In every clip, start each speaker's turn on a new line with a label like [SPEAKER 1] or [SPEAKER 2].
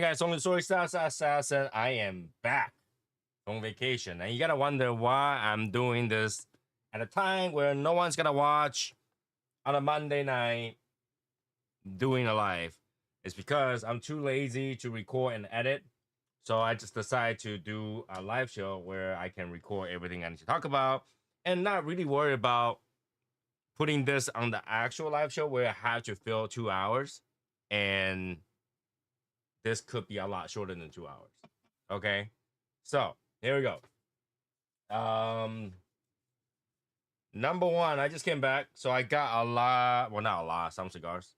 [SPEAKER 1] guys, only Story Assassin. I am back on vacation, and you gotta wonder why I'm doing this at a time where no one's gonna watch on a Monday night doing a live. It's because I'm too lazy to record and edit, so I just decided to do a live show where I can record everything I need to talk about and not really worry about putting this on the actual live show where I have to fill 2 hours, and this could be a lot shorter than 2 hours. Okay, so here we go. Number one, I just came back, so I got a lot. Well, not a lot, some cigars,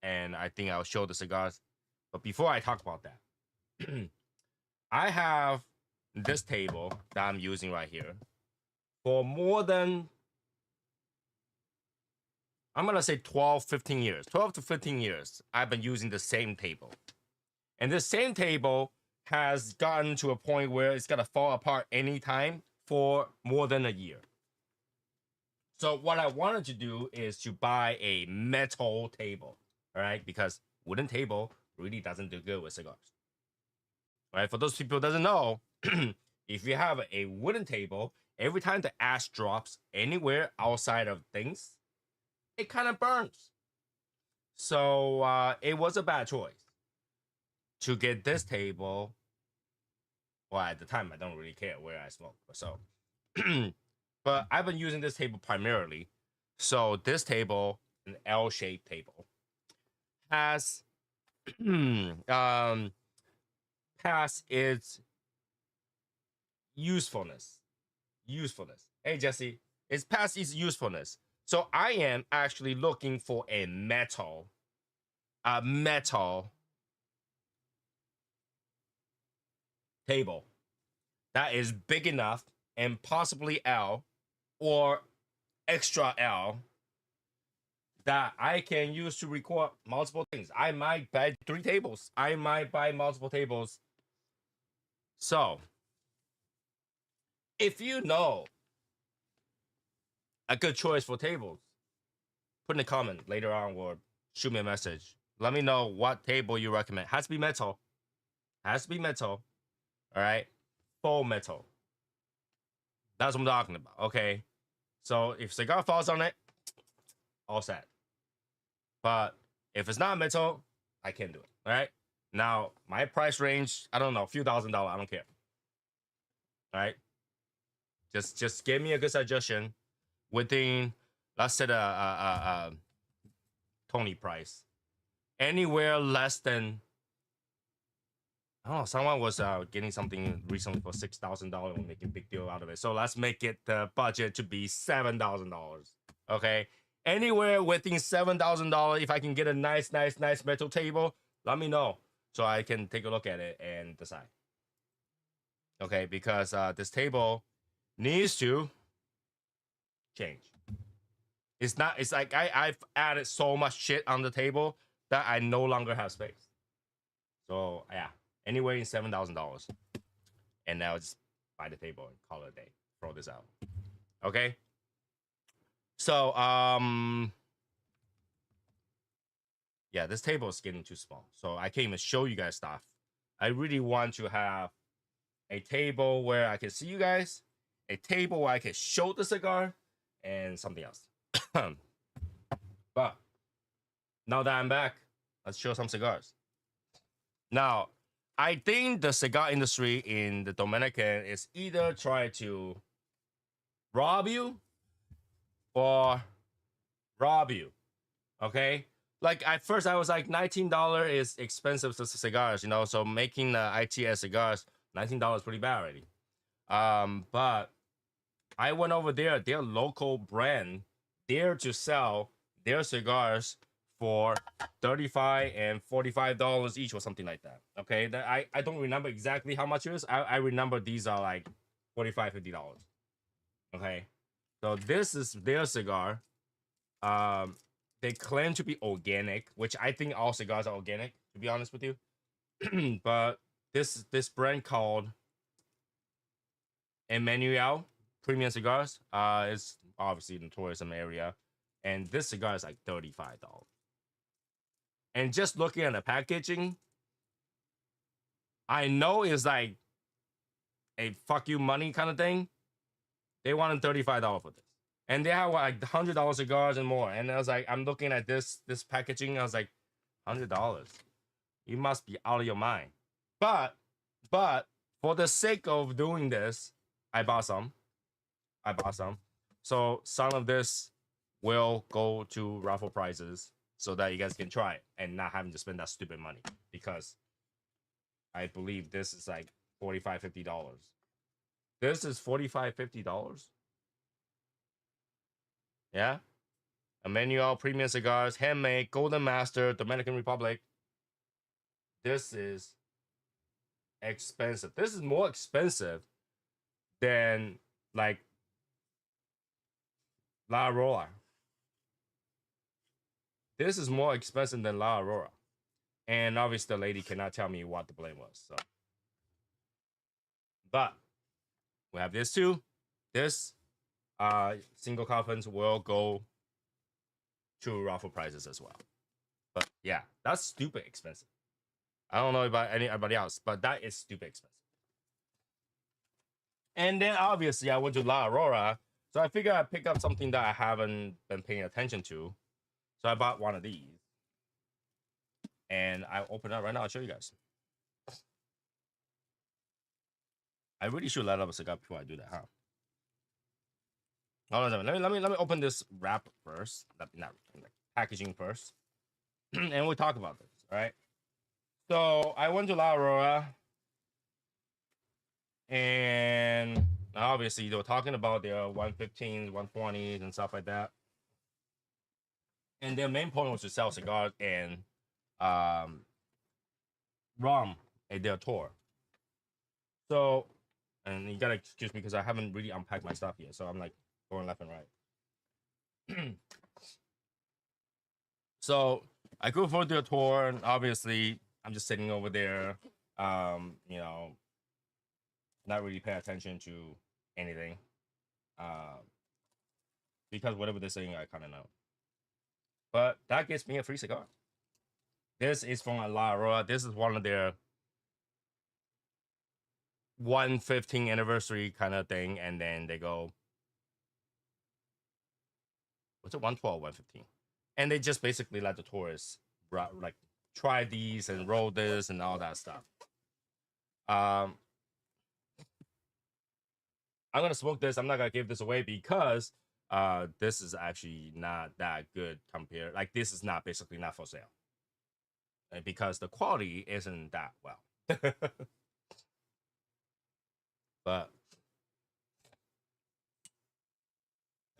[SPEAKER 1] and I think I'll show the cigars. But before I talk about that, I have this table that I'm using right here for more than, I'm gonna say 12, 15 years. 12 to 15 years, I've been using the same table. And this same table has gotten to a point where it's gonna fall apart anytime for more than a year. So what I wanted to do is to buy a metal table, all right? Because wooden table really doesn't do good with cigars. All right, for those people who doesn't know, if you have a wooden table, every time the ash drops anywhere outside of things, it kind of burns. So it was a bad choice to get this table. Well, at the time, I don't really care where I smoke. So, but I've been using this table primarily. So this table, an L-shaped table, has past its usefulness. Hey, Jesse, it's past its usefulness. So I am actually looking for a metal table that is big enough and possibly L or extra L that I can use to record multiple things. I might buy 3 tables. I might buy multiple tables. So if you know a good choice for tables, put in a comment later on or shoot me a message. Let me know what table you recommend. Has to be metal. All right, full metal. That's what I'm talking about. Okay, so if cigar falls on it, all set. But if it's not metal, I can't do it. All right. Now my price range, I don't know, a few $1,000s. I don't care. All right. Just give me a good suggestion within, let's say the Tony price, anywhere less than, I don't know, someone was getting something recently for $6,000 and making a big deal out of it. So let's make it the budget to be $7,000. Okay, anywhere within $7,000, if I can get a nice metal table, let me know so I can take a look at it and decide. Okay, because this table needs to change. It's not. It's like I've added so much shit on the table that I no longer have space. So yeah, anywhere in $7,000, and now just buy the table and call it a day. Throw this out. Okay. So yeah, this table is getting too small, so I can't even show you guys stuff. I really want to have a table where I can see you guys, a table where I can show the cigar, and something else. But now that I'm back, let's show some cigars. Now, I think the cigar industry in the Dominican is either try to rob you or rob you. Okay? Like at first I was like $19 is expensive to cigars, you know, so making the ITS cigars, $19 pretty bad already. But I went over there, their local brand, there to sell their cigars for $35 and $45 each or something like that. Okay, that I don't remember exactly how much it is. I remember these are like $45, $50. Okay, so this is their cigar. They claim to be organic, which I think all cigars are organic, to be honest with you. But this brand called Emmanuel Premium Cigars is obviously in the tourism area, and this cigar is like $35. And just looking at the packaging, I know it's like a fuck you money kind of thing. They wanted $35 for this, and they have like $100 cigars and more. And I was like, I'm looking at this packaging. I was like, $100. You must be out of your mind. But for the sake of doing this, I bought some. So some of this will go to raffle prizes so that you guys can try it and not having to spend that stupid money, because I believe this is like $45-50. This is $45-50. Yeah. Emmanuel Premium Cigars, handmade, Golden Master, Dominican Republic. This is expensive. This is more expensive than like La Aurora. This is more expensive than La Aurora. And obviously the lady cannot tell me what the blame was. So, but we have this too. This single coffins will go to raffle prizes as well. But yeah, that's stupid expensive. I don't know about anybody else, but that is stupid expensive. And then obviously I went to La Aurora, so I figured I'd pick up something that I haven't been paying attention to. So I bought one of these, and I open it up right now. I'll show you guys. I really should light up a cigar before I do that, huh? Hold on, let me open this wrap first, not like packaging first, and we'll talk about this. All right. So I went to La Aurora, and obviously they were talking about their 115s, 120s, and stuff like that. And their main point was to sell cigars and rum at their tour. So, and you gotta excuse me because I haven't really unpacked my stuff yet, so I'm like going left and right. So I go for their tour, and obviously I'm just sitting over there, you know, not really paying attention to anything, because whatever they're saying, I kind of know. But that gets me a free cigar. This is from La Aurora. This is one of their 115th anniversary kind of thing, and then they go, what's it, 112, 115, and they just basically let the tourists like try these and roll this and all that stuff. I'm gonna smoke this. I'm not gonna give this away because this is actually not that good compared. Like this is not basically not for sale, and because the quality isn't that well. But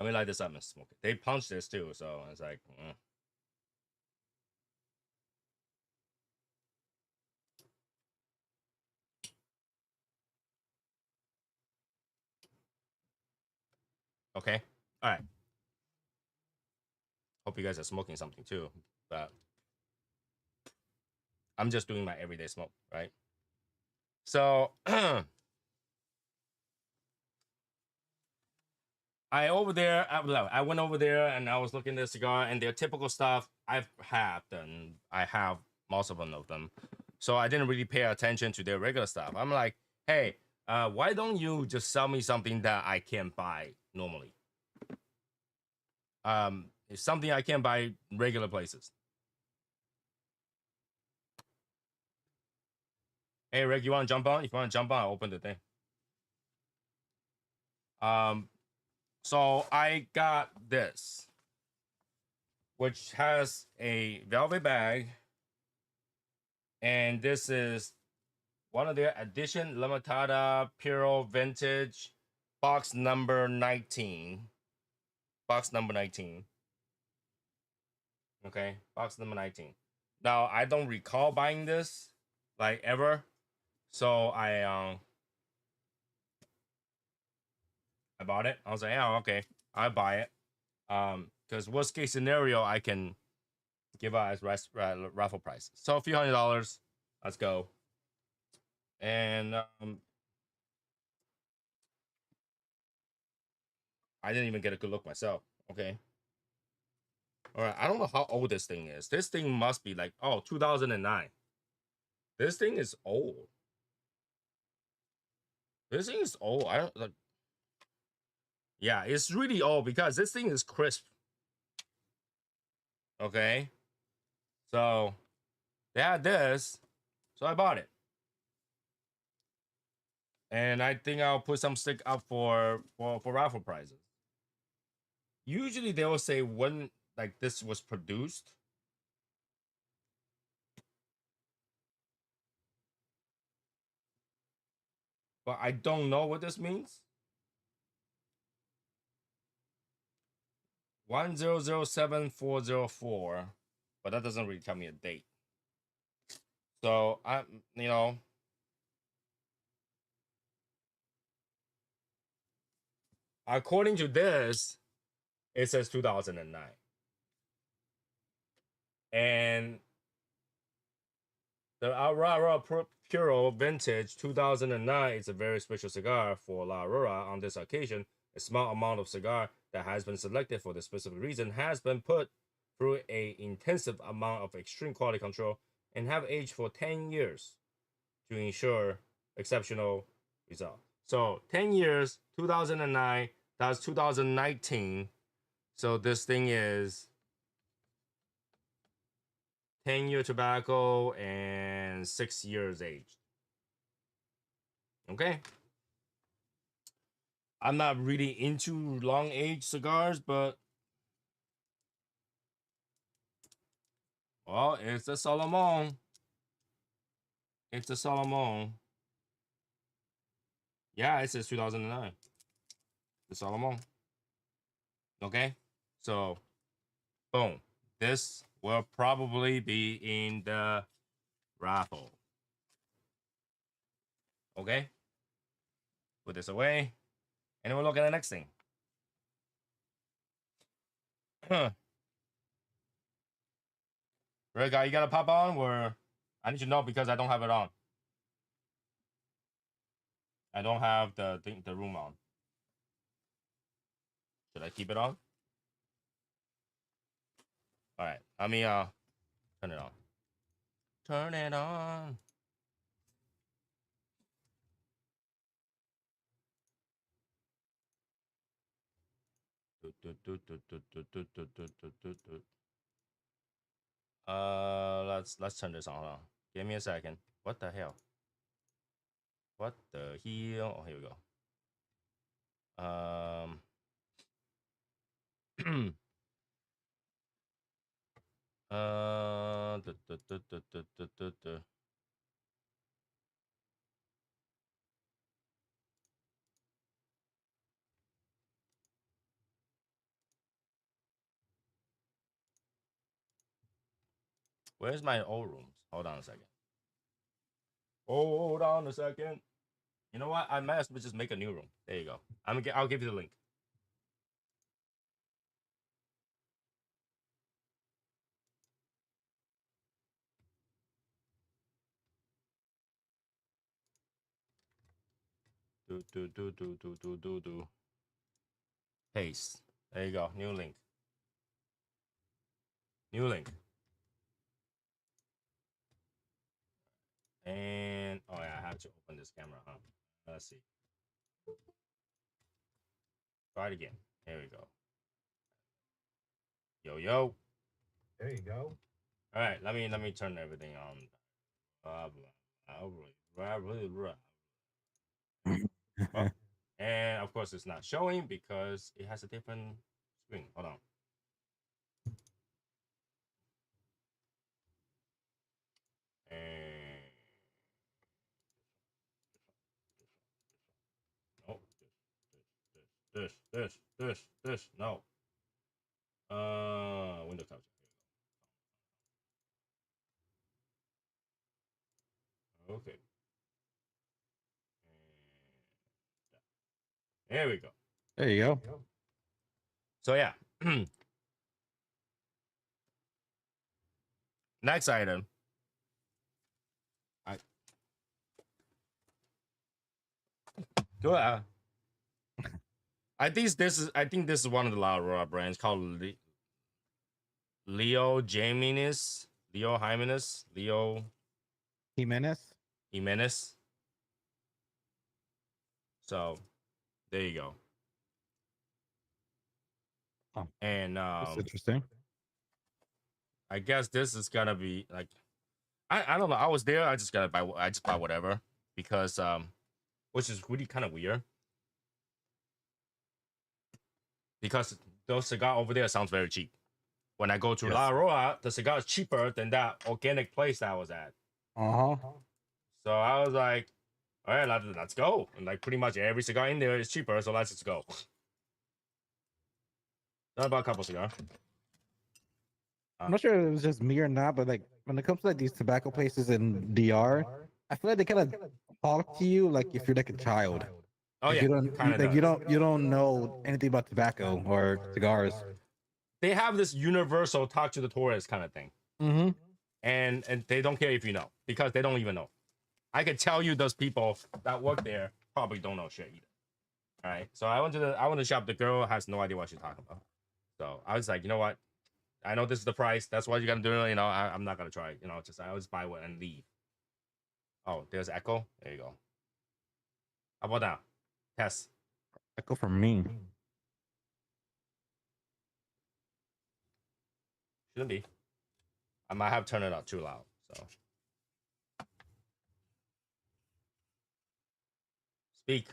[SPEAKER 1] I mean, light this up and smoke it. They punched this too, so it's like. Okay. All right. Hope you guys are smoking something too, but I'm just doing my everyday smoke, right? So I went over there and I was looking at the cigar and their typical stuff. I have most of them. So I didn't really pay attention to their regular stuff. I'm like, hey, why don't you just sell me something that I can't buy normally? It's something I can't buy regular places. Hey Rick, you want to jump on? If you want to jump on, I'll open the thing. So I got this, which has a velvet bag, and this is one of their edition limitada Puro vintage, box number 19. Box number 19. Okay, box number 19. Now I don't recall buying this like ever, so I bought it. I was like, oh, okay, I'll buy it. Because worst case scenario, I can give out as raffle price. So a few $100. Let's go. And I didn't even get a good look myself. Okay. All right. I don't know how old this thing is. This thing must be like 2009. This thing is old. This thing is old. I don't like. Yeah, it's really old because this thing is crisp. Okay, so they had this, so I bought it, and I think I'll put some stick up for raffle prizes. Usually they will say when like this was produced. But I don't know what this means. 1007404, but that doesn't really tell me a date. So according to this, it says 2009. And the Aurora Puro Vintage 2009 is a very special cigar for La Aurora. On this occasion, a small amount of cigar that has been selected for this specific reason has been put through a intensive amount of extreme quality control and have aged for 10 years to ensure exceptional result. So 10 years, 2009, that's 2019. So this thing is 10-year tobacco and 6 years aged. Okay. I'm not really into long aged cigars, but well, it's a Solomon. It's a Solomon. Yeah, it says 2009. The Solomon. Okay. So, boom. This will probably be in the raffle. Okay. Put this away. And then we'll look at the next thing. Red guy, you gotta pop on, or I need to know because I don't have it on. I don't have the room on. Should I keep it on? All right, let me turn it on. Turn it on. Let's turn this on. Hold on. Give me a second. What the hell? What the hell? Oh, here we go. Uh, duh, duh, duh, duh, duh, duh, duh, duh. Where's my old rooms? Hold on a second. Hold on a second. You know what? I might as well just make a new room. There you go. I'll give you the link. Do. Paste. There you go. New link. New link. And oh yeah, I have to open this camera, huh? Let's see. Try it again. Here we go. Yo yo.
[SPEAKER 2] There you go.
[SPEAKER 1] All right, let me turn everything on. Oh, and of course it's not showing because it has a different screen. Hold on. And no, this. No. Window capture. Okay. There we go.
[SPEAKER 2] There you go.
[SPEAKER 1] So yeah. Next item. Go ahead. I think this is one of the La Aurora brands called Leo Jimenez. Leo Jimenez. Leo
[SPEAKER 2] Jimenez.
[SPEAKER 1] Jimenez. So there you go.
[SPEAKER 2] Oh,
[SPEAKER 1] And
[SPEAKER 2] that's interesting.
[SPEAKER 1] I guess this is gonna be like I don't know. I was there. I just buy whatever because which is really kind of weird because those cigar over there sounds very cheap. When I go to La
[SPEAKER 2] Yes.
[SPEAKER 1] Roa, the cigar is cheaper than that organic place that I was at.
[SPEAKER 2] Uh huh.
[SPEAKER 1] So I was like, all right, let's go. And like pretty much every cigar in there is cheaper, so let's just go. Not about a couple cigar.
[SPEAKER 2] I'm not sure if it was just me or not, but like when it comes to like these tobacco places in DR, I feel like they kind of talk to you like if you're like a child.
[SPEAKER 1] Oh
[SPEAKER 2] Like
[SPEAKER 1] yeah,
[SPEAKER 2] you don't
[SPEAKER 1] kind of
[SPEAKER 2] like
[SPEAKER 1] does.
[SPEAKER 2] you don't know anything about tobacco or cigars.
[SPEAKER 1] They have this universal talk to the tourist kind of thing,
[SPEAKER 2] Mm-hmm.
[SPEAKER 1] and they don't care if you know because they don't even know. I could tell you those people that work there probably don't know shit either. All right, so I went to the shop. The girl has no idea what she's talking about. So I was like, you know what? I know this is the price. That's what you gotta do. You know, I'm not gonna try it. You know, I'll just buy one and leave. Oh, there's echo. There you go. How about now? Test.
[SPEAKER 2] Echo from me.
[SPEAKER 1] Shouldn't be. I might have turned it up too loud. So speak.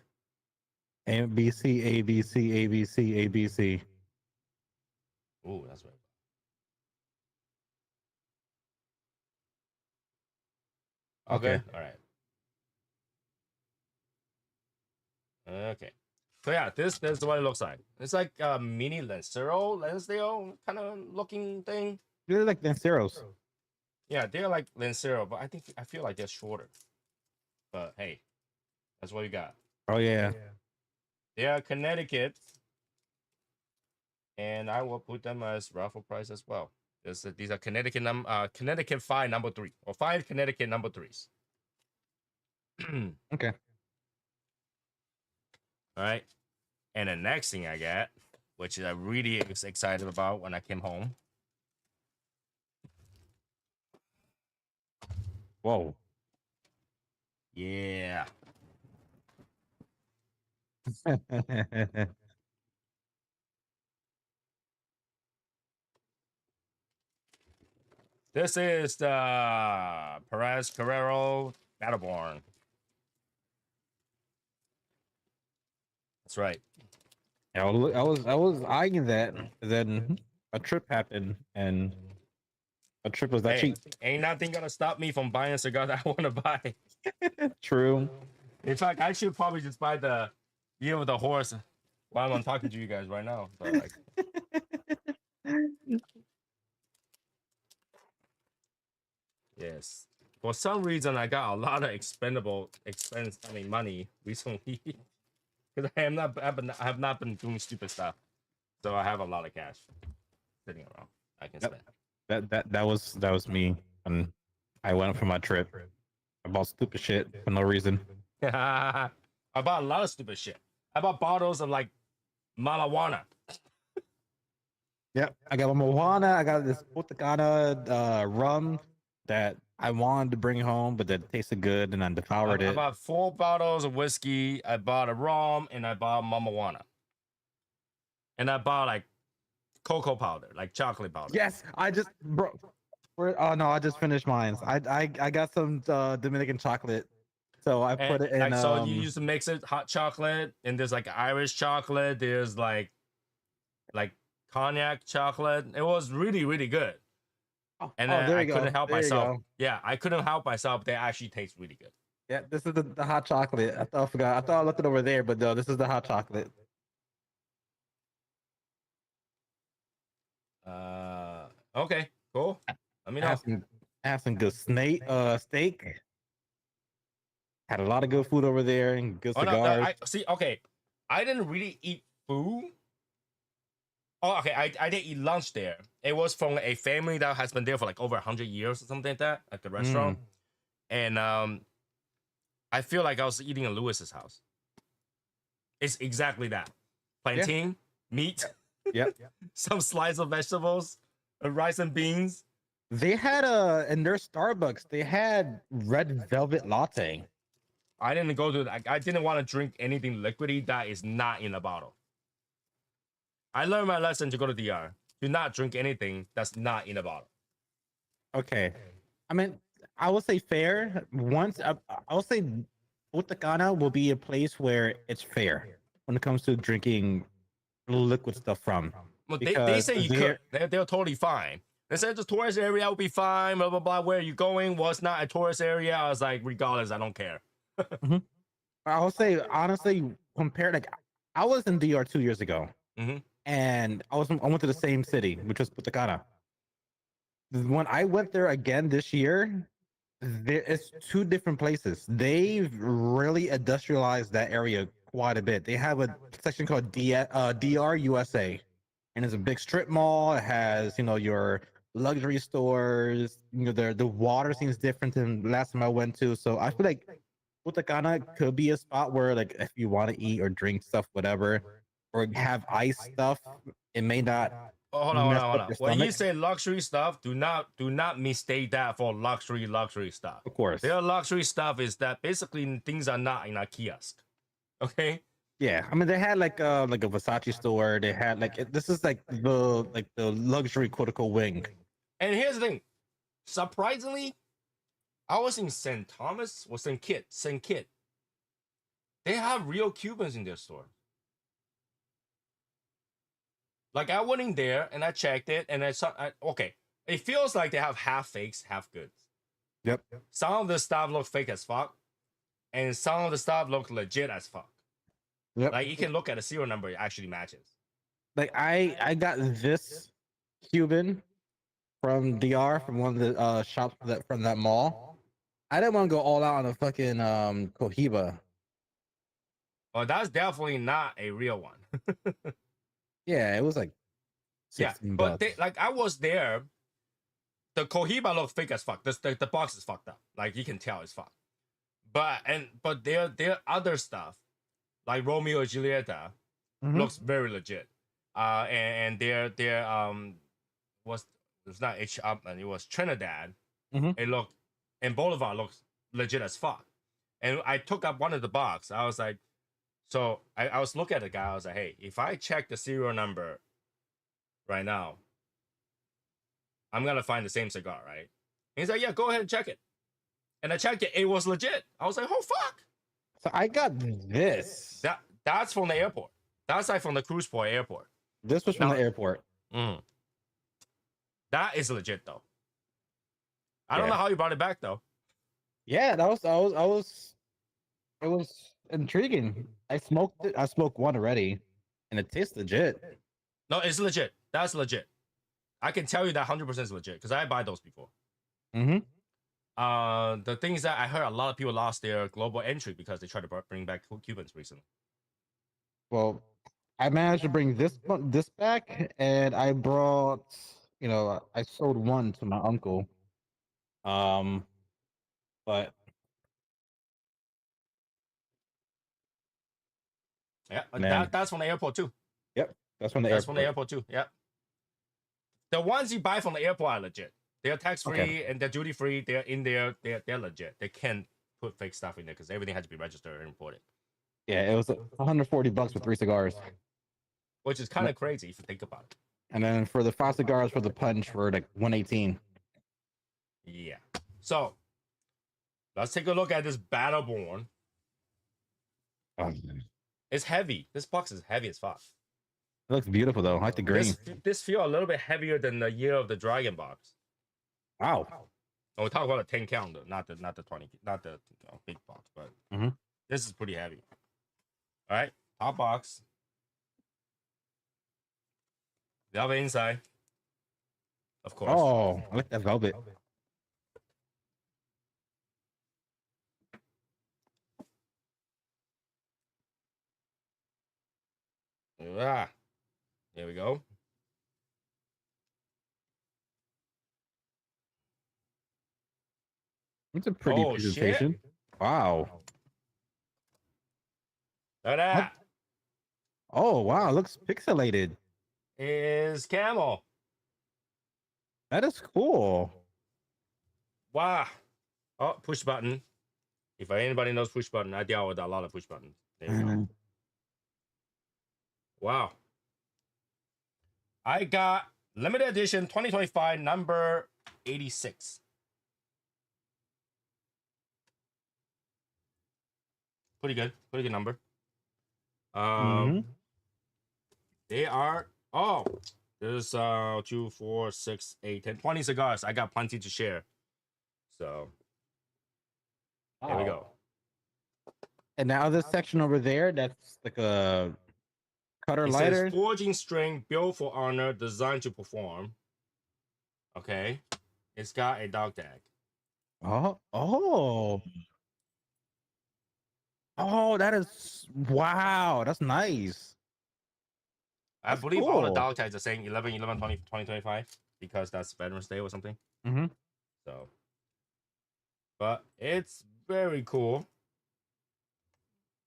[SPEAKER 2] A B C A B C A B C A B C.
[SPEAKER 1] Ooh, that's right.
[SPEAKER 2] Okay.
[SPEAKER 1] Okay. All right. Okay. So yeah, this is what it looks like. It's like a mini Lancero kind of looking thing.
[SPEAKER 2] They're like Lanceros.
[SPEAKER 1] Yeah, they're like Lancero, but I feel like they're shorter. But hey, that's what you got.
[SPEAKER 2] Oh yeah.
[SPEAKER 1] They are Connecticut, and I will put them as raffle price as well. These are Connecticut 5 number 3 or 5 Connecticut number 3s.
[SPEAKER 2] Okay.
[SPEAKER 1] All right. And the next thing I got, which I really was excited about when I came home.
[SPEAKER 2] Whoa.
[SPEAKER 1] Yeah. This is the Perez Carrero Battleborn. That's right.
[SPEAKER 2] I was eyeing that. Then a trip happened, and a trip was that
[SPEAKER 1] Hey,
[SPEAKER 2] cheap.
[SPEAKER 1] ain't nothing gonna stop me from buying a cigar that I want to buy.
[SPEAKER 2] True.
[SPEAKER 1] In fact, I should probably just buy the Year of the Horse while I'm talking to you guys right now. But like, yes. For some reason, I got a lot of money recently because I have not been doing stupid stuff. So I have a lot of cash sitting around I can
[SPEAKER 2] Yep.
[SPEAKER 1] spend.
[SPEAKER 2] That was me, and I went for my trip. I bought stupid shit for no reason.
[SPEAKER 1] I bought a lot of stupid shit. I bought bottles of like marijuana.
[SPEAKER 2] Yep. I got a Moana. I got this Putacana rum that I wanted to bring home, but that tasted good, and I devoured
[SPEAKER 1] I
[SPEAKER 2] it.
[SPEAKER 1] bought 4 bottles of whiskey. I bought a rum and I bought marijuana. And I bought like cocoa powder, like chocolate powder.
[SPEAKER 2] Yes, I just bro. Oh no, I just finished mine. I got some Dominican chocolate, so I
[SPEAKER 1] And
[SPEAKER 2] put it in.
[SPEAKER 1] like so you used to mix it hot chocolate and there's like Irish chocolate, there's like cognac chocolate. It was really, really good. And then
[SPEAKER 2] there
[SPEAKER 1] I
[SPEAKER 2] you go.
[SPEAKER 1] couldn't help
[SPEAKER 2] There you
[SPEAKER 1] myself.
[SPEAKER 2] go.
[SPEAKER 1] Yeah, I couldn't help myself. They actually taste really good.
[SPEAKER 2] Yeah, this is the hot chocolate. I thought I forgot. I thought I left it over there, but no, this is the hot chocolate.
[SPEAKER 1] Okay, cool. Let me know.
[SPEAKER 2] Have some good steak. Had a lot of good food over there and good
[SPEAKER 1] Oh no,
[SPEAKER 2] cigars.
[SPEAKER 1] I see. Okay, I didn't really eat food. Oh, okay. I did eat lunch there. It was from a family that has been there for like over 100 years or something like that, at the restaurant. And I feel like I was eating at Lewis's house. It's exactly that: plantain, meat,
[SPEAKER 2] Yep.
[SPEAKER 1] some slice of vegetables, rice and beans.
[SPEAKER 2] They had in their Starbucks, they had red velvet latte.
[SPEAKER 1] I didn't go to. I didn't want to drink anything liquidy that is not in a bottle. I learned my lesson to go to DR. Do not drink anything that's not in a bottle.
[SPEAKER 2] Okay. I mean, I will say fair. I will say Utakana will be a place where it's fair when it comes to drinking liquid stuff from.
[SPEAKER 1] Well, they
[SPEAKER 2] Because
[SPEAKER 1] say you could. They're totally fine. They said the tourist area will be fine. Blah blah blah. Where are you going? Well, it's not a tourist area. I was like, regardless, I don't care.
[SPEAKER 2] Mhm. I will say honestly, compared like I was in DR 2 years ago,
[SPEAKER 1] Mm-hmm.
[SPEAKER 2] and I went to the same city, which was Utakana. When I went there again this year, it's two different places. They've really industrialized that area quite a bit. They have a section called DR USA, and it's a big strip mall. It has your luxury stores. The water seems different than last time I went to. So I feel like Utakana could be a spot where like if you want to eat or drink stuff, whatever, or have ice stuff, it may not
[SPEAKER 1] Oh,
[SPEAKER 2] mess
[SPEAKER 1] hold
[SPEAKER 2] up
[SPEAKER 1] on.
[SPEAKER 2] your
[SPEAKER 1] When you
[SPEAKER 2] stomach.
[SPEAKER 1] say luxury stuff, do not mistake that for luxury stuff.
[SPEAKER 2] Of course.
[SPEAKER 1] Their luxury stuff is that basically things are not in a kiosk. Okay.
[SPEAKER 2] Yeah, I mean they had like a Versace store. They had this is like the luxury quotical wing.
[SPEAKER 1] And here's the thing. Surprisingly, I was in St. Thomas or St. Kitts. St. Kitts. They have real Cubans in their store. Like I went in there and I checked it and I saw. Okay, it feels like they have half fakes, half goods.
[SPEAKER 2] Yep.
[SPEAKER 1] Some of the stuff look fake as fuck, and some of the stuff look legit as fuck.
[SPEAKER 2] Yep.
[SPEAKER 1] Like you can look at the serial number; it actually matches.
[SPEAKER 2] Like I got this Cuban from DR from one of the shops from that mall. I didn't want to go all out on a fucking Cohiba.
[SPEAKER 1] Well, that's definitely not a real one.
[SPEAKER 2] Yeah, it was like
[SPEAKER 1] Yeah,
[SPEAKER 2] 16
[SPEAKER 1] but
[SPEAKER 2] bucks.
[SPEAKER 1] I was there. The Cohiba looks fake as fuck. The box is fucked up. Like you can tell it's fucked. But their other stuff, like Romeo and Julieta,
[SPEAKER 2] Mhm.
[SPEAKER 1] looks very legit. And their was it's not H Upman, it was Trinidad.
[SPEAKER 2] Mhm.
[SPEAKER 1] It looked and Boulevard looks legit as fuck. And I took up one of the box. I was like, so I was looking at the guy. I was like, hey, if I check the serial number right now, I'm gonna find the same cigar, right? And he's like, yeah, go ahead and check it. And I checked it, it was legit. I was like, oh fuck.
[SPEAKER 2] So I got this.
[SPEAKER 1] That's from the airport. That's like from the cruise port airport.
[SPEAKER 2] This was from
[SPEAKER 1] Now-
[SPEAKER 2] the airport.
[SPEAKER 1] That is legit though. I don't
[SPEAKER 2] Yeah.
[SPEAKER 1] know how you brought it back though.
[SPEAKER 2] Yeah, that was it was intriguing. I smoked it. I smoked one already, and it tastes legit.
[SPEAKER 1] No, it's legit. That's legit. I can tell you that 100% is legit because I buy those before.
[SPEAKER 2] Mm-hmm.
[SPEAKER 1] The thing is that I heard a lot of people lost their global entry because they tried to bring back Cubans recently.
[SPEAKER 2] Well, I managed to bring this back, and I brought, I sold one to my uncle. But
[SPEAKER 1] Yeah,
[SPEAKER 2] man,
[SPEAKER 1] that's from the airport too.
[SPEAKER 2] yep, that's from the
[SPEAKER 1] That's
[SPEAKER 2] airport.
[SPEAKER 1] from the airport too. Yeah. The ones you buy from the airport are legit. They're tax free
[SPEAKER 2] Okay.
[SPEAKER 1] and they're duty free. They're in there. They're legit. They can't put fake stuff in there because everything has to be registered and imported,
[SPEAKER 2] Yeah, it was $140 for 3 cigars,
[SPEAKER 1] which is kind of crazy if you think about it.
[SPEAKER 2] and then for the 5 cigars for the punch for like 118.
[SPEAKER 1] Yeah. So let's take a look at this Battleborn.
[SPEAKER 2] Oh,
[SPEAKER 1] It's heavy. This box is heavy as fuck.
[SPEAKER 2] it looks beautiful though. I like the green.
[SPEAKER 1] This feel a little bit heavier than the Year of the Dragon box.
[SPEAKER 2] Wow.
[SPEAKER 1] And we talk about a 10 count, though, not the 20, not the big box, but
[SPEAKER 2] Mhm.
[SPEAKER 1] this is pretty heavy. All right, top box. The other inside, of course.
[SPEAKER 2] Oh, I like that velvet.
[SPEAKER 1] Ah, there we go.
[SPEAKER 2] It's a pretty
[SPEAKER 1] Oh,
[SPEAKER 2] presentation. Wow.
[SPEAKER 1] Look at that.
[SPEAKER 2] Oh wow, it looks pixelated.
[SPEAKER 1] Is camel.
[SPEAKER 2] That is cool.
[SPEAKER 1] Wow. Oh, push button. If anybody knows push button, I deal with a lot of push buttons. There you go.
[SPEAKER 2] Mhm.
[SPEAKER 1] Wow. I got limited edition 2025 number 86. Pretty good. Pretty good number.
[SPEAKER 2] Mhm.
[SPEAKER 1] They are there's 2, 4, 6, 8, 10, 20 cigars. I got plenty to share. So there we go.
[SPEAKER 2] And now this section over there, that's like a cutter
[SPEAKER 1] It says
[SPEAKER 2] lighter.
[SPEAKER 1] forging string built for honor, designed to perform. Okay. It's got a dog tag.
[SPEAKER 2] Oh, that is wow. That's nice.
[SPEAKER 1] I
[SPEAKER 2] That's
[SPEAKER 1] believe all the
[SPEAKER 2] cool.
[SPEAKER 1] dog tags are saying 11, 11, 20, 2025 because that's Veterans Day or something.
[SPEAKER 2] Mm-hmm.
[SPEAKER 1] So, but it's very cool.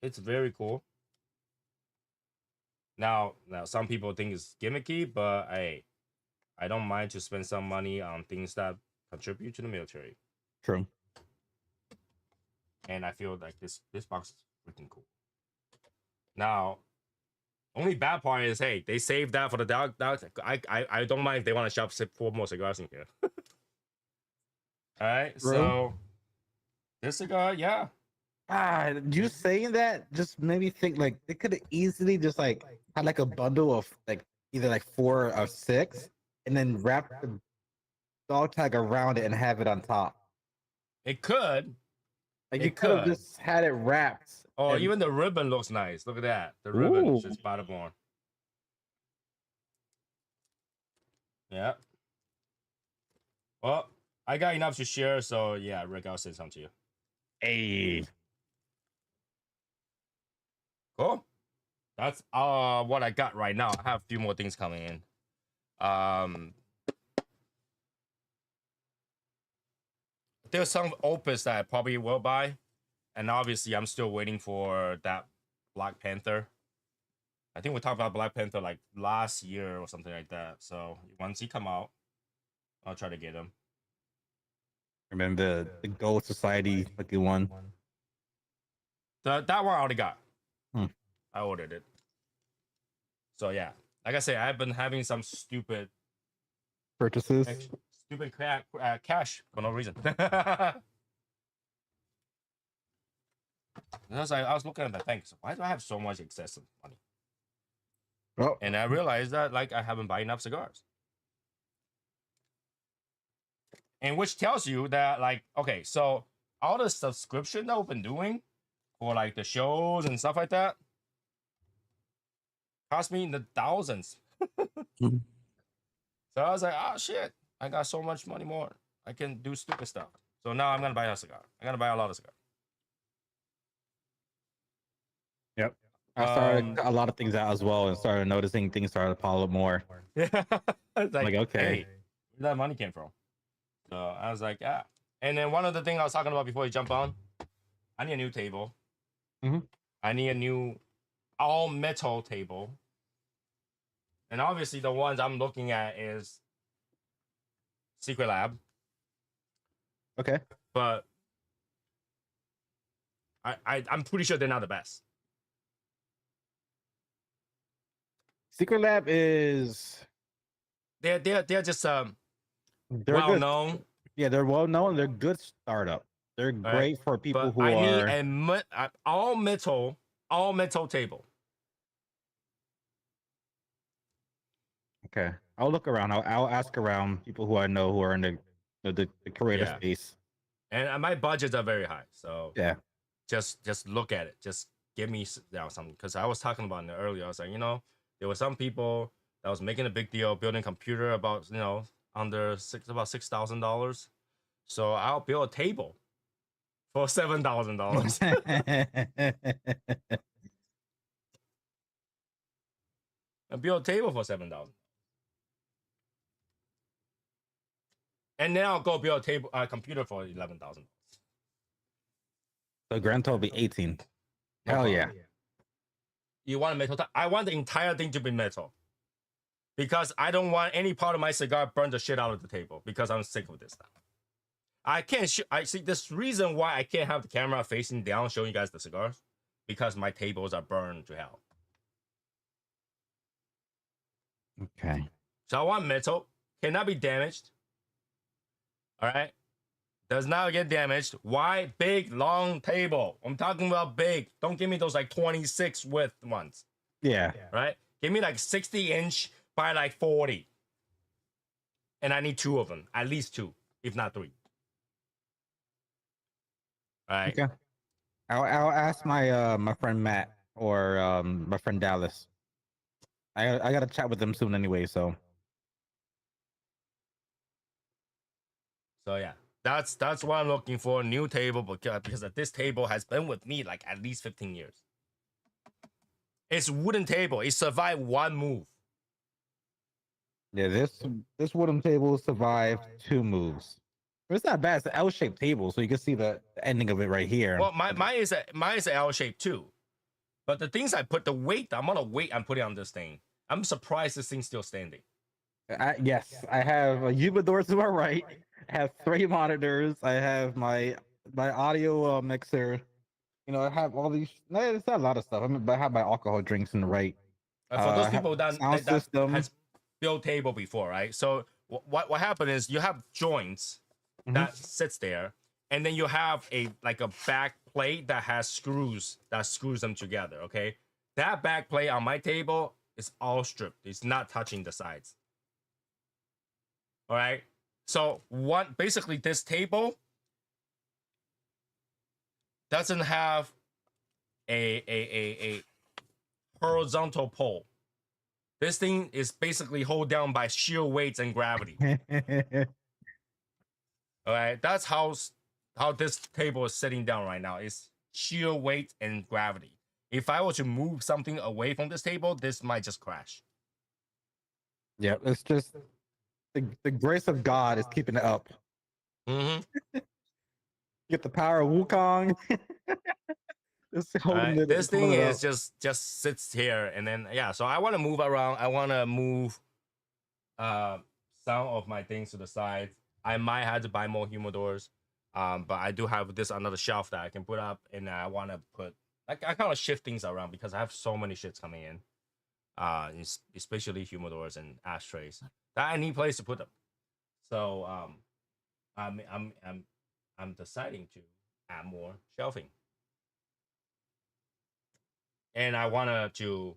[SPEAKER 1] It's very cool. Now, some people think it's gimmicky, but I don't mind to spend some money on things that contribute to the military.
[SPEAKER 2] True.
[SPEAKER 1] And I feel like this box is freaking cool. Now, only bad part is, hey, they saved that for the dog. I don't mind if they want to shop 4 more cigars in here. All right,
[SPEAKER 2] True.
[SPEAKER 1] so this cigar, yeah.
[SPEAKER 2] You saying that just made me think like they could have easily just like had like a bundle of like either like 4 or 6 and then wrap the dog tag around it and have it on top.
[SPEAKER 1] It could.
[SPEAKER 2] Like
[SPEAKER 1] It
[SPEAKER 2] you could have
[SPEAKER 1] could.
[SPEAKER 2] just had it wrapped.
[SPEAKER 1] Oh,
[SPEAKER 2] and-
[SPEAKER 1] even the ribbon looks nice. Look at that. The ribbon
[SPEAKER 2] Ooh.
[SPEAKER 1] is Battleborn. Yeah. Well, I got enough to share, so yeah, Rick, I'll send some to you.
[SPEAKER 2] Hey.
[SPEAKER 1] Cool. That's what I got right now. I have a few more things coming in. There's some opus that I probably will buy, and obviously I'm still waiting for that Black Panther. I think we talked about Black Panther like last year or something like that. So once he come out, I'll try to get him.
[SPEAKER 2] Remember the Gold Society looking one?
[SPEAKER 1] That one I already got.
[SPEAKER 2] Hmm.
[SPEAKER 1] I ordered it. So yeah, like I say, I've been having some stupid
[SPEAKER 2] Purchases.
[SPEAKER 1] cash for no reason. And I was looking at the thing. So why do I have so much excessive money?
[SPEAKER 2] Oh,
[SPEAKER 1] And I realized that like I haven't bought enough cigars. And which tells you that like, okay, so all the subscription that we've been doing for like the shows and stuff like that cost me in the thousands.
[SPEAKER 2] Mhm.
[SPEAKER 1] So I was like, oh shit, I got so much money more. I can do stupid stuff. So now I'm gonna buy a cigar. I'm gonna buy a lot of cigars.
[SPEAKER 2] Yep. I started a lot of things out as well and started noticing things started to pile up more.
[SPEAKER 1] Yeah. It's like,
[SPEAKER 2] okay.
[SPEAKER 1] hey, where that money came from? So I was like, yeah. And then one of the things I was talking about before you jump on, I need a new table.
[SPEAKER 2] Mhm.
[SPEAKER 1] I need a new all metal table. And obviously the ones I'm looking at is Secret Lab.
[SPEAKER 2] Okay.
[SPEAKER 1] But I'm pretty sure they're not the best.
[SPEAKER 2] Secret Lab is
[SPEAKER 1] They're just
[SPEAKER 2] they're
[SPEAKER 1] well
[SPEAKER 2] good.
[SPEAKER 1] known.
[SPEAKER 2] Yeah, they're well known. They're good startup. They're great for people
[SPEAKER 1] But
[SPEAKER 2] who
[SPEAKER 1] I need
[SPEAKER 2] are
[SPEAKER 1] a all metal table.
[SPEAKER 2] okay. I'll look around. I'll ask around people who I know who are in the creative
[SPEAKER 1] Yeah.
[SPEAKER 2] space.
[SPEAKER 1] And my budgets are very high. So
[SPEAKER 2] Yeah.
[SPEAKER 1] just look at it. Just give me something. Because I was talking about it earlier. I was like, there were some people that was making a big deal building a computer about, under about $6,000. So I'll build a table for $7,000. I build a table for $7,000. And then I'll go build a computer for $11,000.
[SPEAKER 2] So grand total will be 18. Hell yeah.
[SPEAKER 1] You want a metal? I want the entire thing to be metal. Because I don't want any part of my cigar burn the shit out of the table. Because I'm sick of this stuff. I can't. I see this reason why I can't have the camera facing down, showing you guys the cigars, because my tables are burned to hell.
[SPEAKER 2] Okay.
[SPEAKER 1] So I want metal, cannot be damaged. All right, does not get damaged. Why big long table? I'm talking about big. Don't give me those like 26 width ones.
[SPEAKER 2] Yeah.
[SPEAKER 1] Right? Give me like 60-inch by like 40, and I need 2 of them, at least 2, if not 3. All right.
[SPEAKER 2] Okay. I'll ask my friend Matt or my friend Dallas. I gotta chat with them soon anyway. So
[SPEAKER 1] So yeah, that's what I'm looking for. New table, because this table has been with me like at least 15 years. It's wooden table. It survived 1 move.
[SPEAKER 2] yeah, this wooden table survived 2 moves. It's not bad. It's an L-shaped table, so you can see the ending of it right here.
[SPEAKER 1] Well, mine is an L shape too. But the things I put, the amount of weight I'm putting on this thing, I'm surprised this thing's still standing.
[SPEAKER 2] Yes, I have a humidor to my right. I have 3 monitors. I have my audio mixer. You know, I have all these. It's not a lot of stuff. But I have my alcohol drinks in the right.
[SPEAKER 1] For those
[SPEAKER 2] I have
[SPEAKER 1] people
[SPEAKER 2] sound
[SPEAKER 1] that
[SPEAKER 2] system.
[SPEAKER 1] has built table before, right? So what happened is you have joints that sits there, and then you have a back plate that has screws that screws them together. Okay, that back plate on my table is all stripped. It's not touching the sides. All right. So basically this table doesn't have a horizontal pole. This thing is basically held down by sheer weights and gravity. All right, that's how this table is sitting down right now. It's sheer weight and gravity. If I were to move something away from this table, this might just crash.
[SPEAKER 2] Yeah, it's just the grace of God is keeping it up. Get the power of Wukong.
[SPEAKER 1] Right. This thing is just sits here, and then yeah. So I want to move around. I want to move some of my things to the side. I might have to buy more humidors, but I do have this another shelf that I can put up, and I want to put I kind of shift things around because I have so many shits coming in, especially humidors and ashtrays that I need place to put them. So I'm deciding to add more shelving. And I wanted to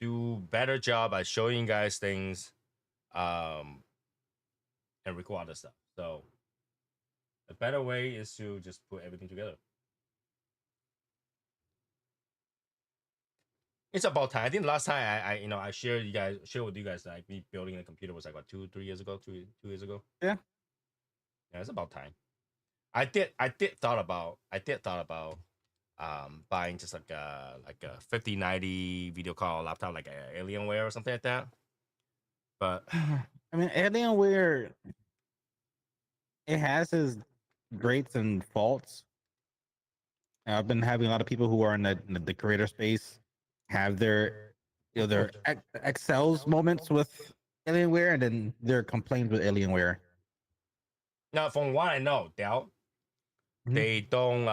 [SPEAKER 1] do better job at showing you guys things and record other stuff. So a better way is to just put everything together. It's about time. I think last time I shared with you guys like me building a computer was like what 2 years ago, 2 years ago.
[SPEAKER 2] Yeah,
[SPEAKER 1] it's about time. I did thought about buying just like a 5090 video call laptop, like a Alienware or something like that. But
[SPEAKER 2] I mean, Alienware, it has its greats and faults. I've been having a lot of people who are in the creator space have their their excels moments with Alienware, and then their complaints with Alienware.
[SPEAKER 1] Now, from what I know, Dell, they don't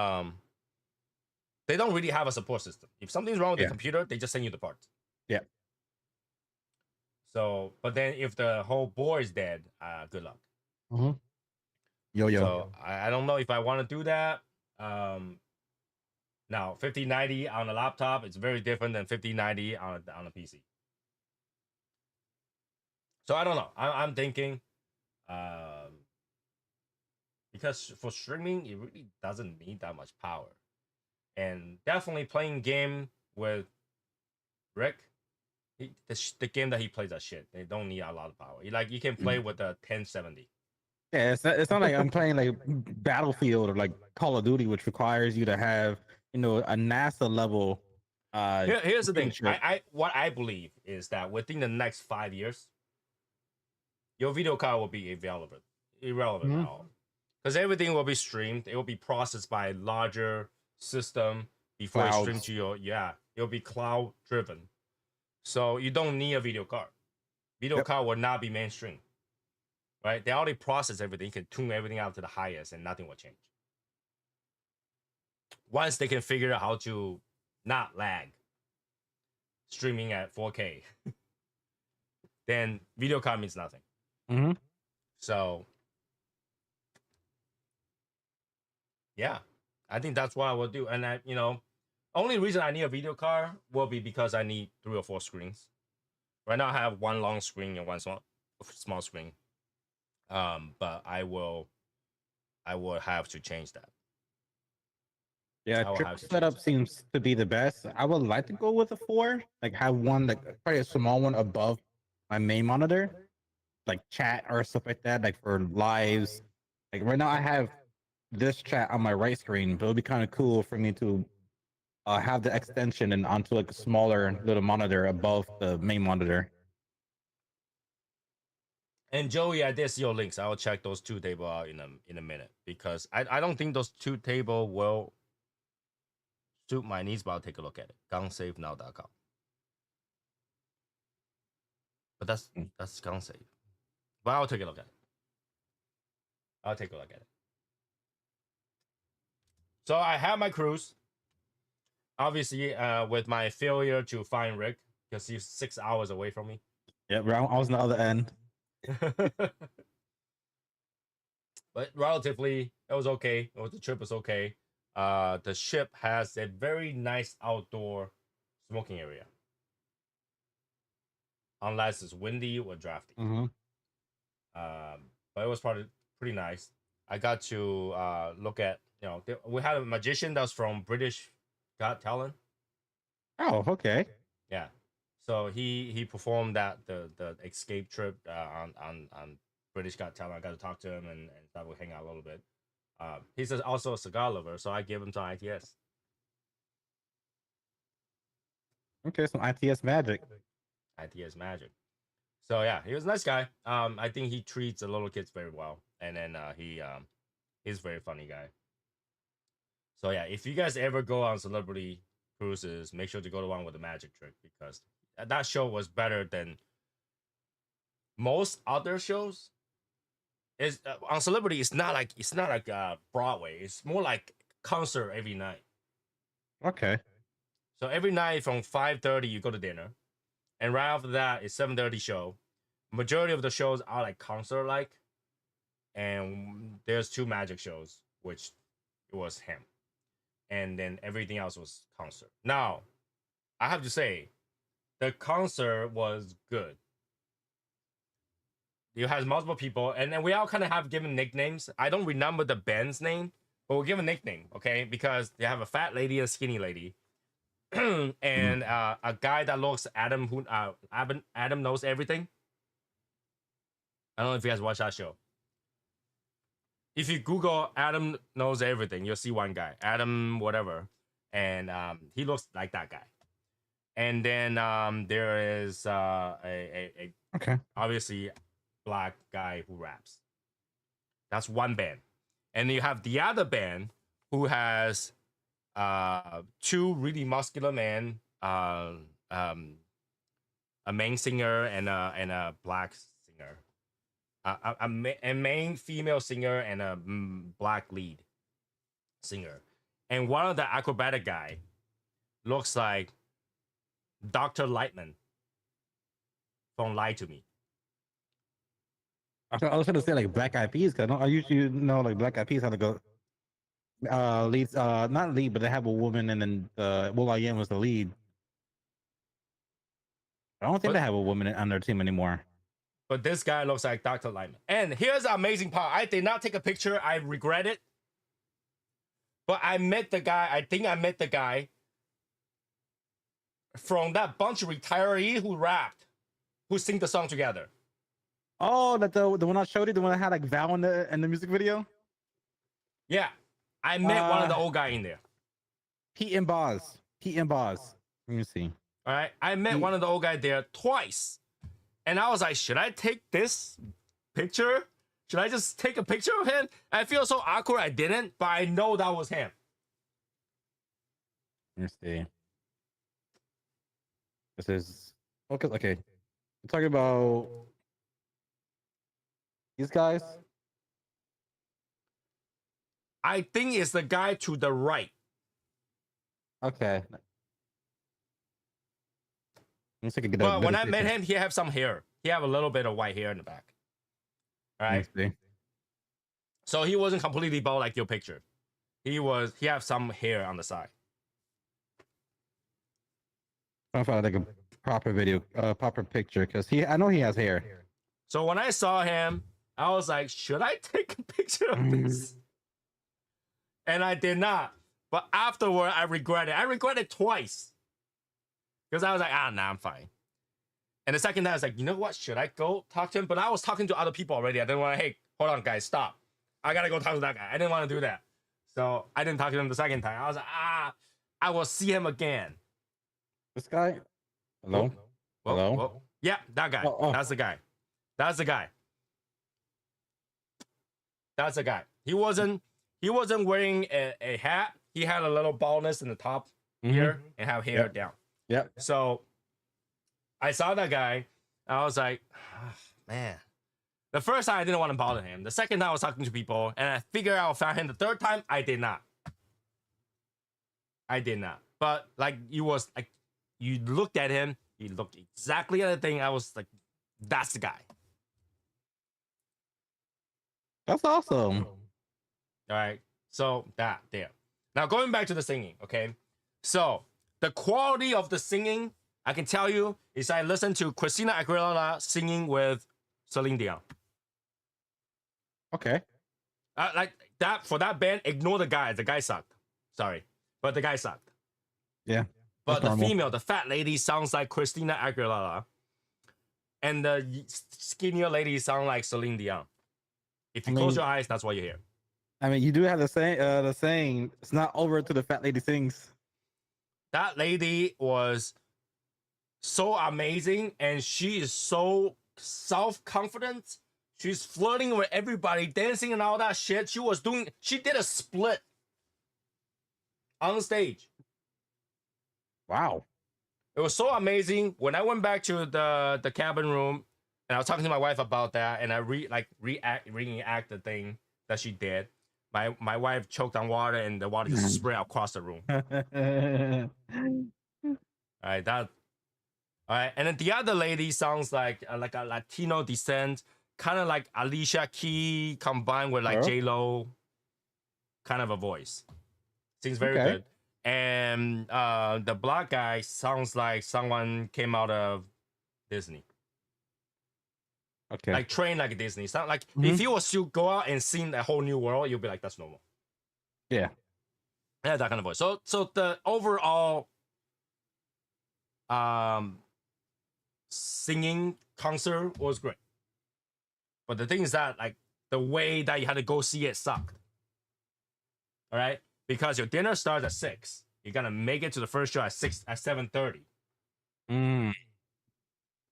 [SPEAKER 1] really have a support system. If something's wrong with the computer, they just send you the parts.
[SPEAKER 2] Yeah.
[SPEAKER 1] So, but then if the whole board is dead, good luck.
[SPEAKER 2] Yo.
[SPEAKER 1] So I don't know if I want to do that. Now 5090 on a laptop, it's very different than 5090 on a PC. So I don't know. I'm thinking, because for streaming, it really doesn't need that much power, and definitely playing game with Rick, the game that he plays that shit. They don't need a lot of power. Like you can play with a 1070.
[SPEAKER 2] Yeah, it's not like I'm playing like Battlefield or like Call of Duty, which requires you to have a NASA level.
[SPEAKER 1] Here's the thing. What I believe is that within the next 5 years, your video card will be irrelevant at all, because everything will be streamed. It will be processed by a larger system before it streams to your It'll be cloud driven, so you don't need a video card. Video card will not be mainstream. right? They already process everything. You can tune everything out to the highest, and nothing will change. Once they can figure out how to not lag streaming at 4K, then video card means nothing.
[SPEAKER 2] Mm-hmm.
[SPEAKER 1] So yeah, I think that's what I will do. And only reason I need a video card will be because I need 3 or 4 screens. Right now I have one long screen and one small screen. But I will have to change that.
[SPEAKER 2] Yeah,
[SPEAKER 1] I will have
[SPEAKER 2] triple
[SPEAKER 1] to change
[SPEAKER 2] setup
[SPEAKER 1] that.
[SPEAKER 2] seems to be the best. I would like to go with a 4, like have one like probably a small one above my main monitor, like chat or stuff like that, like for lives. Like right now, I have this chat on my right screen, but it would be kind of cool for me to have the extension and onto like a smaller little monitor above the main monitor.
[SPEAKER 1] And Joey, I did see your links. I will check those 2 table out in a minute because I don't think those 2 table will suit my needs, but I'll take a look at it. GunSafeNow.com. But that's GunSafe. But I'll take a look at it. I'll take a look at it. So I have my cruise. Obviously, with my failure to find Rick, because he's 6 hours away from me.
[SPEAKER 2] Yeah, I was on the other end.
[SPEAKER 1] But relatively, it was okay. The trip was okay. The ship has a very nice outdoor smoking area, unless it's windy or drafty.
[SPEAKER 2] Mm-hmm.
[SPEAKER 1] But it was pretty nice. I got to look at we had a magician that's from British Got Talent.
[SPEAKER 2] Oh, okay.
[SPEAKER 1] Yeah, so he performed the escape trip on British Got Talent. I got to talk to him and that we hang out a little bit. He's also a cigar lover, so I gave him some ITS.
[SPEAKER 2] Okay, some ITS magic.
[SPEAKER 1] ITS magic. So yeah, he was a nice guy. I think he treats the little kids very well, and then he's a very funny guy. So yeah, if you guys ever go on celebrity cruises, make sure to go to one with a magic trick because that show was better than most other shows. Is on celebrity, it's not like Broadway. It's more like concert every night.
[SPEAKER 2] Okay.
[SPEAKER 1] So every night from 5:30 you go to dinner, and right after that it's 7:30 show. Majority of the shows are like concert like, and there's 2 magic shows, which it was him, and then everything else was concert. Now, I have to say, the concert was good. You had multiple people, and then we all kind of have given nicknames. I don't remember the band's name, but we'll give a nickname, okay? Because they have a fat lady and a skinny lady, and a guy that looks Adam, who Adam knows everything. I don't know if you guys watch that show. If you Google Adam knows everything, you'll see one guy, Adam whatever, and he looks like that guy. And then there is a
[SPEAKER 2] Okay.
[SPEAKER 1] obviously black guy who raps. That's one band. And you have the other band who has 2 really muscular men, a main singer and a black singer, a main female singer and a black lead singer. And one of the acrobatic guy looks like Dr. Lightman from Lie to Me.
[SPEAKER 2] I was going to say like Black Eyed Peas because I usually know like Black Eyed Peas how to go. Leads, not lead, but they have a woman, and then Will I Am was the lead. I don't think they have a woman on their team anymore.
[SPEAKER 1] But this guy looks like Dr. Lightman. And here's the amazing part. I did not take a picture. I regret it. But I met the guy. I think I met the guy from that bunch of retiree who rapped, who sing the song together.
[SPEAKER 2] Oh, that the one I showed you, the one that had like Val in the music video.
[SPEAKER 1] Yeah, I met one of the old guy in there.
[SPEAKER 2] Pete and Boz. Let me see.
[SPEAKER 1] All right, I met one of the old guy there twice, and I was like, should I take this picture? Should I just take a picture of him? I feel so awkward. I didn't, but I know that was him.
[SPEAKER 2] Let me see. This is okay. We're talking about These guys.
[SPEAKER 1] I think it's the guy to the right.
[SPEAKER 2] Okay. Let's take a
[SPEAKER 1] But when I
[SPEAKER 2] better
[SPEAKER 1] met
[SPEAKER 2] picture.
[SPEAKER 1] him, he have some hair. He have a little bit of white hair in the back. All
[SPEAKER 2] Let
[SPEAKER 1] right.
[SPEAKER 2] me see.
[SPEAKER 1] So he wasn't completely bald like your picture. He have some hair on the side.
[SPEAKER 2] I'm trying to find like a proper video, proper picture, because I know he has hair.
[SPEAKER 1] So when I saw him, I was like, should I take a picture of this? And I did not. But afterward, I regret it. I regret it twice. Because I was like, nah, I'm fine. And the second time, I was like, you know what? Should I go talk to him? But I was talking to other people already. I didn't want to, hey, hold on, guys, stop. I got to go talk to that guy. I didn't want to do that. So I didn't talk to him the second time. I was like, I will see him again.
[SPEAKER 2] This guy? Hello?
[SPEAKER 1] Whoa,
[SPEAKER 2] Hello?
[SPEAKER 1] whoa. Yeah, that guy. That's the guy. That's the guy. That's the guy. He wasn't wearing a hat. He had a little baldness in the top here and have hair down.
[SPEAKER 2] Yep.
[SPEAKER 1] So I saw that guy. I was like, oh, man. The first time I didn't want to bother him. The second time I was talking to people and I figured out I found him. The third time I did not. I did not. But like you looked at him. He looked exactly at the thing. I was like, that's the guy.
[SPEAKER 2] That's awesome.
[SPEAKER 1] All right. So that there. Now going back to the singing, okay? So the quality of the singing, I can tell you, is I listened to Christina Aguilera singing with Celine Dion.
[SPEAKER 2] Okay.
[SPEAKER 1] Like that for that band, ignore the guy. The guy sucked. Sorry. But the guy sucked.
[SPEAKER 2] Yeah.
[SPEAKER 1] But the female, the fat lady sounds like Christina Aguilera. And the skinnier lady sound like Celine Dion. If you close your eyes, that's what you hear.
[SPEAKER 2] I mean, you do have the saying, it's not over till the fat lady sings.
[SPEAKER 1] That lady was so amazing, and she is so self-confident. She's flirting with everybody, dancing and all that shit. She did a split on stage.
[SPEAKER 2] Wow.
[SPEAKER 1] It was so amazing. When I went back to the cabin room and I was talking to my wife about that, and I reenact the thing that she did. My wife choked on water and the water just sprayed across the room. All right, and then the other lady sounds like a Latino descent, kind of like Alicia Keys combined with like J-Lo kind of a voice. Seems very good. And the black guy sounds like someone came out of Disney. Okay. Like trained like Disney. Sound like if you was to go out and sing a whole new world, you'll be like, that's normal.
[SPEAKER 2] Yeah.
[SPEAKER 1] Yeah, that kind of voice. So the overall singing concert was great. But the thing is that like the way that you had to go see it sucked. All right? Because your dinner starts at 6. You're gonna make it to the first show at 7:30. And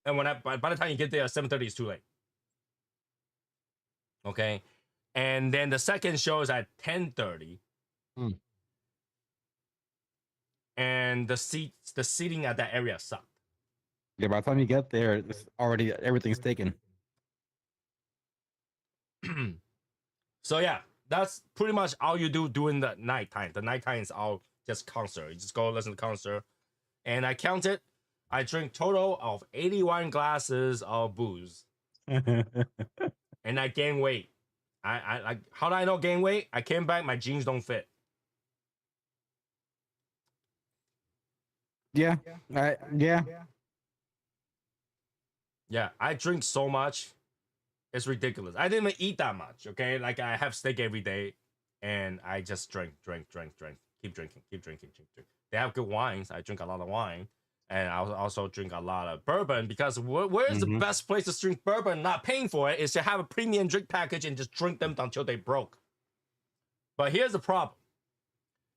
[SPEAKER 1] by the time you get there at 7:30, it's too late. Okay. And then the second show is at 10:30. And the seating at that area sucked.
[SPEAKER 2] Yeah, by the time you get there, it's already everything's taken.
[SPEAKER 1] So yeah, that's pretty much all you do during the nighttime. The nighttime is all just concert. You just go listen to concert. And I counted, I drink total of 81 glasses of booze. And I gain weight. I like, how do I know gain weight? I came back, my jeans don't fit.
[SPEAKER 2] Yeah.
[SPEAKER 1] Yeah, I drink so much. It's ridiculous. I didn't even eat that much, okay? Like I have steak every day and I just drink. Keep drinking. They have good wines. I drink a lot of wine. And I also drink a lot of bourbon because where is the best place to drink bourbon not paying for it is to have a premium drink package and just drink them until they broke. But here's the problem.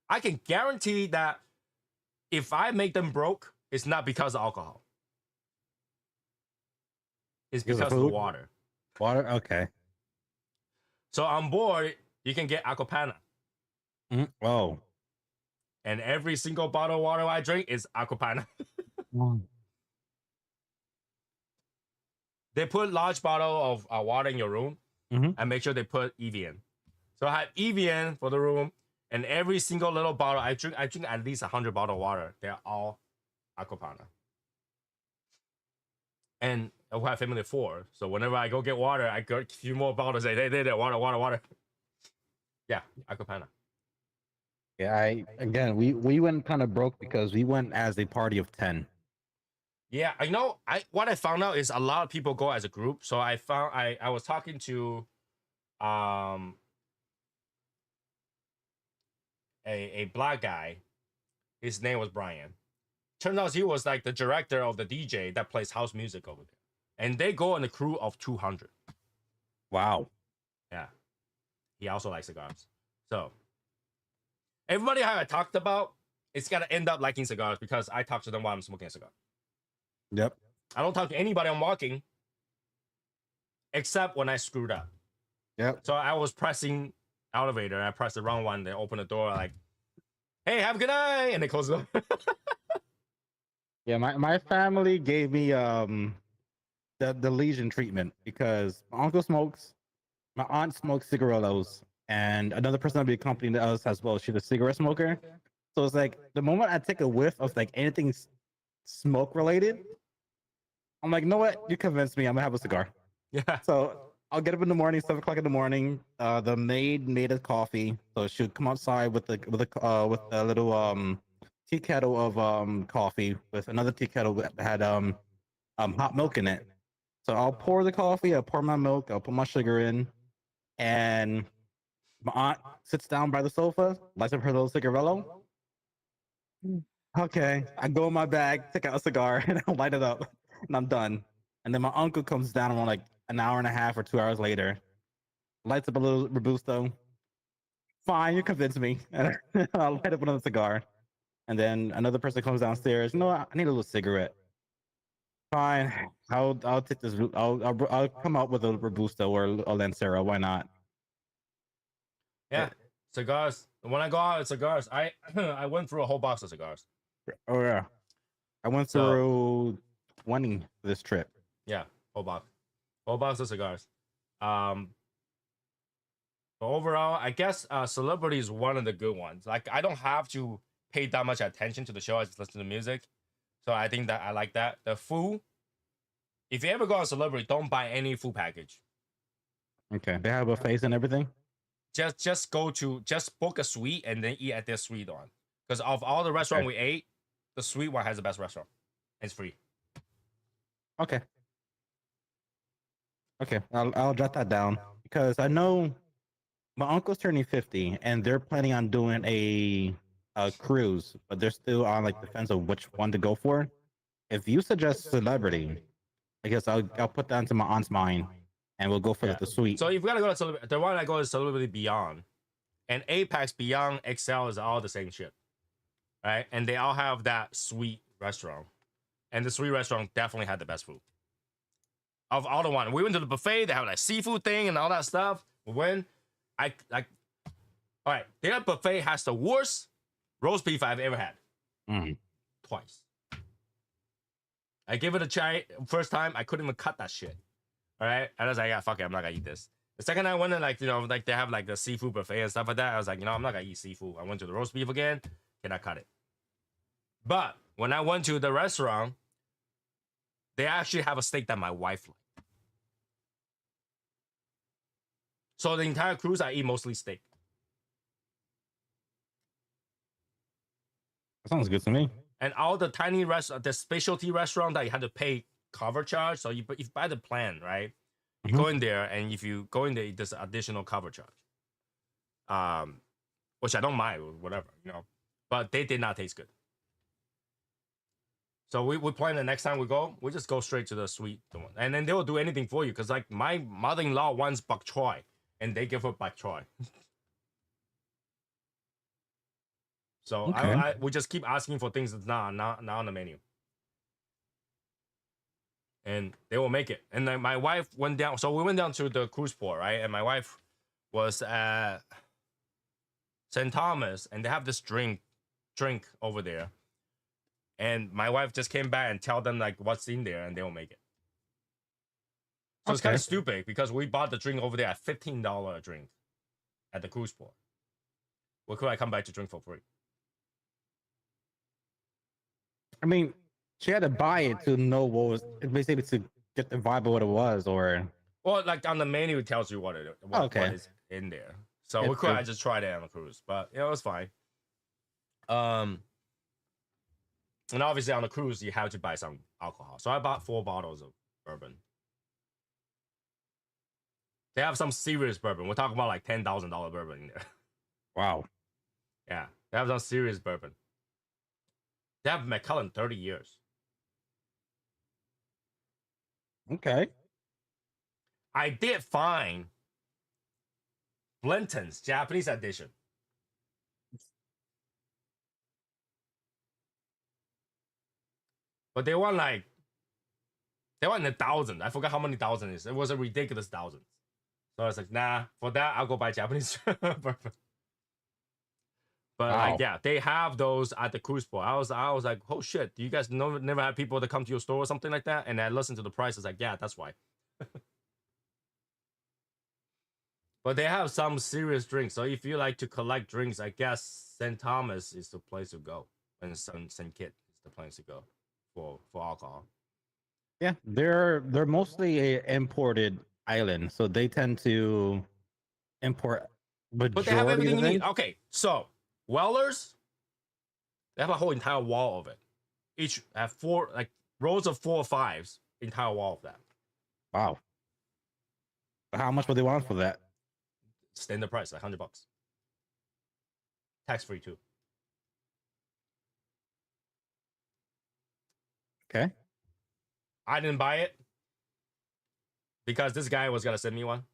[SPEAKER 1] I can guarantee that if I make them broke, it's not because of alcohol. It's because of the water.
[SPEAKER 2] Water? Okay.
[SPEAKER 1] So on board, you can get Aquapana.
[SPEAKER 2] Oh.
[SPEAKER 1] And every single bottle of water I drink is Aquapana. They put large bottle of water in your room.
[SPEAKER 2] Mhm.
[SPEAKER 1] I make sure they put Evian. So I have Evian for the room, and every single little bottle I drink at least 100 bottle of water. They're all Aquapana. And I have family of 4, so whenever I go get water, I get a few more bottles. Say, hey, water. Yeah, Aquapana.
[SPEAKER 2] Yeah, we went kind of broke because we went as a party of 10.
[SPEAKER 1] Yeah, I know. What I found out is a lot of people go as a group. So I was talking to um a black guy. His name was Brian. Turns out he was like the director of the DJ that plays house music over there. And they go on a crew of 200.
[SPEAKER 2] Wow.
[SPEAKER 1] Yeah. He also likes cigars. So everybody I talked about, it's gonna end up liking cigars because I talk to them while I'm smoking a cigar.
[SPEAKER 2] Yep.
[SPEAKER 1] I don't talk to anybody I'm walking, except when I screwed up.
[SPEAKER 2] Yep.
[SPEAKER 1] So I was pressing elevator and I pressed the wrong one. They open the door like, hey, have a good night, and they close the door.
[SPEAKER 2] Yeah, my family gave me the Legion treatment because my uncle smokes, my aunt smokes cigarillos, and another person that be accompanying us as well. She's a cigarette smoker. So it's like the moment I take a whiff of like anything smoke related, I'm like, you know what? You convinced me. I'm gonna have a cigar.
[SPEAKER 1] Yeah.
[SPEAKER 2] So I'll get up in the morning, 7 o'clock in the morning. The maid made us coffee, so she'll come outside with with a little tea kettle of coffee with another tea kettle that had hot milk in it. So I'll pour the coffee, I'll pour my milk, I'll put my sugar in, and my aunt sits down by the sofa, lights up her little cigarillo. Okay, I go in my bag, take out a cigar, and I light it up, and I'm done. And then my uncle comes down around like an hour and a half or 2 hours later, lights up a little robusto. Fine, you convinced me. And I'll light up another cigar. And then another person comes downstairs. You know what? I need a little cigarette. Fine, I'll take this. I'll come out with a robusto or a lancero. Why not?
[SPEAKER 1] Yeah. Cigars. When I go out with cigars, I I went through a whole box of cigars.
[SPEAKER 2] Oh yeah, I went
[SPEAKER 1] So
[SPEAKER 2] through 20 this trip.
[SPEAKER 1] yeah, whole box of cigars. Um, but overall, I guess Celebrity is one of the good ones. Like I don't have to pay that much attention to the show. I just listen to the music. So I think that I like that. The food. If you ever go on Celebrity, don't buy any food package.
[SPEAKER 2] Okay, they have buffets and everything.
[SPEAKER 1] Just book a suite and then eat at their suite one. Because of all the restaurant
[SPEAKER 2] Okay.
[SPEAKER 1] we ate, the suite one has the best restaurant. It's free.
[SPEAKER 2] Okay. Okay, I'll jot that down because I know my uncle's turning 50 and they're planning on doing a cruise, but they're still on like the fence of which one to go for. If you suggest Celebrity, I guess I'll put that into my aunt's mind and we'll go for
[SPEAKER 1] Yeah.
[SPEAKER 2] the suite.
[SPEAKER 1] So you've got to go to Celebrity. The one I go is Celebrity Beyond. And Apex, Beyond, XL is all the same shit. Right? And they all have that sweet restaurant. And the sweet restaurant definitely had the best food. Of all the one. We went to the buffet, they have like seafood thing and all that stuff. When I like all right, their buffet has the worst roast beef I've ever had.
[SPEAKER 2] Mm.
[SPEAKER 1] Twice. I gave it a try. First time, I couldn't even cut that shit. All right. I was like, yeah, fuck it, I'm not gonna eat this. The second I went in, like, like they have like the seafood buffet and stuff like that. I was like, I'm not gonna eat seafood. I went to the roast beef again. Cannot cut it. But when I went to the restaurant, they actually have a steak that my wife liked. So the entire cruise, I eat mostly steak.
[SPEAKER 2] That sounds good to me.
[SPEAKER 1] And all the tiny the specialty restaurant that you had to pay cover charge. So if you buy the plan, right? You go in there, and if you go in there, there's additional cover charge. Which I don't mind, or whatever, But they did not taste good. So we plan the next time we go, we just go straight to the sweet one. And then they will do anything for you. Because like my mother-in-law wants bok choy, and they give her bok choy. So
[SPEAKER 2] Okay.
[SPEAKER 1] we just keep asking for things that's not on the menu. And they will make it. And then my wife went down. So we went down to the cruise port, right? And my wife was at St. Thomas, and they have this drink over there. And my wife just came back and tell them like what's in there, and they will make it. So it's kind
[SPEAKER 2] Okay.
[SPEAKER 1] of stupid because we bought the drink over there at $15 a drink at the cruise port. What could I come back to drink for free?
[SPEAKER 2] I mean, she had to buy it to know what was basically to get the vibe of what it was, or
[SPEAKER 1] Well, like on the menu, it tells you what
[SPEAKER 2] okay,
[SPEAKER 1] is in there. So
[SPEAKER 2] yeah,
[SPEAKER 1] we could
[SPEAKER 2] true.
[SPEAKER 1] I just tried it on the cruise, but it was fine. Um, and obviously on the cruise you have to buy some alcohol. So I bought 4 bottles of bourbon. They have some serious bourbon. We're talking about like $10,000 bourbon in there.
[SPEAKER 2] Wow.
[SPEAKER 1] Yeah, they have some serious bourbon. They have Macallan 30 years.
[SPEAKER 2] Okay.
[SPEAKER 1] I did find Blinton's Japanese edition. But they want in the thousands. I forgot how many thousand it is. It was a ridiculous thousands. So I was like, nah, for that I'll go buy Japanese bourbon. But like,
[SPEAKER 2] Wow.
[SPEAKER 1] yeah, they have those at the cruise port. I was like, oh shit, do you guys never have people that come to your store or something like that? And I listened to the price. I was like, yeah, that's why. But they have some serious drinks. So if you like to collect drinks, I guess St. Thomas is the place to go, and St. Kitts is the place to go for alcohol.
[SPEAKER 2] Yeah, they're mostly a imported island, so they tend to import
[SPEAKER 1] But they have
[SPEAKER 2] majority
[SPEAKER 1] everything
[SPEAKER 2] of
[SPEAKER 1] you need.
[SPEAKER 2] things.
[SPEAKER 1] Okay, so Wellers, they have a whole entire wall of it. Each have 4 like rows of 4 or 5s, entire wall of that.
[SPEAKER 2] Wow. How much would they want for that?
[SPEAKER 1] Standard price, like $100. Tax free too.
[SPEAKER 2] Okay.
[SPEAKER 1] I didn't buy it because this guy was gonna send me one.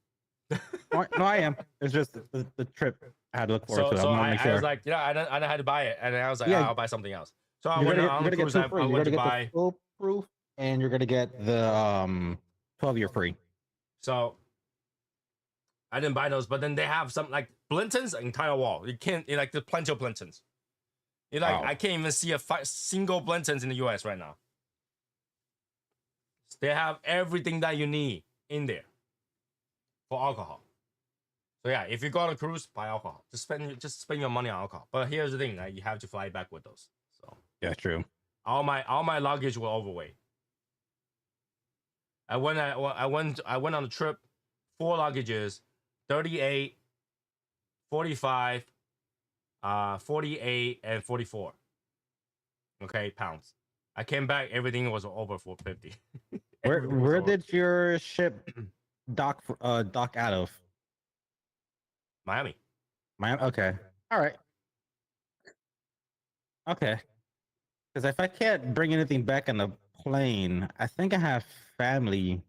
[SPEAKER 2] No, I am. It's just the trip I had to look forward to.
[SPEAKER 1] So
[SPEAKER 2] I,
[SPEAKER 1] I was like, yeah, I don't know how to buy it, and then I was like,
[SPEAKER 2] Yeah.
[SPEAKER 1] I'll buy something else. So I
[SPEAKER 2] you're
[SPEAKER 1] went
[SPEAKER 2] gonna,
[SPEAKER 1] on
[SPEAKER 2] you're
[SPEAKER 1] the
[SPEAKER 2] gonna
[SPEAKER 1] cruise.
[SPEAKER 2] get
[SPEAKER 1] I
[SPEAKER 2] two free. You're
[SPEAKER 1] went
[SPEAKER 2] gonna
[SPEAKER 1] to
[SPEAKER 2] get
[SPEAKER 1] buy.
[SPEAKER 2] the full proof, and you're gonna get the 12-year free.
[SPEAKER 1] So I didn't buy those, but then they have some like Blinton's entire wall. You can't like there's plenty of Blintons. You like
[SPEAKER 2] Wow.
[SPEAKER 1] I can't even see a single Blintons in the U.S. right now. They have everything that you need in there for alcohol. So yeah, if you go on a cruise, buy alcohol. Just spend your money on alcohol. But here's the thing, like, you have to fly back with those. So
[SPEAKER 2] Yeah, true.
[SPEAKER 1] all my luggage were overweight. I went on a trip, 4 luggages, 38, 45, 48, and 44. Okay, pounds. I came back, everything was over 450.
[SPEAKER 2] Where did your ship dock out of?
[SPEAKER 1] Miami?
[SPEAKER 2] Miami. Okay. All right. Okay. Because if I can't bring anything back on the plane, I think I have family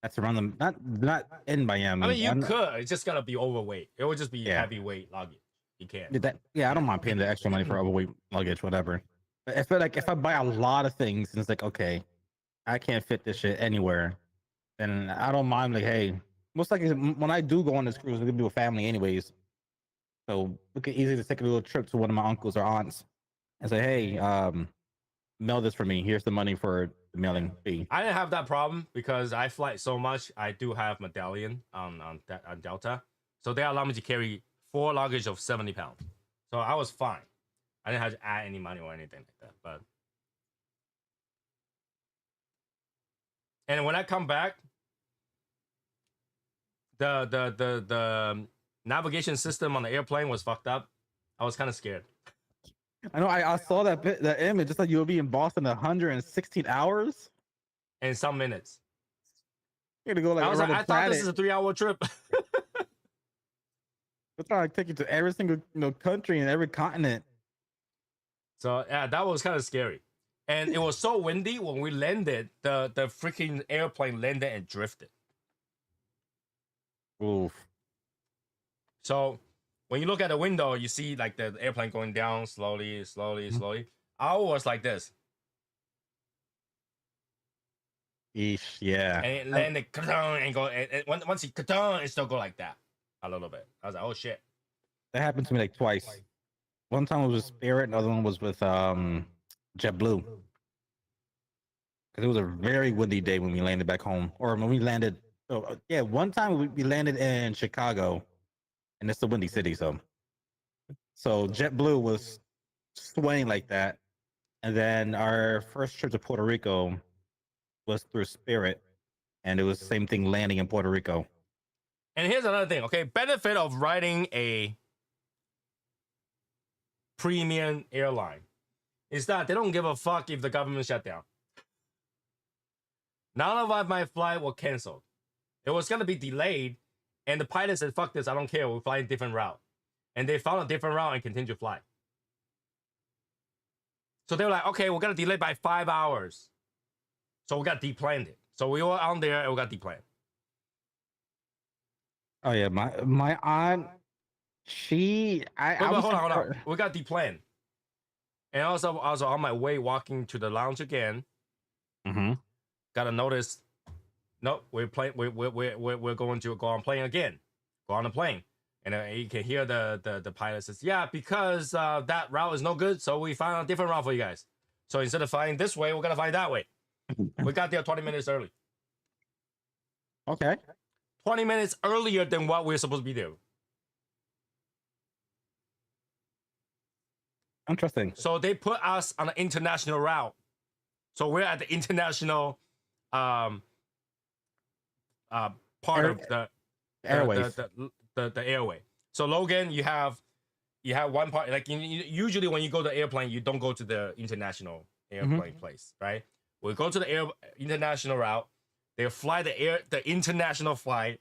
[SPEAKER 2] that's around them. Not in Miami.
[SPEAKER 1] I mean, you could. It's just gonna be overweight. It would just be heavyweight luggage. You can't.
[SPEAKER 2] I don't mind paying the extra money for overweight luggage, whatever. But if I buy a lot of things and it's like, okay, I can't fit this shit anywhere, then I don't mind. Like, hey, most likely when I do go on this cruise, we're gonna do a family anyways. So we could easily just take a little trip to one of my uncles or aunts and say, hey, mail this for me. Here's the money for the mailing fee.
[SPEAKER 1] I didn't have that problem because I fly so much. I do have medallion on Delta, so they allow me to carry 4 luggage of 70 pounds. So I was fine. I didn't have to add any money or anything like that. But and when I come back, the navigation system on the airplane was fucked up. I was kind of scared.
[SPEAKER 2] I know. I saw that image. Just like you'll be in Boston 116 hours
[SPEAKER 1] in some minutes.
[SPEAKER 2] You're gonna go like.
[SPEAKER 1] I thought this is a 3-hour trip.
[SPEAKER 2] It's trying to take you to every single country and every continent.
[SPEAKER 1] So yeah, that was kind of scary, and it was so windy when we landed. The freaking airplane landed and drifted.
[SPEAKER 2] Oof.
[SPEAKER 1] So when you look at the window, you see like the airplane going down slowly. I was like this.
[SPEAKER 2] Eesh, yeah.
[SPEAKER 1] And it landed and go. And once it still go like that a little bit. I was like, oh shit.
[SPEAKER 2] That happened to me like twice. One time it was with Spirit, another one was with JetBlue. because it was a very windy day when we landed back home, or when we landed. So yeah, one time we landed in Chicago, and it's a windy city, so JetBlue was swaying like that, and then our first trip to Puerto Rico was through Spirit, and it was the same thing landing in Puerto Rico.
[SPEAKER 1] And here's another thing, okay? Benefit of riding a premium airline is that they don't give a fuck if the government shut down. None of my flight were canceled. It was gonna be delayed, and the pilot said, "Fuck this, I don't care. We'll fly a different route." And they found a different route and continued to fly. So they were like, "Okay, we're gonna delay by 5 hours." So we got deplanned it. So we were on there and we got deplanned.
[SPEAKER 2] Oh yeah, my aunt, I was
[SPEAKER 1] Hold on. We got deplanned. And also on my way walking to the lounge again, got a notice. Nope, we're going to go on plane again. Go on the plane. And you can hear the pilot says, "Yeah, because that route is no good, so we found a different route for you guys. So instead of flying this way, we're gonna fly that way." We got there 20 minutes early.
[SPEAKER 2] Okay.
[SPEAKER 1] 20 minutes earlier than what we're supposed to be there.
[SPEAKER 2] Interesting.
[SPEAKER 1] So they put us on an international route. So we're at the international part of the
[SPEAKER 2] airways.
[SPEAKER 1] The airway. So Logan, you have one part, like usually when you go to the airplane, you don't go to the international airplane place, right? We go to the international route. They fly the international flight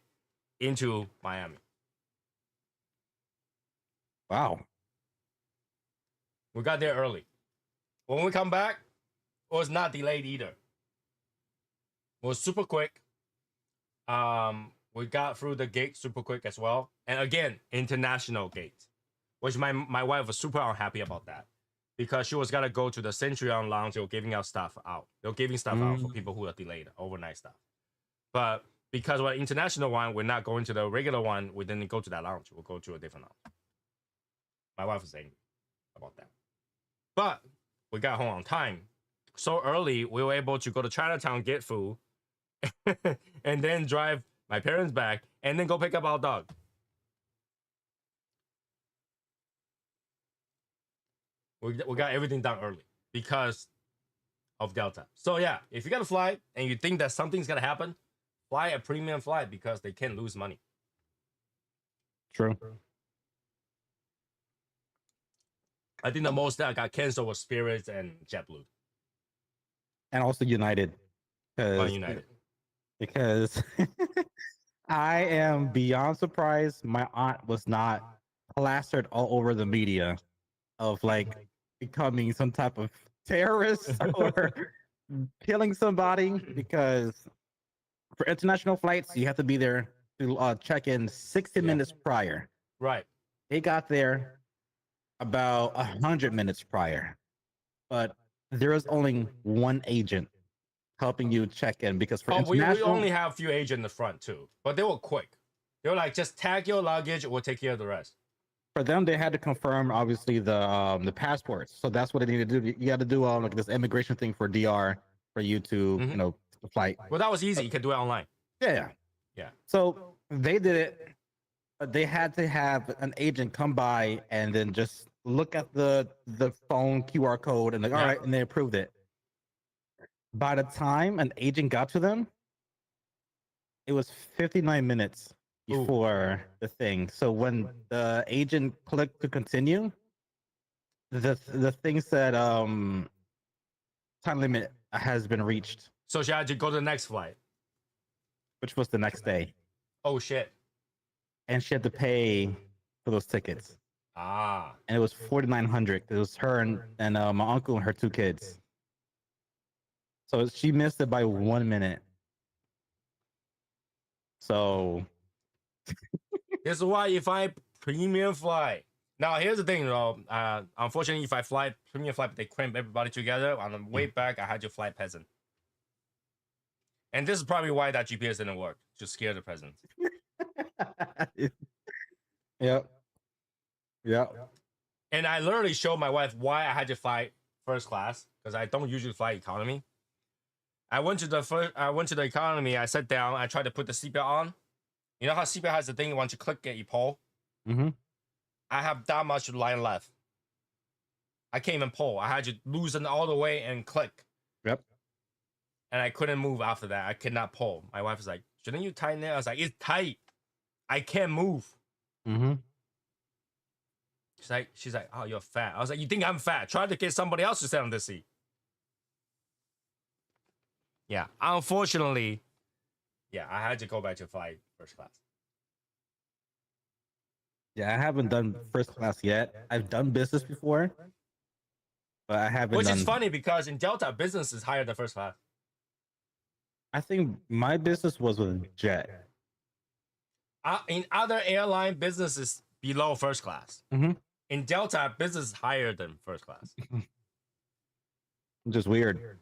[SPEAKER 1] into Miami.
[SPEAKER 2] Wow.
[SPEAKER 1] We got there early. When we come back, it was not delayed either. It was super quick. We got through the gate super quick as well. And again, international gate, which my wife was super unhappy about that because she was gonna go to the Centurion Lounge. They were giving out stuff out. They were giving stuff out for people who are delayed, overnight stuff. But because we're international one, we're not going to the regular one. We didn't go to that lounge. We'll go to a different lounge. My wife was angry about that. But we got home on time. So early, we were able to go to Chinatown, get food, and then drive my parents back, and then go pick up our dog. We got everything done early because of Delta. So yeah, if you got to fly and you think that something's going to happen, fly a premium flight because they can't lose money.
[SPEAKER 2] True.
[SPEAKER 1] I think the most that got canceled was Spirit and JetBlue.
[SPEAKER 2] And also United.
[SPEAKER 1] United.
[SPEAKER 2] Because I am beyond surprised my aunt was not plastered all over the media of like becoming some type of terrorist or killing somebody, because for international flights you have to be there to check in 60 minutes prior.
[SPEAKER 1] Right.
[SPEAKER 2] They got there about 100 minutes prior, but there is only one agent helping you check in, because for international,
[SPEAKER 1] we only have a few agents in the front too, but they were quick. They were like, just tag your luggage, we'll take care of the rest.
[SPEAKER 2] For them, they had to confirm obviously the passports, so that's what they need to do. You got to do like this immigration thing for DR for you to you know flight.
[SPEAKER 1] Well, that was easy. You can do it online.
[SPEAKER 2] Yeah. So they did it. But they had to have an agent come by and then just look at the phone QR code and like, all right, and they approved it. By the time an agent got to them, it was 59 minutes before the thing. So when the agent clicked to continue, the thing said time limit has been reached.
[SPEAKER 1] So she had to go to the next flight,
[SPEAKER 2] which was the next day.
[SPEAKER 1] Oh shit.
[SPEAKER 2] And she had to pay for those tickets. And it was $4,900. It was her and my uncle and her 2 kids. So she missed it by 1 minute. So
[SPEAKER 1] this is why if I premium flight. Now here's the thing though. Unfortunately, if I fly premium flight, they cramp everybody together. On the way back, I had to fly peasant. And this is probably why that GPS didn't work. Just scare the peasants.
[SPEAKER 2] Yep.
[SPEAKER 1] And I literally showed my wife why I had to fly first class, because I don't usually fly economy. I went to the economy. I sat down. I tried to put the seatbelt on. You know how seatbelt has the thing once you click it, you pull.
[SPEAKER 2] Mm-hmm.
[SPEAKER 1] I have that much line left. I can't even pull. I had to loosen all the way and click.
[SPEAKER 2] Yep.
[SPEAKER 1] And I couldn't move after that. I could not pull. My wife was like, "Shouldn't you tighten it?" I was like, "It's tight. I can't move."
[SPEAKER 2] Mm-hmm.
[SPEAKER 1] She's like, "Oh, you're fat." I was like, "You think I'm fat? Try to get somebody else to sit on this seat." Yeah, unfortunately, yeah, I had to go back to fly first class.
[SPEAKER 2] Yeah, I haven't done first class yet. I've done business before, but I haven't
[SPEAKER 1] Which
[SPEAKER 2] done.
[SPEAKER 1] is funny because in Delta, business is higher than first class.
[SPEAKER 2] I think my business was with Jet.
[SPEAKER 1] In other airline, business is below first class.
[SPEAKER 2] Mm-hmm.
[SPEAKER 1] In Delta, business is higher than first class.
[SPEAKER 2] Just weird.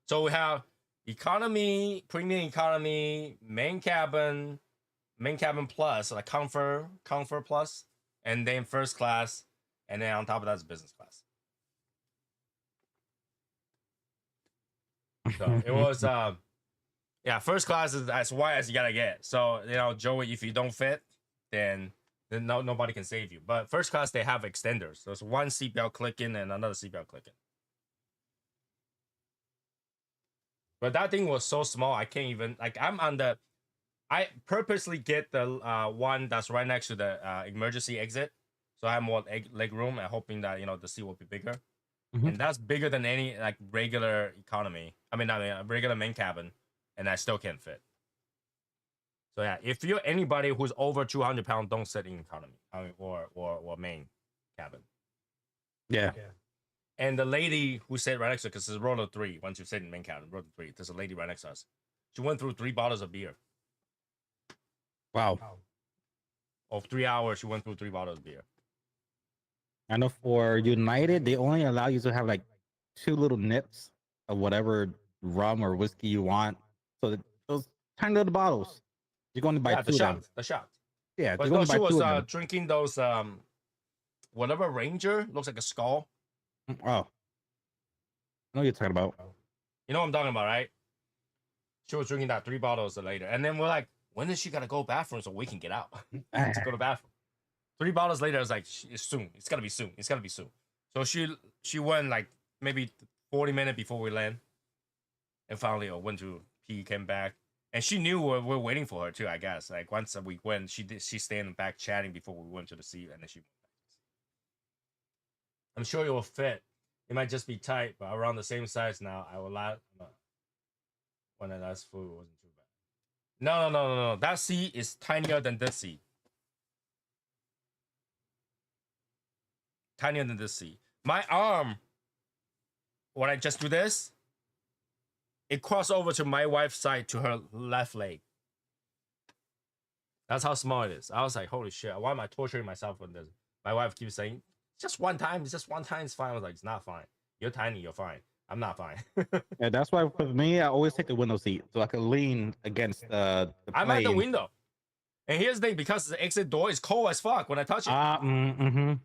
[SPEAKER 1] So we have economy, premium economy, main cabin plus, like comfort plus, and then first class, and then on top of that is business class. So it was yeah, first class is as wide as you gotta get. So you know, Joey, if you don't fit, then nobody can save you. But first class they have extenders. There's one seatbelt clicking and another seatbelt clicking. But that thing was so small, I can't even like. I purposely get the one that's right next to the emergency exit, so I have more leg room and hoping that the seat will be bigger.
[SPEAKER 2] Mhm.
[SPEAKER 1] And that's bigger than any like regular economy. I mean, regular main cabin, and I still can't fit. So yeah, if you're anybody who's over 200 pounds, don't sit in economy. I mean, or main cabin.
[SPEAKER 2] Yeah.
[SPEAKER 1] And the lady who sat right next to us, because it's row 3, once you sit in main cabin, row 3, there's a lady right next to us. She went through 3 bottles of beer.
[SPEAKER 2] Wow.
[SPEAKER 1] Of 3 hours, she went through 3 bottles of beer.
[SPEAKER 2] I know for United, they only allow you to have like 2 little nips of whatever rum or whiskey you want. So those tiny little bottles, you're going to buy 2 of them.
[SPEAKER 1] The shot.
[SPEAKER 2] Yeah,
[SPEAKER 1] But
[SPEAKER 2] you're
[SPEAKER 1] no,
[SPEAKER 2] going to
[SPEAKER 1] she
[SPEAKER 2] buy 2
[SPEAKER 1] was
[SPEAKER 2] of them.
[SPEAKER 1] drinking those whatever Ranger looks like a skull.
[SPEAKER 2] Oh, I know what you're talking about.
[SPEAKER 1] You know what I'm talking about, right? She was drinking that 3 bottles later, and then we're like, when is she gonna go bathroom so we can get out to go to bathroom? 3 bottles later, I was like, it's soon. It's gotta be soon. It's gotta be soon. So she went like maybe 40 minutes before we land, and finally went to pee, came back, and she knew we're waiting for her too. I guess like once we went, she stayed in the back chatting before we went to the seat, and then she. I'm sure it will fit. It might just be tight, but around the same size now. I will not. When the last food wasn't too bad. No. That seat is tinier than this seat. Tinier than this seat. My arm, when I just do this, it crossed over to my wife's side to her left leg. That's how small it is. I was like, holy shit, why am I torturing myself with this? My wife keeps saying, just one time, it's fine. I was like, it's not fine. You're tiny, you're fine. I'm not fine.
[SPEAKER 2] Yeah, that's why for me, I always take the window seat so I can lean against the plane.
[SPEAKER 1] I'm at the window. And here's the thing, because the exit door is cold as fuck when I touch it.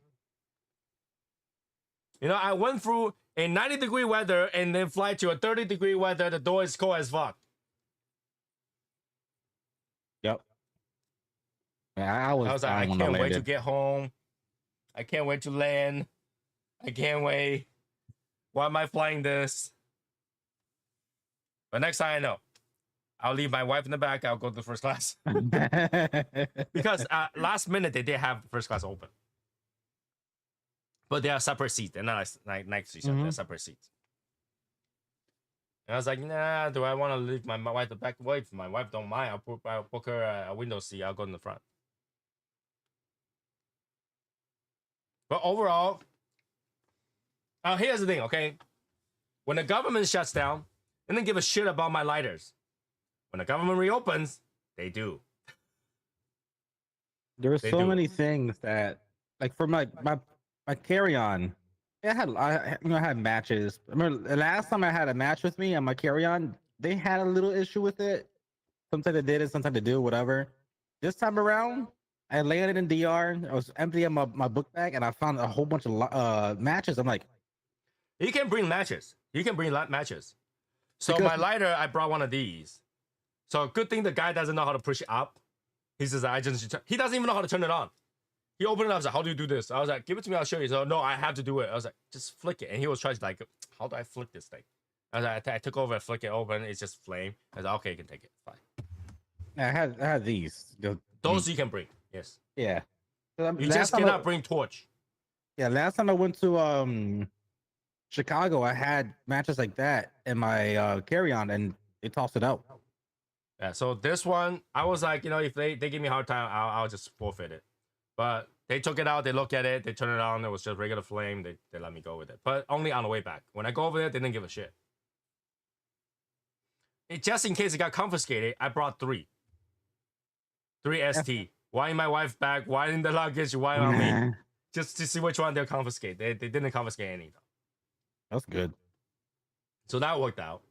[SPEAKER 1] You know, I went through a 90-degree weather and then fly to a 30-degree weather. The door is cold as fuck.
[SPEAKER 2] Yep. Yeah, I was
[SPEAKER 1] like, I can't wait to get home. I can't wait to land. I can't wait. Why am I flying this? But next time I know, I'll leave my wife in the back. I'll go to the first class. Because last minute they did have first class open. But they are separate seats. They're not like next to each other. They're separate seats. And I was like, nah, do I want to leave my wife the back? Well, if my wife don't mind, I'll book her a window seat. I'll go in the front. But overall, here's the thing, okay? When the government shuts down, they don't give a shit about my lighters. When the government reopens, they do.
[SPEAKER 2] There are so many things that, like for my carry-on, I had matches. I remember the last time I had a match with me on my carry-on, they had a little issue with it. Sometimes they did it, sometimes they do, whatever. This time around, I landed in DR. I was emptying my book bag, and I found a whole bunch of matches. I'm like,
[SPEAKER 1] you can bring matches. You can bring matches. So
[SPEAKER 2] Because
[SPEAKER 1] my lighter, I brought one of these. So good thing the guy doesn't know how to push it up. He says, he doesn't even know how to turn it on. He opened it up. I was like, how do you do this? I was like, give it to me. I'll show you. So no, I have to do it. I was like, just flick it. And he was trying to like, how do I flick this thing? I was like, I took over and flick it open. It's just flame. I was like, okay, you can take it. Fine.
[SPEAKER 2] I had these.
[SPEAKER 1] Those you can bring. Yes.
[SPEAKER 2] Yeah.
[SPEAKER 1] You just cannot bring torch.
[SPEAKER 2] Yeah, last time I went to Chicago, I had matches like that in my carry-on, and they tossed it out.
[SPEAKER 1] Yeah. So this one, I was like, if they give me a hard time, I'll just forfeit it. But they took it out. They looked at it. They turned it on. It was just regular flame. They let me go with it. But only on the way back. When I go over there, they didn't give a shit. Just in case it got confiscated, I brought three. 3 ST. Why in my wife's bag? Why in the luggage? Why on me? Just to see which one they'll confiscate. They didn't confiscate any though.
[SPEAKER 2] That's good.
[SPEAKER 1] So that worked out.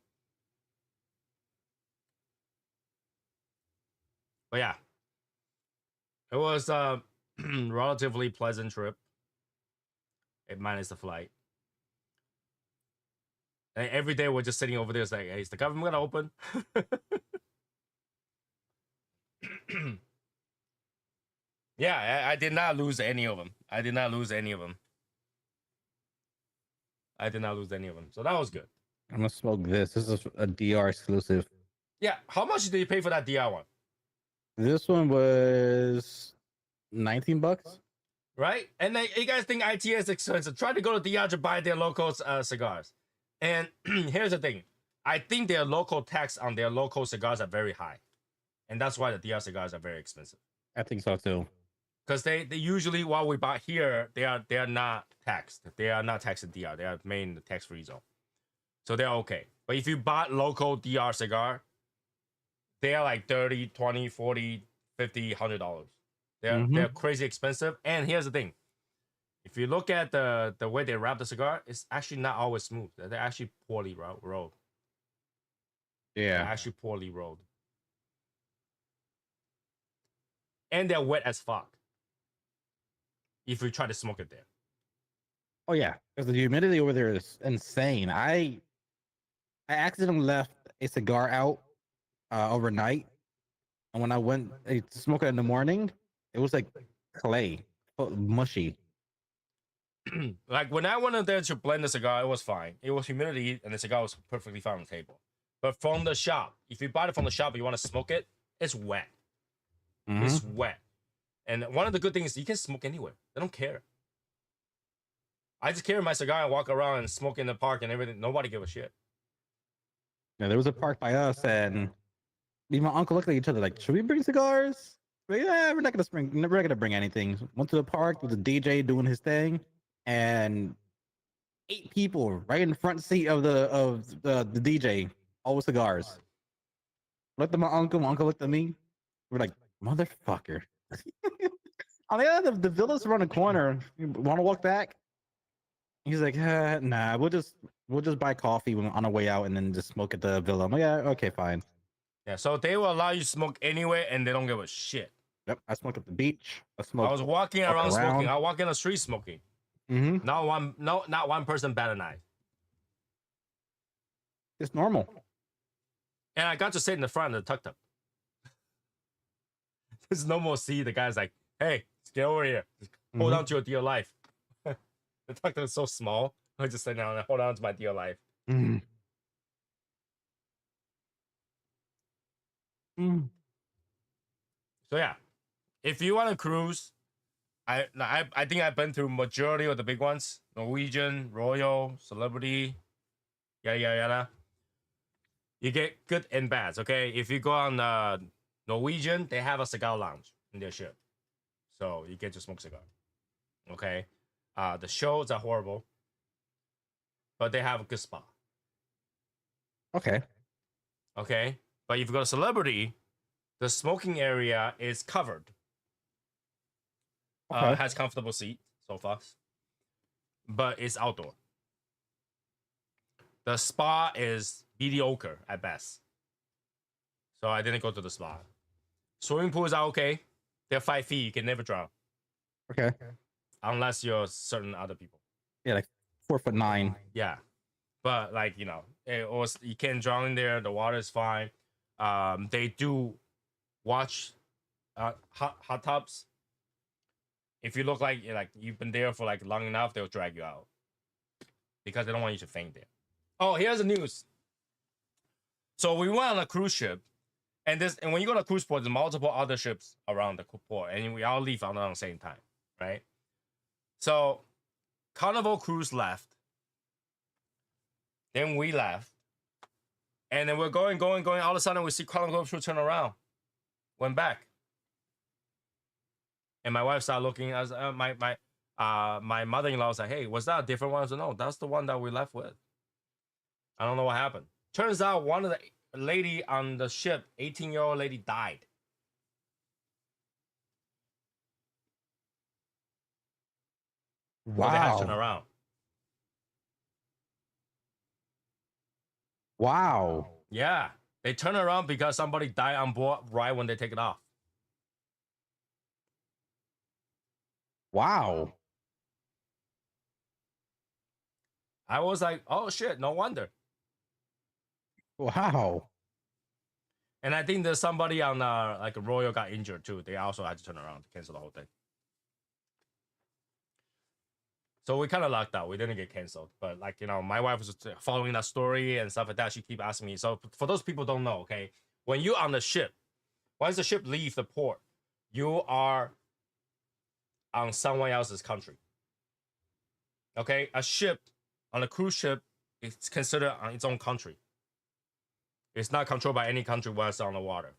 [SPEAKER 1] But yeah, it was a relatively pleasant trip. Minus the flight. And every day we're just sitting over there. It's like, hey, is the government gonna open? Yeah, I did not lose any of them. I did not lose any of them. So that was good.
[SPEAKER 2] I'm gonna smoke this. This is a DR exclusive.
[SPEAKER 1] Yeah, how much did you pay for that DR one?
[SPEAKER 2] This one was $19.
[SPEAKER 1] Right? And then you guys think IT is expensive. Try to go to DR to buy their local cigars. And here's the thing. I think their local tax on their local cigars are very high. And that's why the DR cigars are very expensive.
[SPEAKER 2] I think so too.
[SPEAKER 1] Because they usually, while we buy here, they are not taxed. They are not taxed in DR. They are made in the tax-free zone. So they're okay. But if you bought local DR cigar, they are like 30, 20, 40, 50, $100. They're crazy expensive. And here's the thing. If you look at the way they wrap the cigar, it's actually not always smooth. They're actually poorly rolled.
[SPEAKER 2] Yeah.
[SPEAKER 1] They're actually poorly rolled. And they're wet as fuck. If you try to smoke it there.
[SPEAKER 2] Oh yeah, because the humidity over there is insane. I accidentally left a cigar out overnight, and when I went to smoke it in the morning, it was like clay, mushy.
[SPEAKER 1] Like when I went in there to blend the cigar, it was fine. It was humidity, and the cigar was perfectly fine on the table. But from the shop, if you buy it from the shop, and you want to smoke it, it's wet. It's wet. And one of the good things is you can smoke anywhere. They don't care. I just carry my cigar and walk around and smoke in the park and everything. Nobody give a shit.
[SPEAKER 2] Yeah, there was a park by us, and me and my uncle looked at each other like, "Should we bring cigars?" Like, yeah, we're not gonna bring anything. Went to the park with the DJ doing his thing, and 8 people right in the front seat of the DJ, all with cigars. Looked at my uncle looked at me. We're like, motherfucker. On the other, the villa's around the corner. You want to walk back? He's like, nah, we'll just buy coffee on our way out and then just smoke at the villa. I'm like, yeah, okay, fine.
[SPEAKER 1] Yeah, so they will allow you to smoke anywhere and they don't give a shit.
[SPEAKER 2] Yep, I smoked at the beach. I
[SPEAKER 1] was walking around smoking. I walk in the street smoking. Not one person bat an eye.
[SPEAKER 2] It's normal.
[SPEAKER 1] And I got to sit in the front of the tuk-tuk. There's no more see. The guy's like, hey, get over here. Hold on to your dear life. The tuk-tuk is so small. I just sit down and hold on to my dear life. So yeah, if you want to cruise, I think I've been through majority of the big ones: Norwegian, Royal, Celebrity, yada yada yada. You get good and bads. Okay, if you go on Norwegian, they have a cigar lounge in their ship, so you get to smoke cigar. Okay, the shows are horrible, but they have a good spa.
[SPEAKER 2] Okay,
[SPEAKER 1] but if you go to Celebrity, the smoking area is covered. Has comfortable seat, sofas, but it's outdoor. The spa is mediocre at best. So I didn't go to the spa. Swimming pools are okay. They're 5 feet. You can never drown.
[SPEAKER 2] Okay.
[SPEAKER 1] Unless you're certain other people.
[SPEAKER 2] Yeah, like 4'9".
[SPEAKER 1] Yeah. but like it was, you can't drown in there. The water is fine. They do watch hot tubs. If you look like you've been there for like long enough, they'll drag you out because they don't want you to faint there. Oh, here's the news. So we went on a cruise ship, and when you go to a cruise port, there's multiple other ships around the port, and we all leave on the same time, right? So Carnival Cruise left, then we left, and then we're going. All of a sudden, we see Carnival Cruise turn around, went back, and my wife started looking. As my mother-in-law was like, "Hey, was that a different one?" I said, "No, that's the one that we left with." I don't know what happened. Turns out one of the lady on the ship, 18-year-old lady, died. So they had to turn
[SPEAKER 2] Wow.
[SPEAKER 1] around.
[SPEAKER 2] Wow.
[SPEAKER 1] Yeah, they turn around because somebody died on board right when they take it off.
[SPEAKER 2] Wow.
[SPEAKER 1] I was like, oh shit, no wonder.
[SPEAKER 2] Wow.
[SPEAKER 1] And I think there's somebody on like Royal got injured too. They also had to turn around to cancel the whole thing. So we kind of lucked out. We didn't get canceled, but like my wife was just following that story and stuff like that. She keep asking me. So for those people who don't know, okay, when you're on the ship, once the ship leaves the port, you are on someone else's country. Okay, a ship on a cruise ship is considered on its own country. It's not controlled by any country while it's on the water.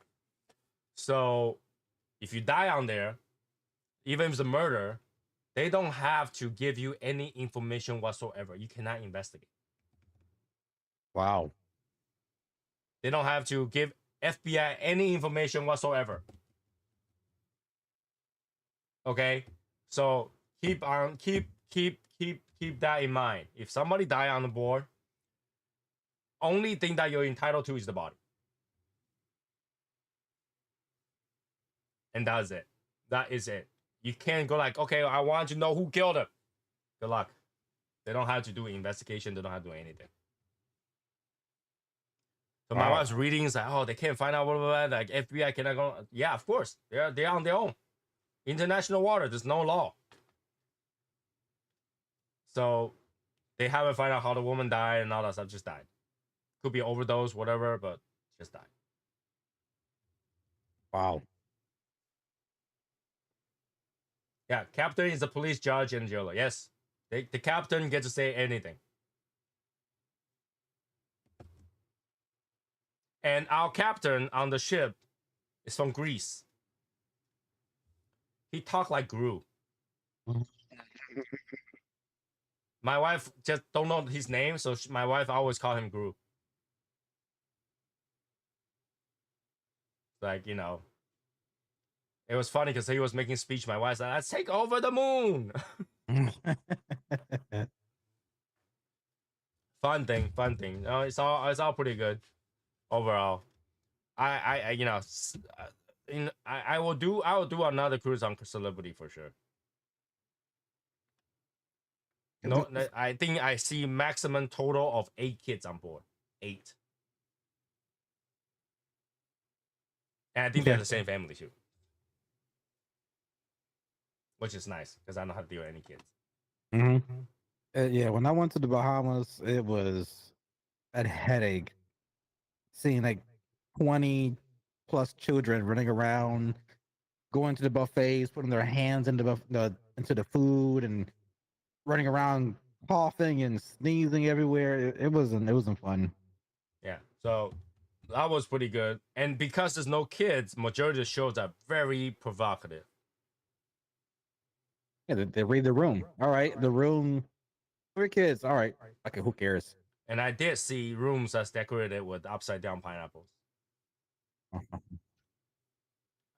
[SPEAKER 1] So if you die on there, even if it's a murder, they don't have to give you any information whatsoever. You cannot investigate.
[SPEAKER 2] Wow.
[SPEAKER 1] They don't have to give FBI any information whatsoever. Okay? So keep that in mind. If somebody die on the board, only thing that you're entitled to is the body. And that's it. That is it. You can't go like, okay, I want to know who killed him. Good luck. They don't have to do an investigation. They don't have to do anything. So my wife's reading is like, oh, they can't find out what like FBI cannot go. Yeah, of course. They're on their own. International water, there's no law. So they haven't found out how the woman died and all that stuff, just died. Could be overdose, whatever, but just died.
[SPEAKER 2] Wow.
[SPEAKER 1] Yeah, captain is the police judge and jailer. Yes. The captain gets to say anything. And our captain on the ship is from Greece. He talked like Gru. My wife just don't know his name, so my wife always call him Gru. Like, it was funny because he was making speech. My wife's like, let's take over the moon. Fun thing. No, it's all pretty good overall. I will do another cruise on Celebrity for sure. No, I think I see maximum total of 8 kids on board. 8. And I think they're the same family too. Which is nice because I don't have to deal with any kids.
[SPEAKER 2] Yeah, when I went to the Bahamas, it was a headache seeing like 20 plus children running around, going to the buffets, putting their hands into the food and running around coughing and sneezing everywhere. It wasn't fun.
[SPEAKER 1] Yeah. So that was pretty good. And because there's no kids, majority of the shows are very provocative.
[SPEAKER 2] Yeah, they read the room. All right, the room for kids. All right. Okay, who cares?
[SPEAKER 1] And I did see rooms that's decorated with upside down pineapples. I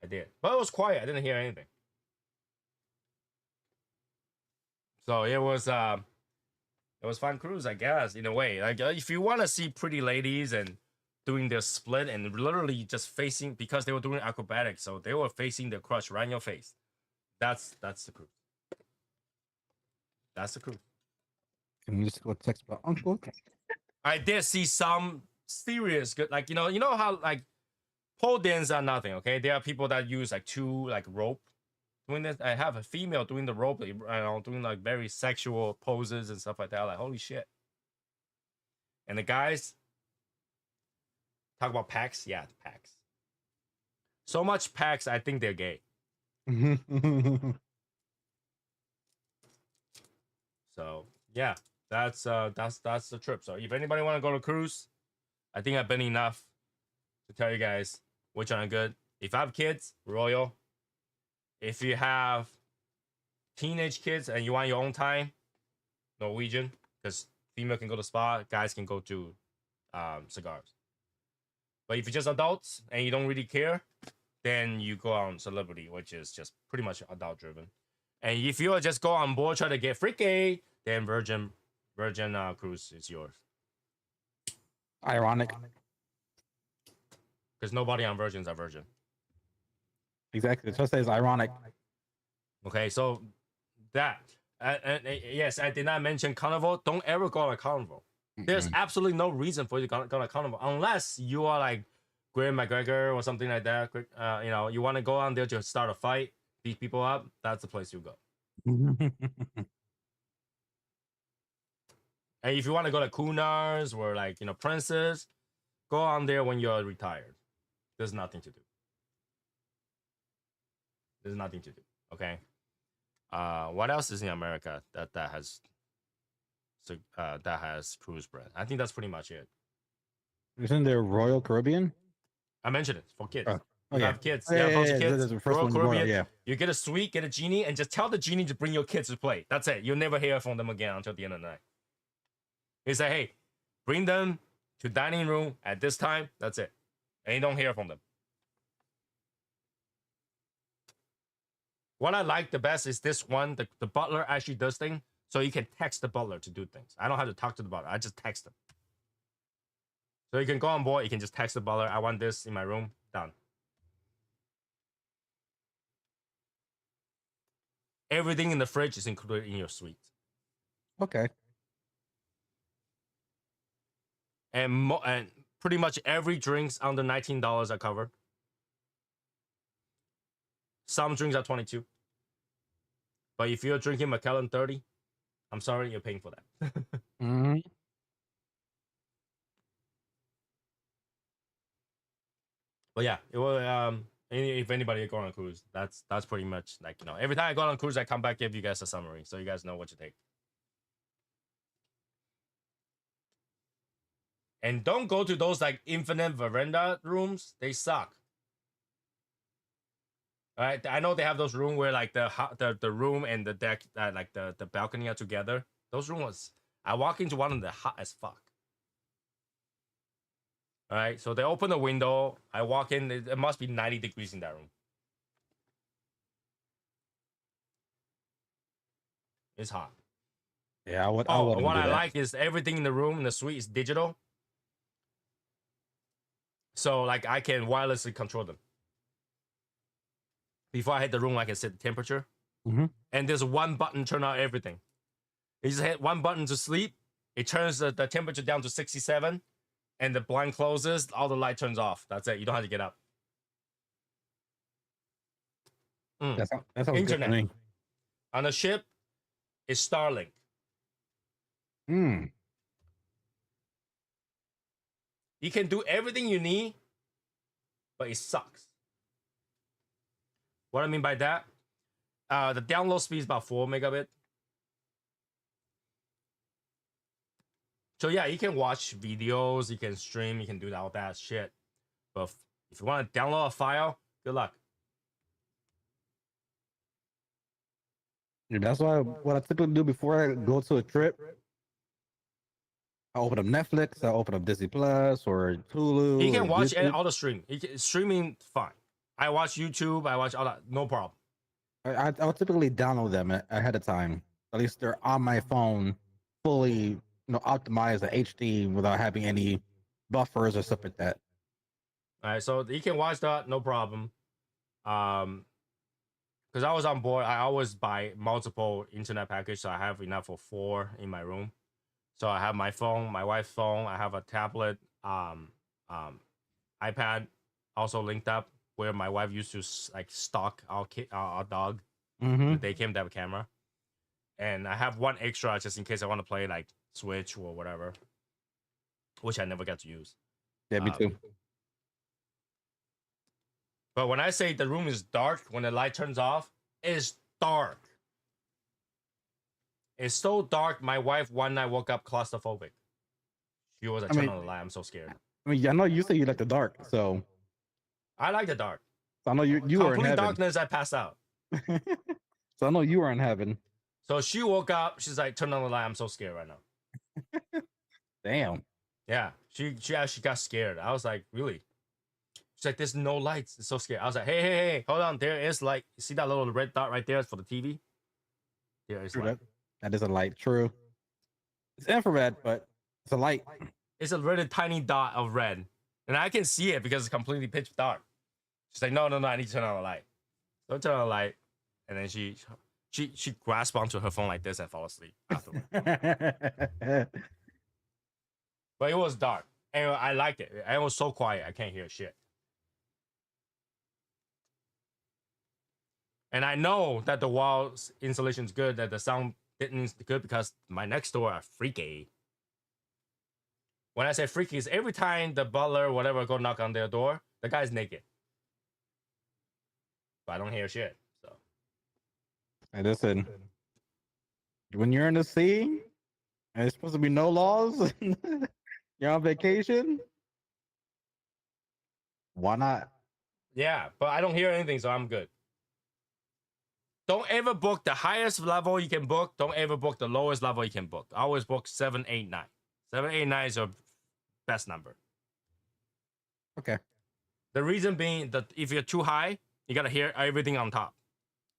[SPEAKER 1] did. But it was quiet. I didn't hear anything. So it was fun cruise, I guess, in a way. Like if you want to see pretty ladies and doing their split and literally just facing, because they were doing acrobatics, so they were facing their crush right in your face. That's the cruise. That's the cruise.
[SPEAKER 2] Can you just go text my uncle?
[SPEAKER 1] I did see some serious good, like you know how like pole dance are nothing. Okay, there are people that use like two like rope doing this. I have a female doing the rope, doing like very sexual poses and stuff like that. Like holy shit. And the guys talk about packs. Yeah, packs. So much packs. I think they're gay. So yeah, that's the trip. So if anybody want to go to cruise, I think I've been enough to tell you guys which one are good. If I have kids, Royal. If you have teenage kids and you want your own time, Norwegian, because female can go to spa, guys can go to cigars. But if you're just adults and you don't really care, then you go on Celebrity, which is just pretty much adult driven. And if you just go on board try to get freaky, then Virgin Cruise is yours.
[SPEAKER 2] Ironic.
[SPEAKER 1] Because nobody on Virgins are virgin.
[SPEAKER 2] Exactly. It just says ironic.
[SPEAKER 1] Okay, so that and yes, I did not mention Carnival. Don't ever go on a Carnival. There's absolutely no reason for you to go on a Carnival unless you are like Graham McGregor or something like that. You want to go on there to start a fight, beat people up. That's the place you go. And if you want to go to Cunars or like Princes, go on there when you're retired. There's nothing to do. There's nothing to do. Okay. What else is in America that has cruise brand? I think that's pretty much it.
[SPEAKER 2] Isn't there Royal Caribbean?
[SPEAKER 1] I mentioned it for kids.
[SPEAKER 2] Oh, yeah.
[SPEAKER 1] Have kids.
[SPEAKER 2] Yeah,
[SPEAKER 1] kids.
[SPEAKER 2] the first Royal Caribbean. Yeah.
[SPEAKER 1] You get a suite, get a genie, and just tell the genie to bring your kids to play. That's it. You'll never hear from them again until the end of the night. You say, hey, bring them to dining room at this time. That's it. And you don't hear from them. What I like the best is this one. The butler actually does things, so you can text the butler to do things. I don't have to talk to the butler. I just text them. So you can go on board. You can just text the butler. I want this in my room. Done. Everything in the fridge is included in your suite.
[SPEAKER 2] Okay.
[SPEAKER 1] And pretty much every drinks under $19 are covered. Some drinks are $22. But if you're drinking Macallan 30, I'm sorry, you're paying for that.
[SPEAKER 2] Mm-hmm.
[SPEAKER 1] But yeah, it will. If anybody go on a cruise, that's pretty much like every time I go on a cruise, I come back give you guys a summary so you guys know what to take. And don't go to those like infinite veranda rooms. They suck. All right, I know they have those rooms where like the room and the deck, like the balcony are together. Those rooms, I walk into one of them, hot as fuck. All right, so they open the window. I walk in. It must be 90 degrees in that room. It's hot.
[SPEAKER 2] Yeah, what
[SPEAKER 1] I like is everything in the room in the suite is digital. So like I can wirelessly control them. Before I hit the room, I can set the temperature.
[SPEAKER 2] Mm-hmm.
[SPEAKER 1] And there's one button turn out everything. You just hit one button to sleep. It turns the temperature down to 67. And the blind closes, all the light turns off. That's it. You don't have to get up.
[SPEAKER 2] That sounds
[SPEAKER 1] Internet.
[SPEAKER 2] good to me.
[SPEAKER 1] On the ship is Starlink.
[SPEAKER 2] Hmm.
[SPEAKER 1] You can do everything you need, but it sucks. What I mean by that, the download speed is about 4 megabit. So yeah, you can watch videos, you can stream, you can do all that shit. But if you want to download a file, good luck.
[SPEAKER 2] Yeah, that's what I typically do before I go to a trip. I open up Netflix, I open up Disney Plus or Hulu.
[SPEAKER 1] You can watch
[SPEAKER 2] YouTube.
[SPEAKER 1] all the stream. Streaming fine. I watch YouTube. I watch all that. No problem.
[SPEAKER 2] I'll typically download them ahead of time. At least they're on my phone, fully optimized at HD without having any buffers or stuff like that.
[SPEAKER 1] All right, so you can watch that, no problem. Because I was on board, I always buy multiple internet packages, so I have enough for 4 in my room. So I have my phone, my wife's phone. I have a tablet, um, iPad, also linked up where my wife used to like stalk our dog.
[SPEAKER 2] Mm-hmm.
[SPEAKER 1] They came to have a camera, and I have one extra just in case I want to play like Switch or whatever, which I never got to use.
[SPEAKER 2] Yeah, me
[SPEAKER 1] Um,
[SPEAKER 2] too.
[SPEAKER 1] but when I say the room is dark, when the light turns off, it's dark. It's so dark. My wife one night woke up claustrophobic. She was like,
[SPEAKER 2] I
[SPEAKER 1] "Turn
[SPEAKER 2] mean,
[SPEAKER 1] on the light. I'm so scared."
[SPEAKER 2] I know you say you like the dark, so
[SPEAKER 1] I like the dark.
[SPEAKER 2] I know you were in
[SPEAKER 1] Complete
[SPEAKER 2] heaven.
[SPEAKER 1] darkness, I pass out.
[SPEAKER 2] So I know you were in heaven.
[SPEAKER 1] So she woke up. She's like, "Turn on the light. I'm so scared right now."
[SPEAKER 2] Damn.
[SPEAKER 1] Yeah, she actually got scared. I was like, "Really?" She's like, "There's no lights. It's so scared." I was like, "Hey, hold on. There is light. You see that little red dot right there for the TV? There is
[SPEAKER 2] True,
[SPEAKER 1] light.
[SPEAKER 2] that is a light. True. It's infrared, but it's a light.
[SPEAKER 1] It's a really tiny dot of red, and I can see it because it's completely pitch dark." She's like, "No. I need to turn on the light." So I turn on the light, and then she grasped onto her phone like this and fall asleep afterward. But it was dark, and I liked it. And it was so quiet, I can't hear shit. And I know that the walls insulation is good, that the sound is good because my next door are freaky. When I say freaky, is every time the butler or whatever go knock on their door, the guy's naked. But I don't hear shit. So
[SPEAKER 2] Hey, listen, when you're in the sea and there's supposed to be no laws, you're on vacation. Why not?
[SPEAKER 1] yeah, but I don't hear anything, so I'm good. Don't ever book the highest level you can book. Don't ever book the lowest level you can book. Always book 7, 8, 9. 7, 8, 9 is your best number.
[SPEAKER 2] Okay.
[SPEAKER 1] The reason being that if you're too high, you gotta hear everything on top.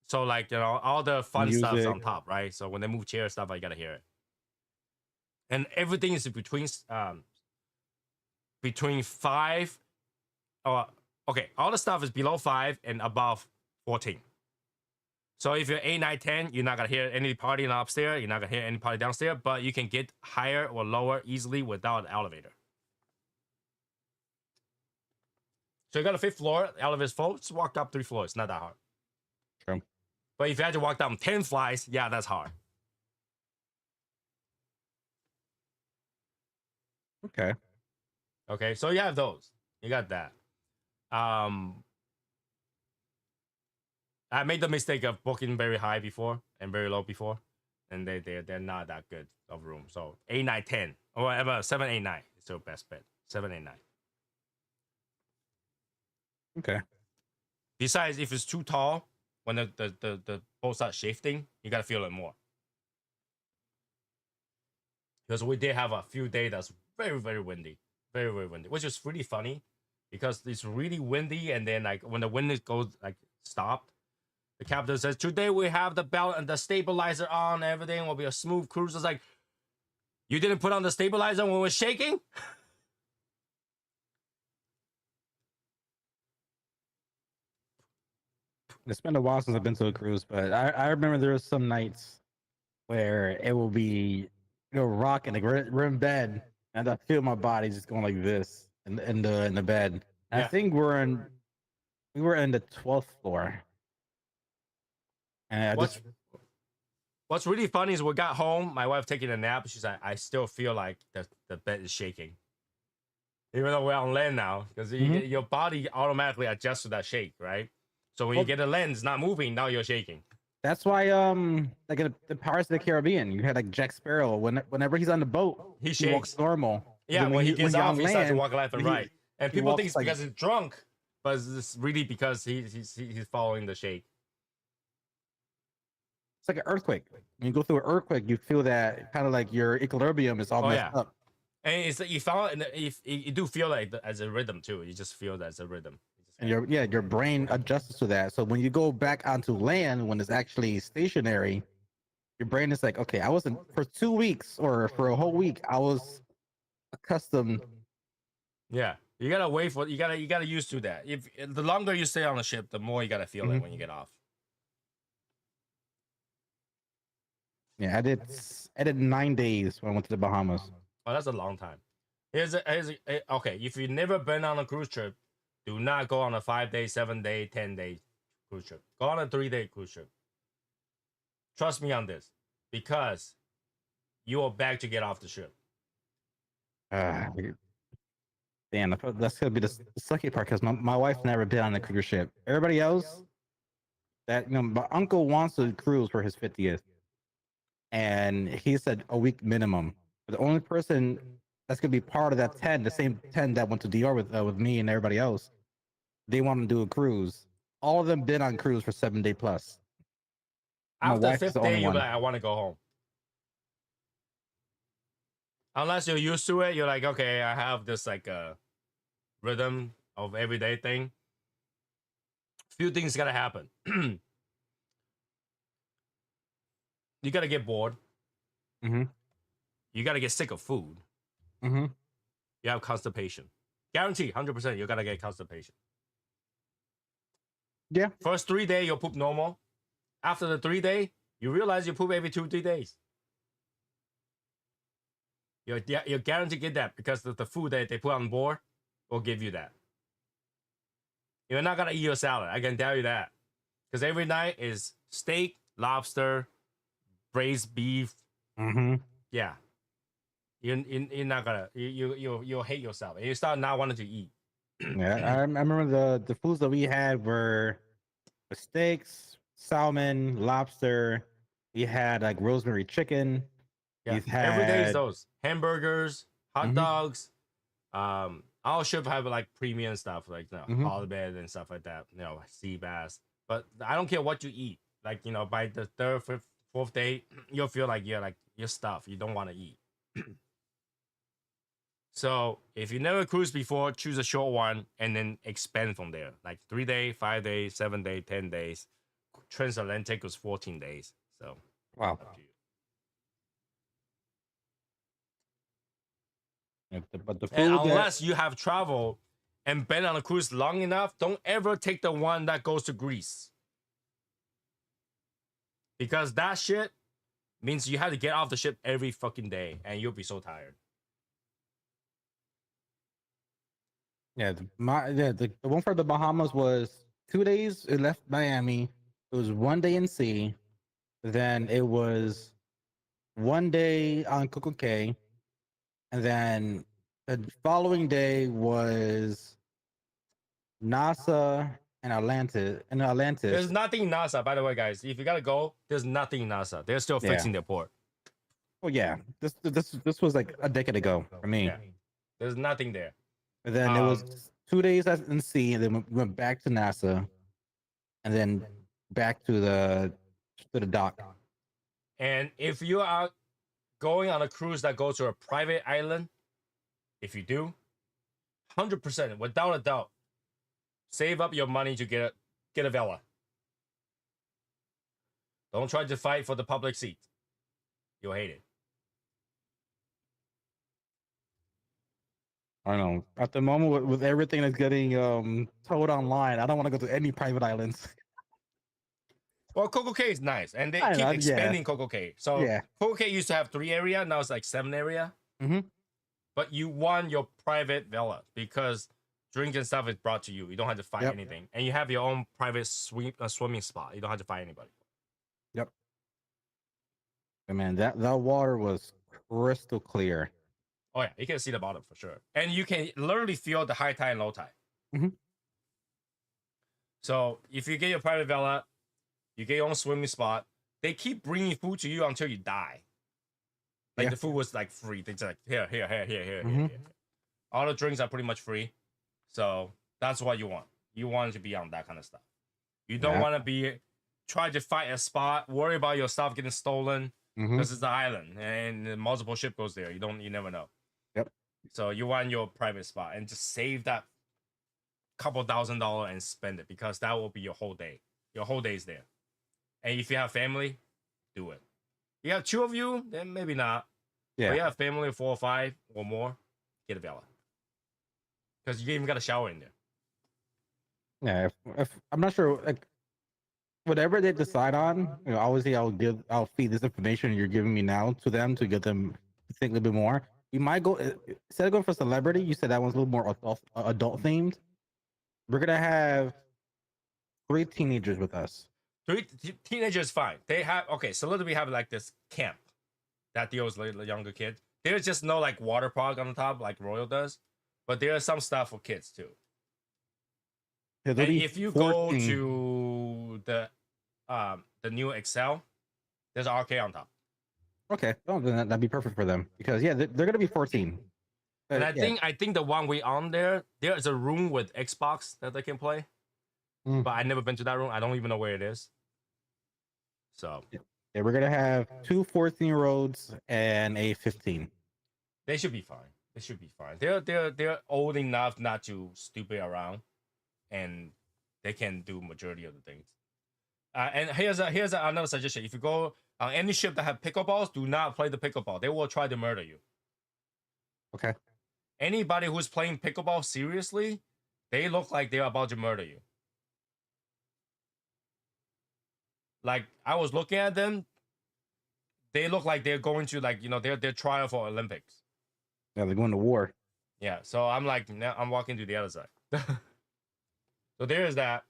[SPEAKER 1] So like all the fun stuff's on top, right? So when they move chair stuff, you gotta hear it. And everything is between 5 or okay, all the stuff is below 5 and above 14. So if you're 8, 9, 10, you're not gonna hear any party upstairs, you're not gonna hear any party downstairs, but you can get higher or lower easily without an elevator. So you got a 5th floor, the elevator's full, just walk up 3 floors, not that hard.
[SPEAKER 2] True.
[SPEAKER 1] But if you had to walk down 10 flights, yeah, that's hard. Okay, so you have those. You got that. I made the mistake of booking very high before and very low before, and they're not that good of room. So 8, 9, 10, or whatever, 7, 8, 9 is your best bet. 7, 8, 9.
[SPEAKER 2] Okay.
[SPEAKER 1] Besides, if it's too tall, when the boat starts shifting, you gotta feel it more. Because we did have a few days that's very, very windy. Very, very windy. Which is really funny because it's really windy, and then like when the wind goes like stopped, the captain says, "Today we have the belt and the stabilizer on, everything will be a smooth cruise." It's like, you didn't put on the stabilizer when we're shaking?
[SPEAKER 2] It's been a while since I've been to a cruise, but I remember there was some nights where it will be rocking, like we're in bed, and I feel my body just going like this in the bed. And
[SPEAKER 1] Yeah.
[SPEAKER 2] I think we were in the 12th floor, and
[SPEAKER 1] What's really funny is we got home, my wife taking a nap. She's like, "I still feel like the bed is shaking." Even though we're on land now, because your body automatically adjusts to that shake, right? So when you get a lens not moving, now you're shaking.
[SPEAKER 2] That's why like in the Pirates of the Caribbean, you had like Jack Sparrow. Whenever he's on the boat,
[SPEAKER 1] He
[SPEAKER 2] he
[SPEAKER 1] shakes.
[SPEAKER 2] walks normal.
[SPEAKER 1] Yeah, when he gets
[SPEAKER 2] when
[SPEAKER 1] off,
[SPEAKER 2] on
[SPEAKER 1] he starts to
[SPEAKER 2] land,
[SPEAKER 1] walk left and right. And
[SPEAKER 2] he
[SPEAKER 1] people think
[SPEAKER 2] walks
[SPEAKER 1] it's because he's drunk, but it's really because he's following the shake.
[SPEAKER 2] It's like an earthquake. When you go through an earthquake, you feel that kind of like your equilibrium is all messed up.
[SPEAKER 1] And it's you found if you do feel like as a rhythm too. You just feel that as a rhythm.
[SPEAKER 2] And your brain adjusts to that. So when you go back onto land, when it's actually stationary, your brain is like, okay, I wasn't for 2 weeks or for a whole week. I was accustomed.
[SPEAKER 1] Yeah, you gotta wait for you gotta used to that. If the longer you stay on the ship, the more you gotta feel it when you get off.
[SPEAKER 2] Yeah, I did 9 days when I went to the Bahamas.
[SPEAKER 1] Oh, that's a long time. Okay. If you've never been on a cruise trip, do not go on a 5 day, 7 day, 10 day cruise trip. Go on a 3 day cruise trip. Trust me on this, because you are back to get off the ship.
[SPEAKER 2] Uh, Damn, that's gonna be the sucky part because my wife's never been on a cruise ship. Everybody else, that my uncle wants to cruise for his 50th, and he said a week minimum. But the only person that's gonna be part of that 10, the same 10 that went to DR with me and everybody else, they want to do a cruise. All of them been on cruise for 7 day plus. My
[SPEAKER 1] After the
[SPEAKER 2] wife is
[SPEAKER 1] fifth
[SPEAKER 2] the
[SPEAKER 1] day,
[SPEAKER 2] only
[SPEAKER 1] you'll be
[SPEAKER 2] one.
[SPEAKER 1] like, I want to go home. Unless you're used to it, you're like, okay, I have this like rhythm of everyday thing. Few things gotta happen. You gotta get bored.
[SPEAKER 2] Mm-hmm.
[SPEAKER 1] You gotta get sick of food.
[SPEAKER 2] Mm-hmm.
[SPEAKER 1] You have constipation. Guarantee, 100%, you gotta get constipation.
[SPEAKER 2] Yeah.
[SPEAKER 1] First 3 day, you'll poop normal. After the 3 day, you realize you poop every 2-3 days. You're guaranteed to get that because the food that they put on board will give you that. You're not gonna eat your salad. I can tell you that. Because every night is steak, lobster, braised beef.
[SPEAKER 2] Mm-hmm.
[SPEAKER 1] Yeah. You're not gonna you'll hate yourself. And you start not wanting to eat.
[SPEAKER 2] Yeah. I remember the foods that we had were steaks, salmon, lobster. We had like rosemary chicken.
[SPEAKER 1] Yeah.
[SPEAKER 2] We've
[SPEAKER 1] Every day is
[SPEAKER 2] had
[SPEAKER 1] those hamburgers, hot
[SPEAKER 2] mm-hmm,
[SPEAKER 1] dogs. Our ship have like premium stuff like
[SPEAKER 2] mm-hmm,
[SPEAKER 1] halibut and stuff like that. Sea bass. But I don't care what you eat. Like by the third, fifth, fourth day, you'll feel like you're stuffed. You don't want to eat. So if you never cruised before, choose a short one and then expand from there. Like 3 day, 5 days, 7 day, 10 days. Transatlantic was 14 days. So
[SPEAKER 2] wow.
[SPEAKER 1] up to you.
[SPEAKER 2] Yeah, but the
[SPEAKER 1] And
[SPEAKER 2] food that
[SPEAKER 1] unless you have traveled and been on a cruise long enough, don't ever take the one that goes to Greece. Because that shit means you have to get off the ship every fucking day and you'll be so tired.
[SPEAKER 2] the one for the Bahamas was 2 days. It left Miami. It was 1 day in sea. Then it was 1 day on Coco Cay, and then the following day was NASA and Atlantis. And
[SPEAKER 1] There's
[SPEAKER 2] Atlantis,
[SPEAKER 1] nothing in NASA, by the way, guys. If you gotta go, there's nothing in NASA. They're still
[SPEAKER 2] yeah.
[SPEAKER 1] fixing their port.
[SPEAKER 2] Oh yeah, this was like a decade ago for me.
[SPEAKER 1] Yeah. There's nothing there.
[SPEAKER 2] And then it was 2 days in sea, and then we went back to NASA, and then back to the dock.
[SPEAKER 1] And if you are going on a cruise that goes to a private island, if you do, 100%, without a doubt, save up your money to get a villa. Don't try to fight for the public seat. You'll hate it.
[SPEAKER 2] I don't know. At the moment, with everything that's getting towed online, I don't want to go to any private islands.
[SPEAKER 1] Well, Coco Cay is nice, and they
[SPEAKER 2] I
[SPEAKER 1] keep
[SPEAKER 2] know,
[SPEAKER 1] expanding Coco Cay. So
[SPEAKER 2] yeah.
[SPEAKER 1] Coco Cay used to have 3 area, now it's like 7 area.
[SPEAKER 2] Mm-hmm.
[SPEAKER 1] But you want your private villa because drink and stuff is brought to you. You don't have to fight
[SPEAKER 2] Yep.
[SPEAKER 1] anything, and you have your own private swimming spot. You don't have to fight anybody.
[SPEAKER 2] Yep. And man, that water was crystal clear.
[SPEAKER 1] Oh yeah, you can see the bottom for sure, and you can literally feel the high tide and low tide.
[SPEAKER 2] Mhm.
[SPEAKER 1] So if you get your private villa, you get your own swimming spot. They keep bringing food to you until you die. Like
[SPEAKER 2] Yeah.
[SPEAKER 1] the food was like free. Things like here.
[SPEAKER 2] Mhm.
[SPEAKER 1] All the drinks are pretty much free. So that's what you want. You want to be on that kind of stuff. You don't
[SPEAKER 2] Yeah.
[SPEAKER 1] want to be try to fight a spot, worry about your stuff getting stolen
[SPEAKER 2] Mhm.
[SPEAKER 1] because it's an island and multiple ship goes there. You never know.
[SPEAKER 2] Yep.
[SPEAKER 1] So you want your private spot and just save that couple $1,000 and spend it because that will be your whole day. Your whole day is there. And if you have family, do it. You have 2 of you, then maybe not.
[SPEAKER 2] Yeah.
[SPEAKER 1] But you have family of 4 or 5 or more, get a villa. Because you even got a shower in there.
[SPEAKER 2] Yeah. If I'm not sure, like whatever they decide on, obviously I'll feed this information you're giving me now to them to get them to think a little bit more. You might go instead of going for celebrity. You said that one's a little more adult themed. We're gonna have three teenagers with us.
[SPEAKER 1] Teenagers fine. They have okay. So let me have like this camp that deals with younger kids. There's just no like water park on the top like Royal does, but there is some stuff for kids too.
[SPEAKER 2] Yeah,
[SPEAKER 1] And if you 14. Go to the new Excel, there's an arcade on top.
[SPEAKER 2] Okay, oh, then that'd be perfect for them because yeah, they're gonna be 14.
[SPEAKER 1] And I think the one we on there is a room with Xbox that they can play. But I never been to that room. I don't even know where it is. So
[SPEAKER 2] yeah, we're gonna have two 14-year-olds and a 15.
[SPEAKER 1] They should be fine. They should be fine. They're old enough not to stupid around, and they can do majority of the things. And here's another suggestion: if you go on any ship that have pickleballs, do not play the pickleball. They will try to murder you.
[SPEAKER 2] Okay.
[SPEAKER 1] Anybody who's playing pickleball seriously, they look like they're about to murder you. Like I was looking at them, they look like they're going to like they're trying for Olympics.
[SPEAKER 2] Yeah, they're going to war.
[SPEAKER 1] Yeah, so I'm like now I'm walking to the other side. So there is that.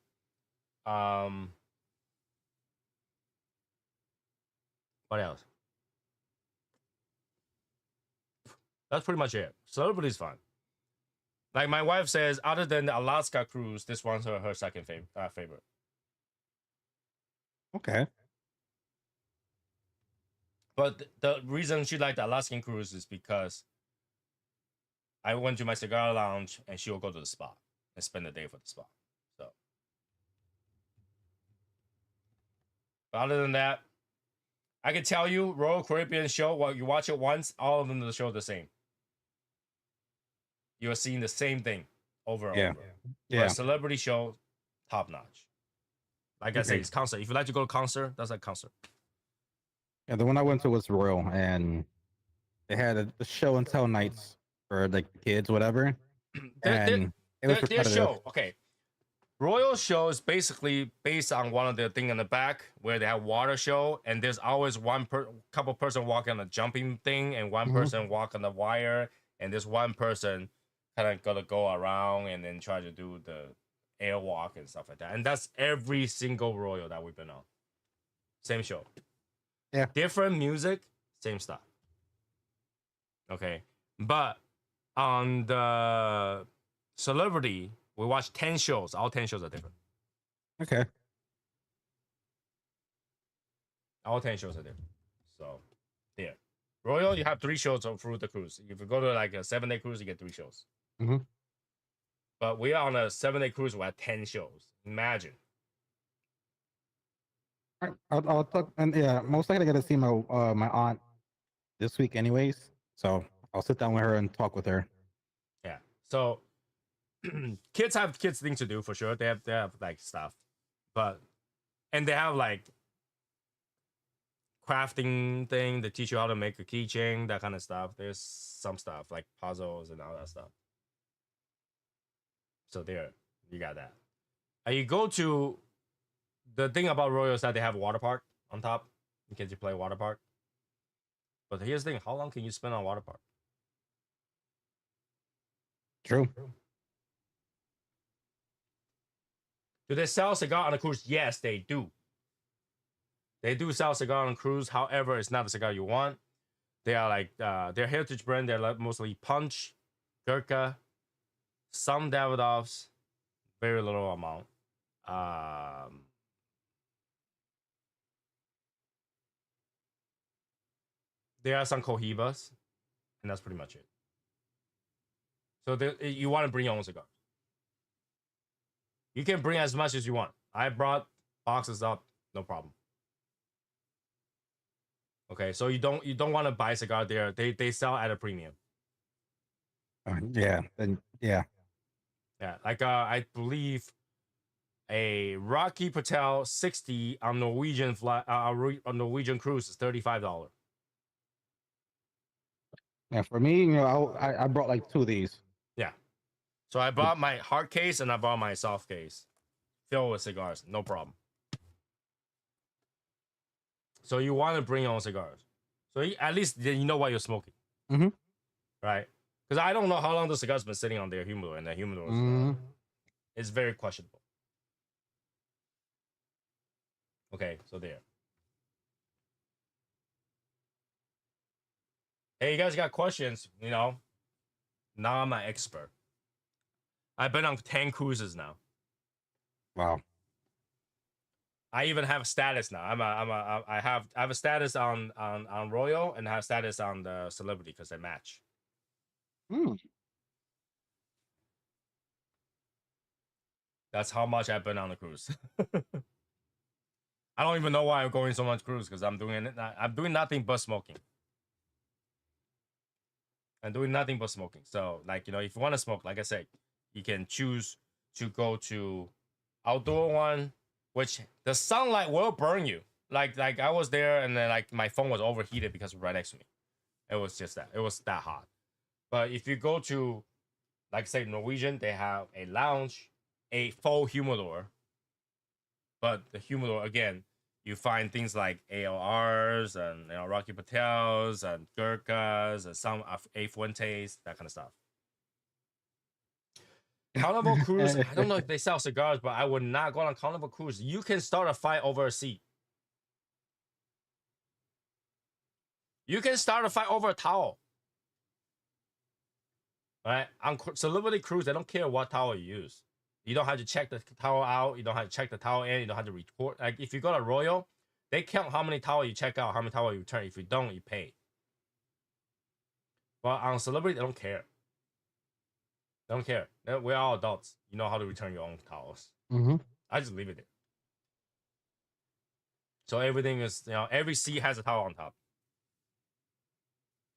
[SPEAKER 1] What else? That's pretty much it. Celebrity's fun. Like my wife says, other than the Alaska cruise, this one's her second favorite.
[SPEAKER 2] Okay.
[SPEAKER 1] But the reason she liked the Alaskan cruise is because I went to my cigar lounge and she'll go to the spa and spend the day for the spa. So, but other than that, I can tell you, Royal Caribbean show, while you watch it once, all of them the show the same. You're seeing the same thing over and over. Yeah. But a celebrity show, top notch. Like I say, it's concert. If you like to go to concert, that's like concert.
[SPEAKER 2] Yeah, the one I went to was Royal, and they had the show and tell nights for like the kids, whatever. And it was
[SPEAKER 1] their show. Okay. Royal show is basically based on one of the thing in the back where they have water show, and there's always couple person walking on the jumping thing, and one person walk on the wire, and there's one person kind of gonna go around and then try to do the airwalk and stuff like that. And that's every single Royal that we've been on. Same show.
[SPEAKER 2] Yeah.
[SPEAKER 1] Different music, same stuff. Okay. But on the celebrity, we watched 10 shows. All 10 shows are different.
[SPEAKER 2] Okay.
[SPEAKER 1] All 10 shows are different. So, yeah. Royal, you have 3 shows through the cruise. If you go to like a 7-day cruise, you get 3 shows. But we are on a 7-day cruise. We have 10 shows. Imagine.
[SPEAKER 2] I'll talk, and yeah, most likely I gotta see my my aunt this week, anyways. So I'll sit down with her and talk with her.
[SPEAKER 1] Yeah. So kids have kids things to do for sure. They have like stuff, and they have like crafting thing. They teach you how to make a keychain, that kind of stuff. There's some stuff like puzzles and all that stuff. So there, you got that. And you go to the thing about Royal is that they have a water park on top in case you play water park. But here's the thing: how long can you spend on water park?
[SPEAKER 2] True.
[SPEAKER 1] Do they sell cigar on a cruise? Yes, they do. They do sell cigar on a cruise. However, it's not the cigar you want. They are like their heritage brand. They're like mostly Punch, Gurkha, some Davidoffs, very little amount. There are some Cohibas, and that's pretty much it. So you want to bring your own cigar. You can bring as much as you want. I brought boxes up, no problem. Okay, so you don't want to buy a cigar there. They sell at a premium.
[SPEAKER 2] Yeah, and yeah.
[SPEAKER 1] Like I believe a Rocky Patel 60 on Norwegian on Norwegian cruise is $35.
[SPEAKER 2] Yeah, for me, I brought like 2 of these.
[SPEAKER 1] Yeah. So I bought my hard case and I bought my soft case filled with cigars. No problem. So you want to bring your own cigars. So at least then you know what you're smoking,
[SPEAKER 2] Mhm.
[SPEAKER 1] right? Because I don't know how long the cigar's been sitting on their humidor, and the humidor is very questionable. Okay, so there. Hey, you guys got questions? You know, now I'm an expert. I've been on 10 cruises now.
[SPEAKER 2] Wow.
[SPEAKER 1] I even have a status now. I have a status on Royal, and I have status on the Celebrity because they match.
[SPEAKER 2] Mm.
[SPEAKER 1] That's how much I've been on the cruise. I don't even know why I'm going so much cruise because I'm doing nothing but smoking. I'm doing nothing but smoking. So like, you know, if you want to smoke, like I said, you can choose to go to outdoor one, which the sunlight will burn you. Like I was there and then like my phone was overheated because it was right next to me. It was just that. It was that hot. But if you go to, like say Norwegian, they have a lounge, a full humidor. But the humidor again, you find things like ALRs and Rocky Patels and Gurkhas and some A Fuentes, that kind of stuff. Carnival Cruise, I don't know if they sell cigars, but I would not go on a Carnival Cruise. You can start a fight over a seat. You can start a fight over a towel. Right? On Celebrity Cruise, they don't care what towel you use. You don't have to check the towel out. You don't have to check the towel in. You don't have to report. Like if you go to Royal, they count how many towel you check out, how many towel you return. If you don't, you pay. But on Celebrity, they don't care. They don't care. We're all adults. You know how to return your own towels.
[SPEAKER 2] Mm-hmm.
[SPEAKER 1] I just leave it there. So everything is, you know, every seat has a towel on top.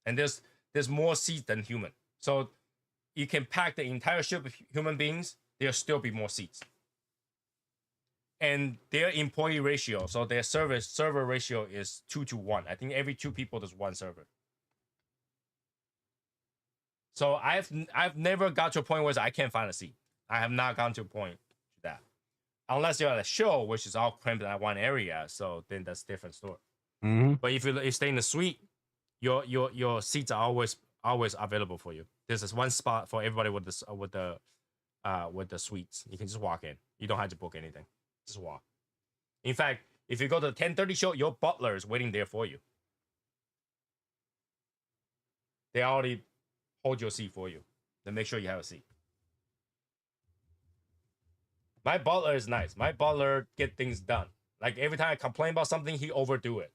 [SPEAKER 1] And there's more seats than human. So you can pack the entire ship of human beings, there'll still be more seats. And their employee ratio, so their server ratio is 2 to 1. I think every 2 people there's 1 server. So I've never got to a point where I can't find a seat. I have not gotten to a point to that. Unless you're at a show, which is all cramped in that one area, so then that's a different story.
[SPEAKER 2] Mm-hmm.
[SPEAKER 1] But if you stay in the suite, your seats are always available for you. There's this one spot for everybody with the suites. You can just walk in. You don't have to book anything. Just walk. In fact, if you go to the 10:30 show, your butler is waiting there for you. They already hold your seat for you. Then make sure you have a seat. My butler is nice. My butler get things done. Like every time I complain about something, he overdo it.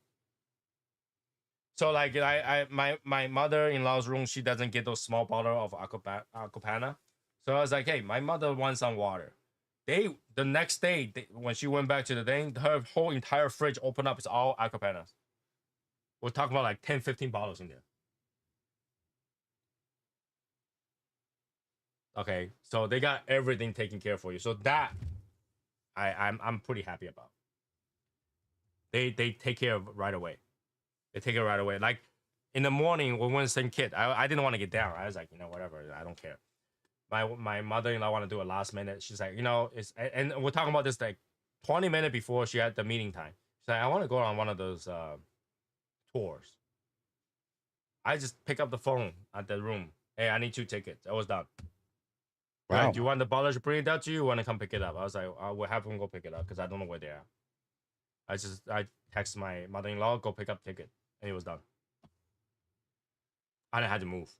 [SPEAKER 1] So like my mother-in-law's room, she doesn't get those small bottle of Acapana. So I was like, hey, my mother wants some water. The next day when she went back to the thing, her whole entire fridge opened up. It's all Acapanas. We're talking about like 10, 15 bottles in there. Okay, so they got everything taken care of for you. So that I'm pretty happy about. They take care of it right away. They take it right away. Like in the morning when we went to St. Kitts, I didn't want to get down. I was like, you know, whatever. I don't care. My mother-in-law want to do it last minute. She's like, you know, and we're talking about this like 20 minutes before she had the meeting time. She's like, I want to go on one of those tours. I just pick up the phone at the room. Hey, I need 2 tickets. I was done.
[SPEAKER 2] Wow.
[SPEAKER 1] Right, do you want the butler to bring it out to you? Or want to come pick it up? I was like, we'll have them go pick it up because I don't know where they are. I text my mother-in-law, go pick up ticket, and it was done. I didn't have to move.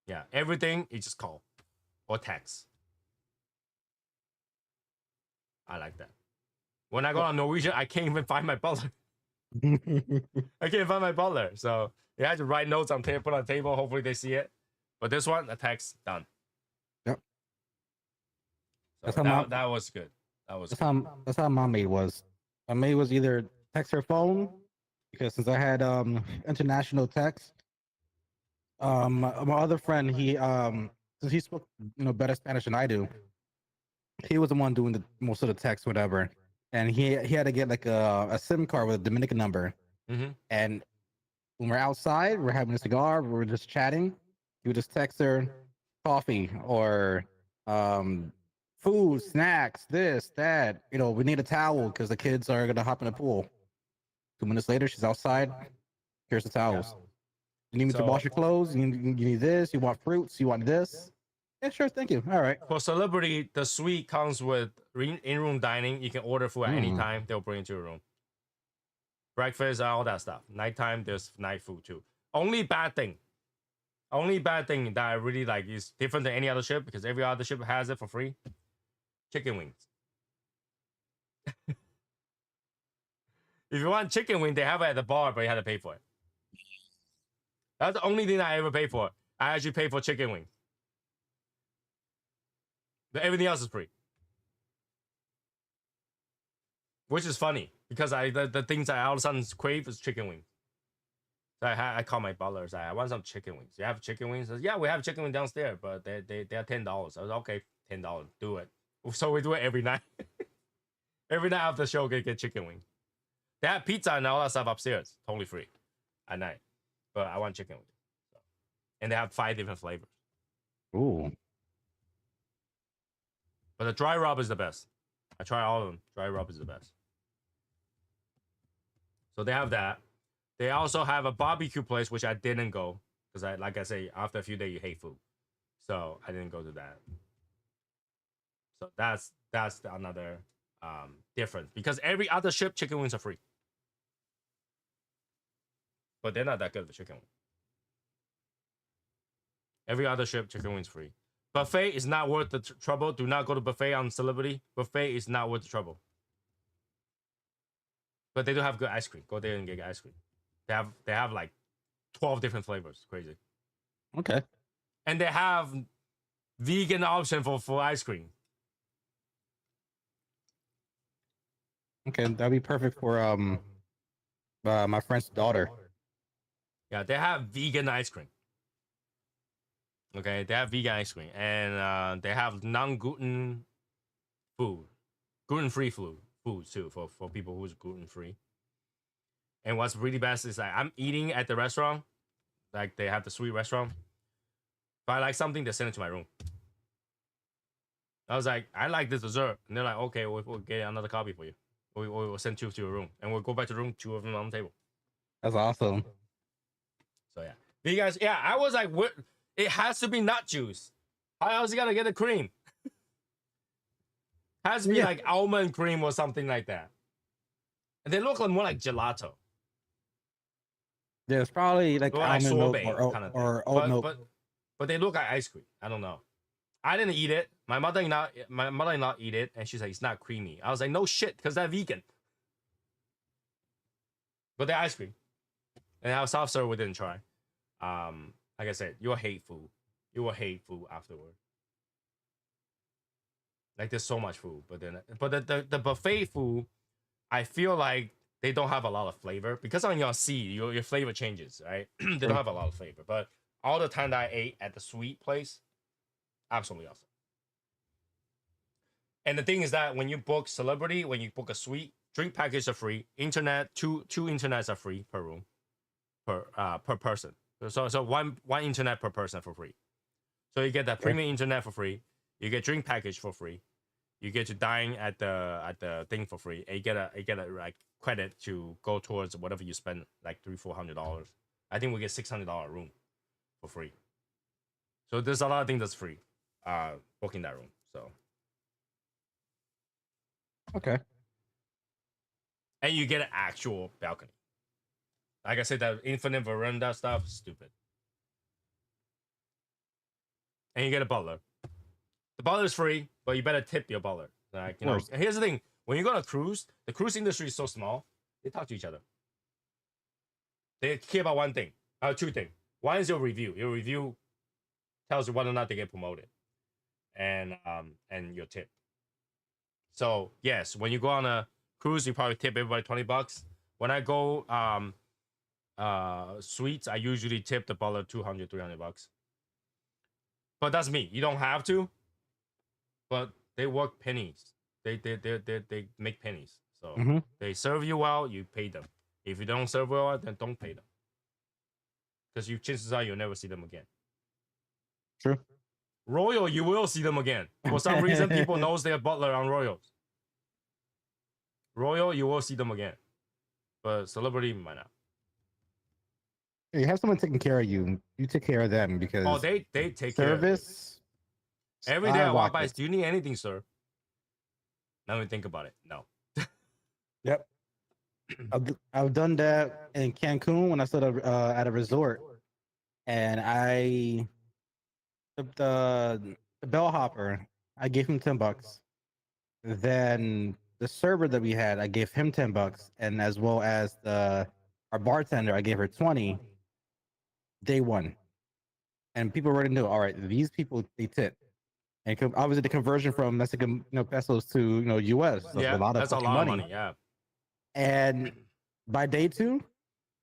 [SPEAKER 1] Yeah, everything you just call or text. I like that. When I go on Norwegian, I can't even find my butler. I can't find my butler. So you have to write notes on put on the table. Hopefully they see it. But this one, a text, done.
[SPEAKER 2] Yep.
[SPEAKER 1] So that was good.
[SPEAKER 2] That's how my maid was. My maid was either text her phone, because since I had international text, my other friend, he since he spoke better Spanish than I do, he was the one doing the most of the text, whatever. And he had to get like a SIM card with a Dominican number.
[SPEAKER 1] Mm-hmm.
[SPEAKER 2] And when we're outside, we're having a cigar, we're just chatting, you would just text her coffee or food, snacks, this, that. You know, we need a towel because the kids are gonna hop in the pool. 2 minutes later, she's outside. Here's the towels. You need me to wash your clothes? You need this? You want fruits? You want this? Yeah, sure. Thank you. All right.
[SPEAKER 1] For Celebrity, the suite comes with in-room dining. You can order food at any
[SPEAKER 2] Mm.
[SPEAKER 1] time. They'll bring it to your room. Breakfast, all that stuff. Nighttime, there's night food too. Only bad thing that I really like is different than any other ship because every other ship has it for free. Chicken wings. If you want chicken wing, they have it at the bar, but you have to pay for it. That's the only thing I ever pay for. I actually pay for chicken wing. But everything else is free. Which is funny because the things I all of a sudden crave is chicken wings. So I call my butler. I want some chicken wings. You have chicken wings? Says, yeah, we have chicken wings downstairs, but they are $10. I was okay, $10, do it. So we do it every night. Every night after the show, get chicken wings. They have pizza and all that stuff upstairs, totally free at night. But I want chicken wings. So. And they have 5 different flavors.
[SPEAKER 2] Ooh.
[SPEAKER 1] But the dry rub is the best. I try all of them. Dry rub is the best. So they have that. They also have a barbecue place, which I didn't go. Because like I say, after a few days, you hate food. So I didn't go to that. So that's another difference. Because every other ship, chicken wings are free. But they're not that good for chicken wings. Every other ship, chicken wings free. Buffet is not worth the trouble. Do not go to buffet on Celebrity. Buffet is not worth the trouble. But they do have good ice cream. Go there and get ice cream. They have like 12 different flavors. Crazy.
[SPEAKER 2] Okay.
[SPEAKER 1] And they have vegan option for ice cream.
[SPEAKER 2] Okay, that'd be perfect for my friend's daughter.
[SPEAKER 1] Yeah, they have vegan ice cream. Okay, they have vegan ice cream, and they have non-gluten food, gluten-free food too for people who's gluten-free. And what's really best is like I'm eating at the restaurant, like they have the sweet restaurant. If I like something, they send it to my room. I was like, I like this dessert, and they're like, okay, we'll get another copy for you. We'll send 2 to your room, and we'll go back to the room, 2 of them on the table.
[SPEAKER 2] That's awesome.
[SPEAKER 1] So yeah, vegans. Yeah, I was like, what? It has to be nut juice. How else you gotta get the cream? Has to be like almond cream or something like that. And they look more like gelato.
[SPEAKER 2] Yeah, it's probably like almond
[SPEAKER 1] sorbet
[SPEAKER 2] milk
[SPEAKER 1] kind of
[SPEAKER 2] or oat milk.
[SPEAKER 1] But they look like ice cream. I don't know. I didn't eat it. My mother-in-law eat it, and she's like, it's not creamy. I was like, no shit, because they're vegan. But they're ice cream. And our soft serve we didn't try. Like I said, you'll hate food. You will hate food afterward. Like there's so much food, but the buffet food, I feel like they don't have a lot of flavor because on your sea, your flavor changes, right? They don't have a lot of flavor, but all the time that I ate at the sweet place, absolutely awesome. And the thing is that when you book Celebrity, when you book a suite, drink packages are free. Internet, two internets are free per room, per person. So one internet per person for free. So you get that premium internet for free. You get drink package for free. You get to dine at the thing for free. And you get a like credit to go towards whatever you spend, like $300-400. I think we get $600 room for free. So there's a lot of things that's free. Booking that room. So
[SPEAKER 2] okay.
[SPEAKER 1] And you get an actual balcony. Like I said, that infinite veranda stuff, stupid. And you get a butler. The butler is free, but you better tip your butler. Like, you know, here's the thing: when you go on a cruise, the cruise industry is so small. They talk to each other. They care about one thing, 2 things. One is your review. Your review tells you whether or not they get promoted, and your tip. So yes, when you go on a cruise, you probably tip everybody $20. When I go suites, I usually tip the butler $200-300. But that's me. You don't have to. But they work pennies. They make pennies. So they serve you well, you pay them. If you don't serve well, then don't pay them. Because chances are you'll never see them again.
[SPEAKER 2] True.
[SPEAKER 1] Royal, you will see them again. For some reason, people knows their butler on Royals. Royal, you will see them again, but celebrity might not.
[SPEAKER 2] You have someone taking care of you. You take care of them because
[SPEAKER 1] Oh, they take
[SPEAKER 2] service.
[SPEAKER 1] care. Every day I walk by,
[SPEAKER 2] skyrockets.
[SPEAKER 1] do you need anything, sir? Now we think about it. No.
[SPEAKER 2] Yep. I've done that in Cancun when I stood at a resort, and the bellhopper, I gave him $10. Then the server that we had, I gave him $10, and as well as our bartender, I gave her 20. Day one, and people already knew. All right, these people they tip, and obviously the conversion from Mexican pesos to US, that's
[SPEAKER 1] Yeah,
[SPEAKER 2] a lot of
[SPEAKER 1] that's a
[SPEAKER 2] fucking
[SPEAKER 1] lot
[SPEAKER 2] money.
[SPEAKER 1] of money. Yeah.
[SPEAKER 2] And by day two,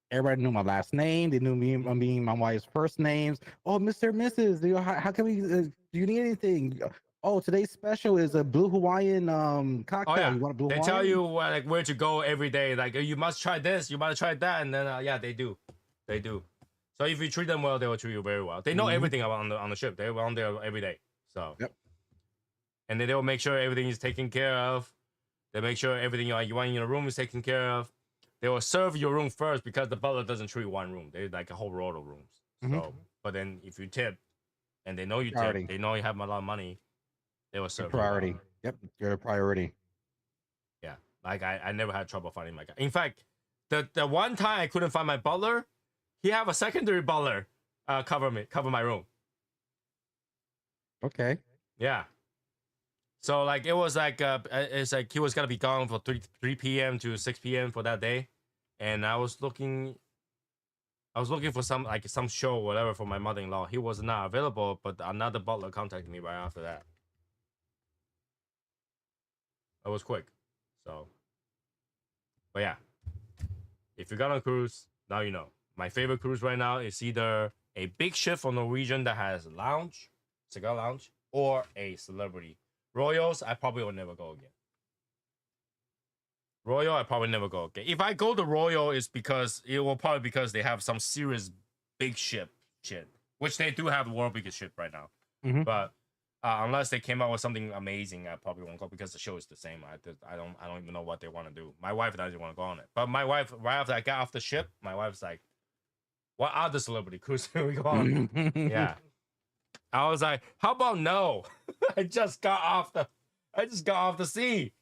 [SPEAKER 2] everybody knew my last name. They knew me and my wife's first names. Oh, Mr. Mrs. How can we? Do you need anything? Oh, today's special is a blue Hawaiian cocktail.
[SPEAKER 1] Oh yeah.
[SPEAKER 2] You want a blue
[SPEAKER 1] They
[SPEAKER 2] Hawaiian?
[SPEAKER 1] tell you like where to go every day. Like you must try this, you must try that, and then yeah, they do. They do. So if you treat them well, they will treat you very well. They know everything about on the ship. They're on there every day. So
[SPEAKER 2] Yep.
[SPEAKER 1] And then they will make sure everything is taken care of. They make sure everything you want in your room is taken care of. They will serve your room first because the butler doesn't treat one room. They like a whole row of rooms. So, but then if you tip, and they know you
[SPEAKER 2] Priority.
[SPEAKER 1] tip, they know you have a lot of money, they will serve
[SPEAKER 2] Priority.
[SPEAKER 1] you well.
[SPEAKER 2] Yep, you're a priority.
[SPEAKER 1] Yeah, like I never had trouble finding my guy. In fact, the one time I couldn't find my butler, he have a secondary butler cover my room.
[SPEAKER 2] Okay.
[SPEAKER 1] Yeah. So like it was like it's like he was gonna be gone for 3 p.m. to 6 p.m. for that day, and I was looking for some show or whatever for my mother-in-law. He was not available, but another butler contacted me right after that. It was quick. So, but yeah, if you got on a cruise, now you know. My favorite cruise right now is either a big ship from Norwegian that has a lounge, cigar lounge, or a celebrity. Royals, I probably will never go again. Royal, I probably never go again. If I go to Royal, it's because they have some serious big ship shit, which they do have the world biggest ship right now. But unless they came out with something amazing, I probably won't go because the show is the same. I don't even know what they want to do. My wife doesn't want to go on it, but my wife right after I got off the ship, my wife's like, "What other celebrity cruise can we go on?" Yeah, I was like, "How about no?" I just got off the sea.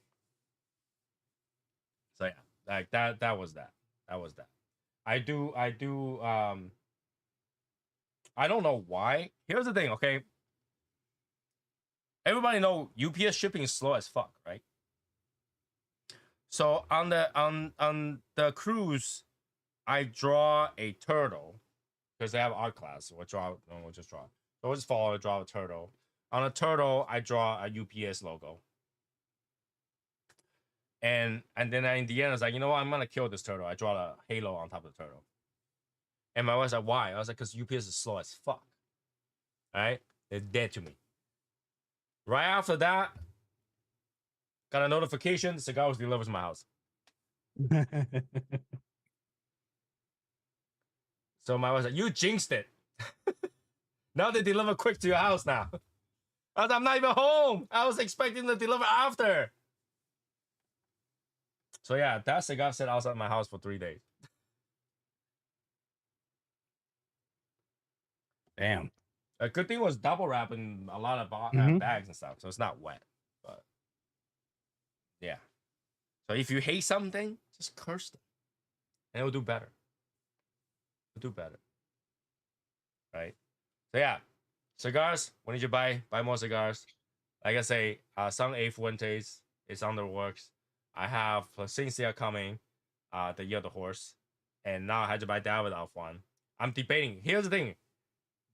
[SPEAKER 1] So yeah, like that was that. I don't know why. Here's the thing, okay? Everybody know UPS shipping is slow as fuck, right? So on the cruise, I draw a turtle because they have art class. So we'll just draw. So we'll just follow. I draw a turtle. On a turtle, I draw a UPS logo. And then in the end, I was like, you know what? I'm gonna kill this turtle. I draw a halo on top of the turtle. And my wife's like, why? I was like, because UPS is slow as fuck. All right, they're dead to me. Right after that, got a notification. The cigar was delivered to my house. So my wife's like, you jinxed it. Now they deliver quick to your house now. I'm not even home. I was expecting to deliver after. So yeah, that cigar sat outside my house for 3 days.
[SPEAKER 2] Damn.
[SPEAKER 1] A good thing was double wrapping a lot of bags and stuff, so it's not wet. But yeah. So if you hate something, just curse them, and it'll do better. It'll do better. Right? So yeah, cigars. When did you buy? Buy more cigars. Like I say, San A Fuentes is on the works. I have Placencia coming, the year of the horse, and now I had to buy Davidoff one. I'm debating. Here's the thing.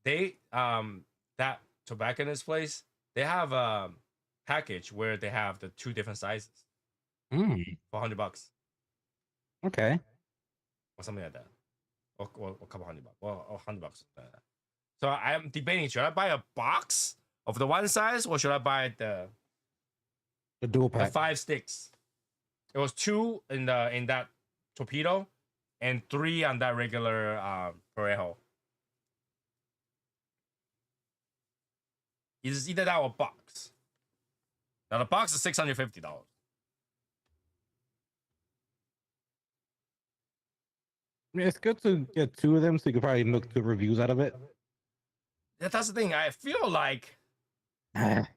[SPEAKER 1] They that tobacconist place, they have a package where they have the 2 different sizes for $100.
[SPEAKER 2] Okay.
[SPEAKER 1] Or something like that. Or a couple $100. Well, $100. Like that. So I'm debating, should I buy a box of the one size or should I buy the
[SPEAKER 2] dual pack?
[SPEAKER 1] The 5 sticks. It was 2 in that torpedo and 3 on that regular Parejo. It's either that or box. Now the box is $650.
[SPEAKER 2] I mean, it's good to get two of them, so you could probably make two reviews out of it.
[SPEAKER 1] That's the thing. I feel like I'm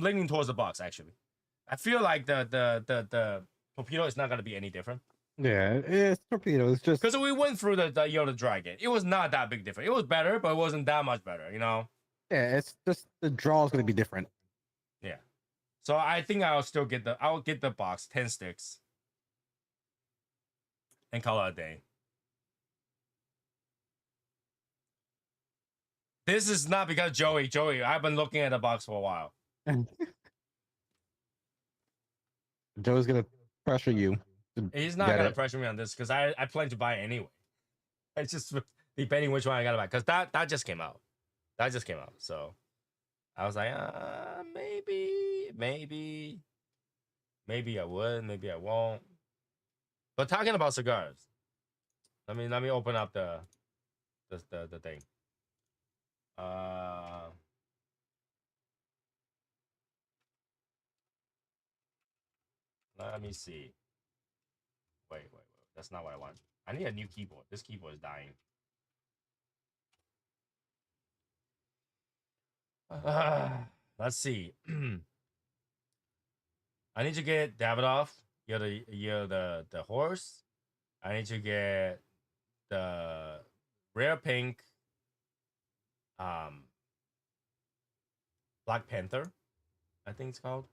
[SPEAKER 1] leaning towards the box actually. I feel like the torpedo is not gonna be any different.
[SPEAKER 2] Yeah, it's torpedo. It's just
[SPEAKER 1] because we went through the Dragon. It was not that big different. It was better, but it wasn't that much better.
[SPEAKER 2] yeah, it's just the draw is gonna be different.
[SPEAKER 1] Yeah. So I think I'll get the box 10 sticks and call it a day. This is not because Joey. I've been looking at the box for a while.
[SPEAKER 2] Joe's gonna pressure you.
[SPEAKER 1] He's not gonna pressure me on this because I plan to buy it anyway. It's just debating which one I gotta buy because that just came out. So I was like, maybe I would, maybe I won't. But talking about cigars, let me open up the thing. Let me see. Wait. That's not what I want. I need a new keyboard. This keyboard is dying. Let's see. I need to get Davidoff. You're the horse. I need to get the rare pink. Black Panther, I think it's called.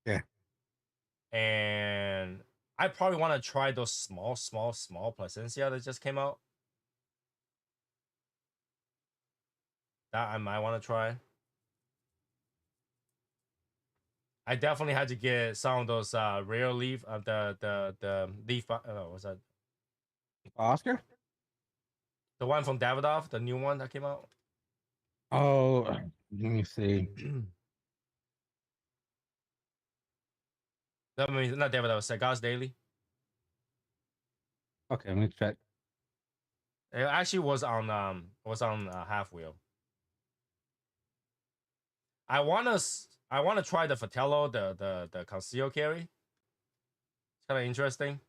[SPEAKER 2] Yeah.
[SPEAKER 1] And I probably want to try those small Placencia that just came out. That I might want to try. I definitely had to get some of those rare leaf the leaf. What's that?
[SPEAKER 2] Oscar?
[SPEAKER 1] The one from Davidoff, the new one that came out.
[SPEAKER 2] Oh, let me see.
[SPEAKER 1] I mean, not Davidoff, Cigars Daily.
[SPEAKER 2] Okay, let me check.
[SPEAKER 1] It actually was on half wheel. I wanna try the Fratello, the conceal carry. It's kind of interesting.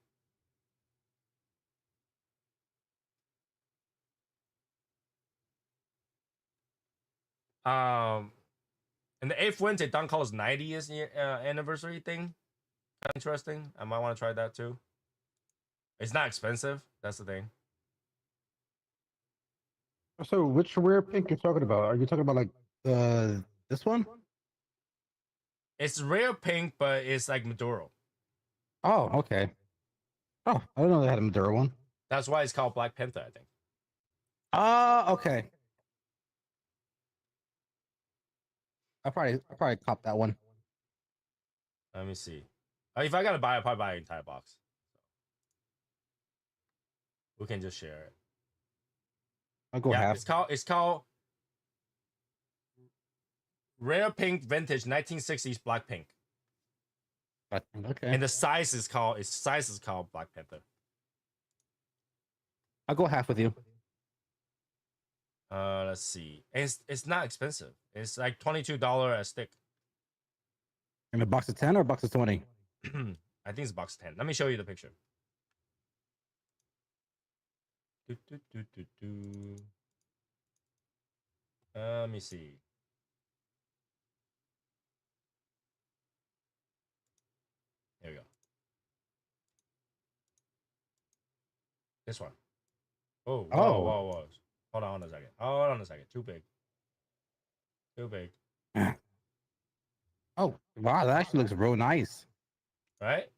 [SPEAKER 1] And the 8th Winter Don Carlos 90th anniversary thing. Kind of interesting. I might want to try that too. It's not expensive. That's the thing.
[SPEAKER 2] So, which rare pink you're talking about? Are you talking about like this one?
[SPEAKER 1] It's rare pink, but it's like Maduro.
[SPEAKER 2] Oh, okay. Oh, I didn't know they had a Maduro one.
[SPEAKER 1] That's why it's called Black Panther, I think.
[SPEAKER 2] Okay. I probably cop that one.
[SPEAKER 1] Let me see. If I gotta buy, I'll probably buy an entire box. We can just share it.
[SPEAKER 2] I'll go half.
[SPEAKER 1] It's called Rare Pink Vintage 1960s Black Pink.
[SPEAKER 2] Okay.
[SPEAKER 1] And the size is called Black Panther.
[SPEAKER 2] I'll go half with you.
[SPEAKER 1] Let's see. It's not expensive. It's like $22 a stick.
[SPEAKER 2] In a box of 10 or a box of 20?
[SPEAKER 1] I think it's box 10. Let me show you the picture. Let me see. Here we go. This one. Whoa. Hold on a second. Too big.
[SPEAKER 2] Oh, wow. That actually looks real nice.
[SPEAKER 1] Right?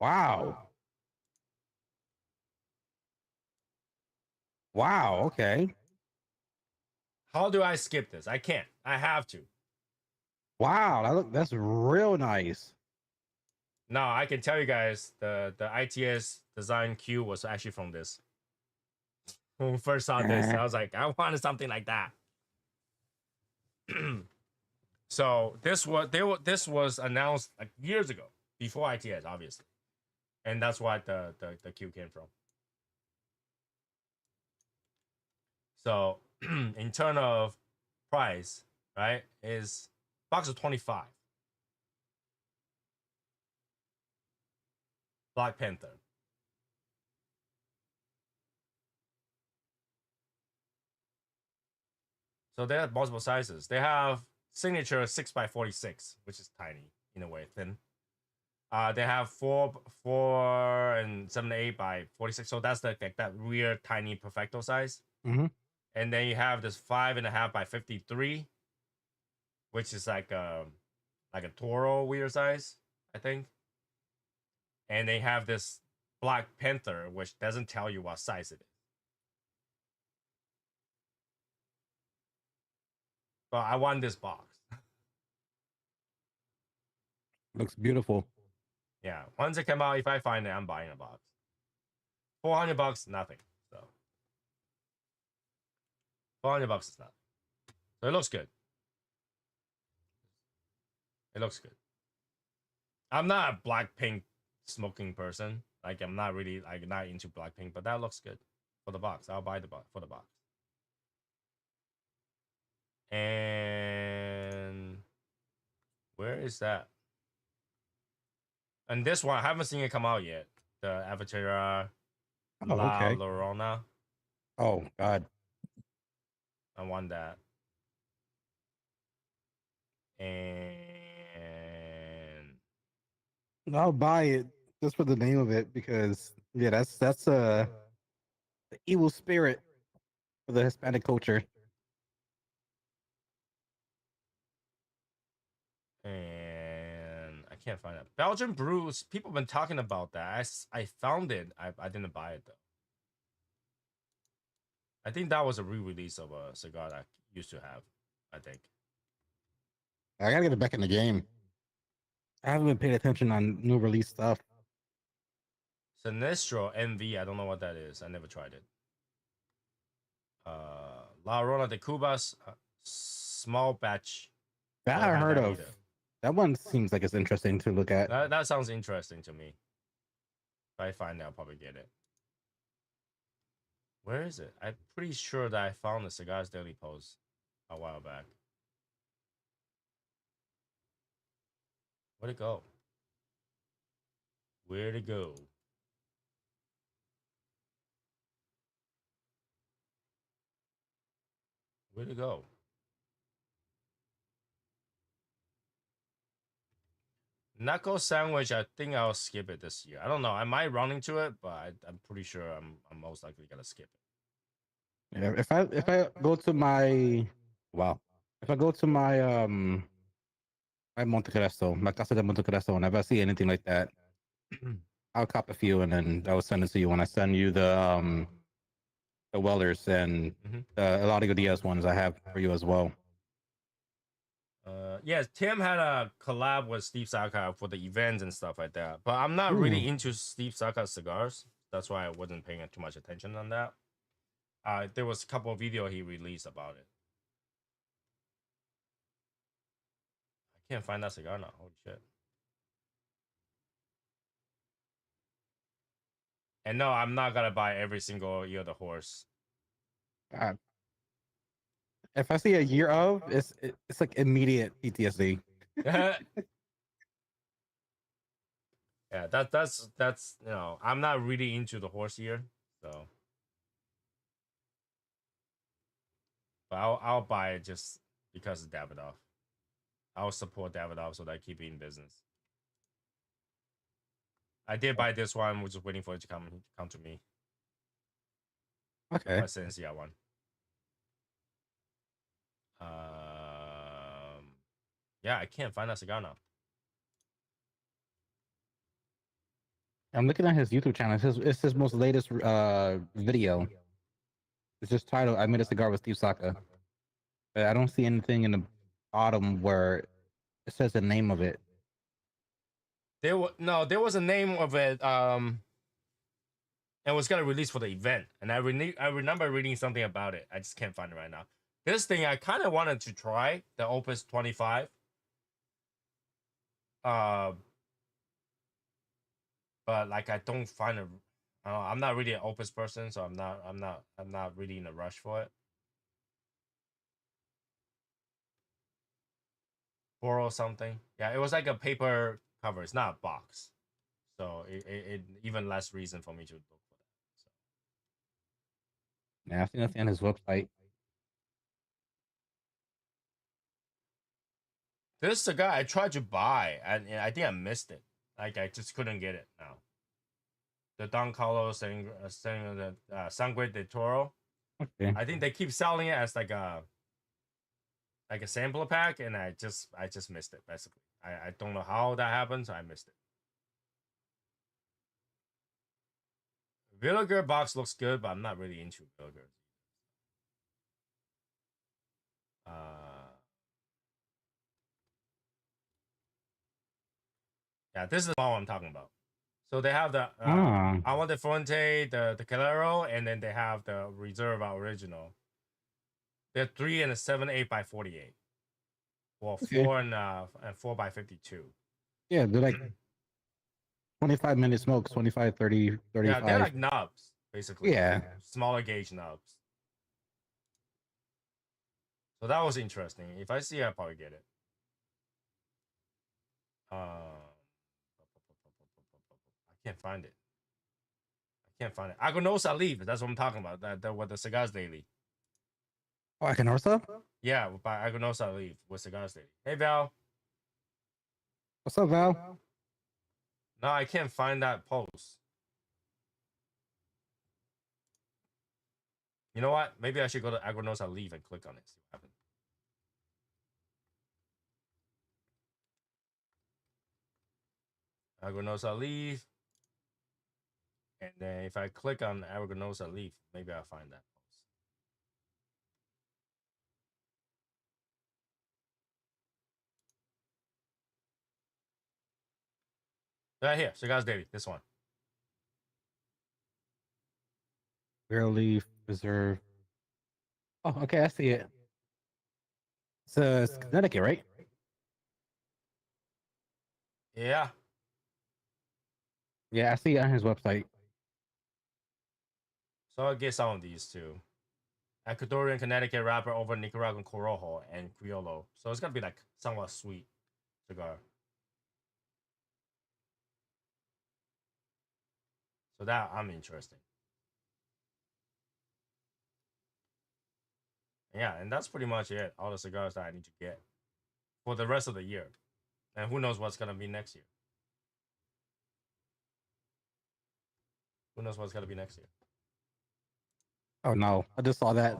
[SPEAKER 2] Wow. Okay.
[SPEAKER 1] How do I skip this? I can't. I have to.
[SPEAKER 2] Wow. That's real nice.
[SPEAKER 1] No, I can tell you guys the ITS design Q was actually from this. When we first saw this, I was like, I wanted something like that. So this was announced like years ago, before ITS, obviously, and that's why the Q came from. So in terms of price, right, is box of 25. Black Panther. So they have multiple sizes. They have signature 6x46, which is tiny in a way, thin. They have 4 and 7 to 8 by 46. So that's like that weird tiny perfecto size.
[SPEAKER 2] Mm-hmm.
[SPEAKER 1] And then you have this 5.5 by 53, which is like a Toro weird size, I think. And they have this Black Panther, which doesn't tell you what size it is. But I want this box.
[SPEAKER 2] Looks beautiful.
[SPEAKER 1] Yeah, once it come out, if I find it, I'm buying a box. $400, nothing. So $400 is nothing. So it looks good. It looks good. I'm not a Blackpink smoking person. Like I'm not really like not into Blackpink, but that looks good for the box. I'll buy the box for the box. And where is that? And this one, I haven't seen it come out yet. The Avatar
[SPEAKER 2] Oh,
[SPEAKER 1] La
[SPEAKER 2] okay.
[SPEAKER 1] Llorona.
[SPEAKER 2] Oh God.
[SPEAKER 1] I want that. And
[SPEAKER 2] I'll buy it just for the name of it because yeah, that's the evil spirit for the Hispanic culture.
[SPEAKER 1] I can't find it. Belgian brews. People have been talking about that. I found it. I didn't buy it though. I think that was a re-release of a cigar that I used to have. I think.
[SPEAKER 2] I gotta get it back in the game. I haven't been paying attention on new release stuff.
[SPEAKER 1] Sinestro MV. I don't know what that is. I never tried it. La Rona de Cubas. Small batch.
[SPEAKER 2] That
[SPEAKER 1] Never
[SPEAKER 2] I
[SPEAKER 1] had
[SPEAKER 2] heard
[SPEAKER 1] that
[SPEAKER 2] of.
[SPEAKER 1] either.
[SPEAKER 2] That one seems like it's interesting to look at.
[SPEAKER 1] That sounds interesting to me. If I find it, I'll probably get it. Where is it? I'm pretty sure that I found the Cigars Daily post a while back. Where'd it go? Where'd it go? Where'd it go? Knuckle sandwich. I think I'll skip it this year. I don't know. I might run into it, but I'm pretty sure I'm most likely gonna skip it.
[SPEAKER 2] Yeah, if I go to my wow, if I go to my Monte Cristo, my Casa de Monte Cristo, and if I see anything like that, I'll cop a few and then I will send it to you when I send you the Wellers and
[SPEAKER 1] Mhm.
[SPEAKER 2] the Eladio Diaz ones I have for you as well.
[SPEAKER 1] Yeah, Tim had a collab with Steve Saka for the events and stuff like that. But I'm not
[SPEAKER 2] Ooh.
[SPEAKER 1] really into Steve Saka cigars. That's why I wasn't paying too much attention on that. There was a couple of video he released about it. I can't find that cigar now. Holy shit. And no, I'm not gonna buy every single Year of the Horse.
[SPEAKER 2] Uh, if I see a year of, it's like immediate PTSD.
[SPEAKER 1] Yeah, that's I'm not really into the horse year, so but I'll buy it just because of Davidoff. I'll support Davidoff so that I keep it in business. I did buy this one, we're just waiting for it to come to me.
[SPEAKER 2] Okay.
[SPEAKER 1] My Sensia one. Yeah, I can't find that cigar now.
[SPEAKER 2] I'm looking at his YouTube channel. It's his most latest video. It's just titled "I Made a Cigar with Steve Saka." I don't see anything in the bottom where it says the name of it.
[SPEAKER 1] There was a name of it. And was gonna release for the event, and I remember reading something about it. I just can't find it right now. This thing I kind of wanted to try the Opus 25. Uh, but like I don't find it. I'm not really an Opus person, so I'm not really in a rush for it. Toro something. Yeah, it was like a paper cover. It's not a box, so it even less reason for me to look for that. So.
[SPEAKER 2] Yeah, I've seen nothing on his website.
[SPEAKER 1] This cigar I tried to buy, and I think I missed it. Like I just couldn't get it now. The Don Carlos Sangre de Toro.
[SPEAKER 2] Okay.
[SPEAKER 1] I think they keep selling it as like a sampler pack, and I just missed it basically. I don't know how that happened, so I missed it. Vinegar box looks good, but I'm not really into vinegar. Yeah, this is the one I'm talking about. So they have the
[SPEAKER 2] Ah,
[SPEAKER 1] I want the Fuente, the Calero, and then they have the Reserva original. They're 3 and a 7/8 by 48. Well,
[SPEAKER 2] okay.
[SPEAKER 1] 4 and 4 by 52.
[SPEAKER 2] Yeah, they're like 25-minute smokes, 25, 30,
[SPEAKER 1] Yeah, they're
[SPEAKER 2] 35.
[SPEAKER 1] like nubs, basically.
[SPEAKER 2] Yeah.
[SPEAKER 1] Smaller gauge nubs. So that was interesting. If I see it, I'll probably get it. I can't find it. I can't find it. Agnosa Leaf. That's what I'm talking about. That what the Cigars Daily.
[SPEAKER 2] Oh, I can also?
[SPEAKER 1] Yeah, by Agnosa Leaf with Cigars Daily. Hey Val.
[SPEAKER 2] What's up, Val?
[SPEAKER 1] No, I can't find that post. You know what? Maybe I should go to Agranosa Leaf and click on it. See what happens. Agranosa Leaf. And then if I click on Agranosa Leaf, maybe I'll find that post. Right here, Cigars Daily. This one.
[SPEAKER 2] Barrel leaf reserve. Oh, okay, I see it. It's Connecticut, right?
[SPEAKER 1] Yeah.
[SPEAKER 2] Yeah, I see it on his website.
[SPEAKER 1] So I'll get some of these too. Ecuadorian Connecticut wrapper over Nicaraguan Corojo and Criollo. So it's gonna be like somewhat sweet cigar. So that I'm interested. Yeah, and that's pretty much it. All the cigars that I need to get for the rest of the year. And who knows what's gonna be next year. Who knows what's gonna be next year?
[SPEAKER 2] Oh no, I just saw that.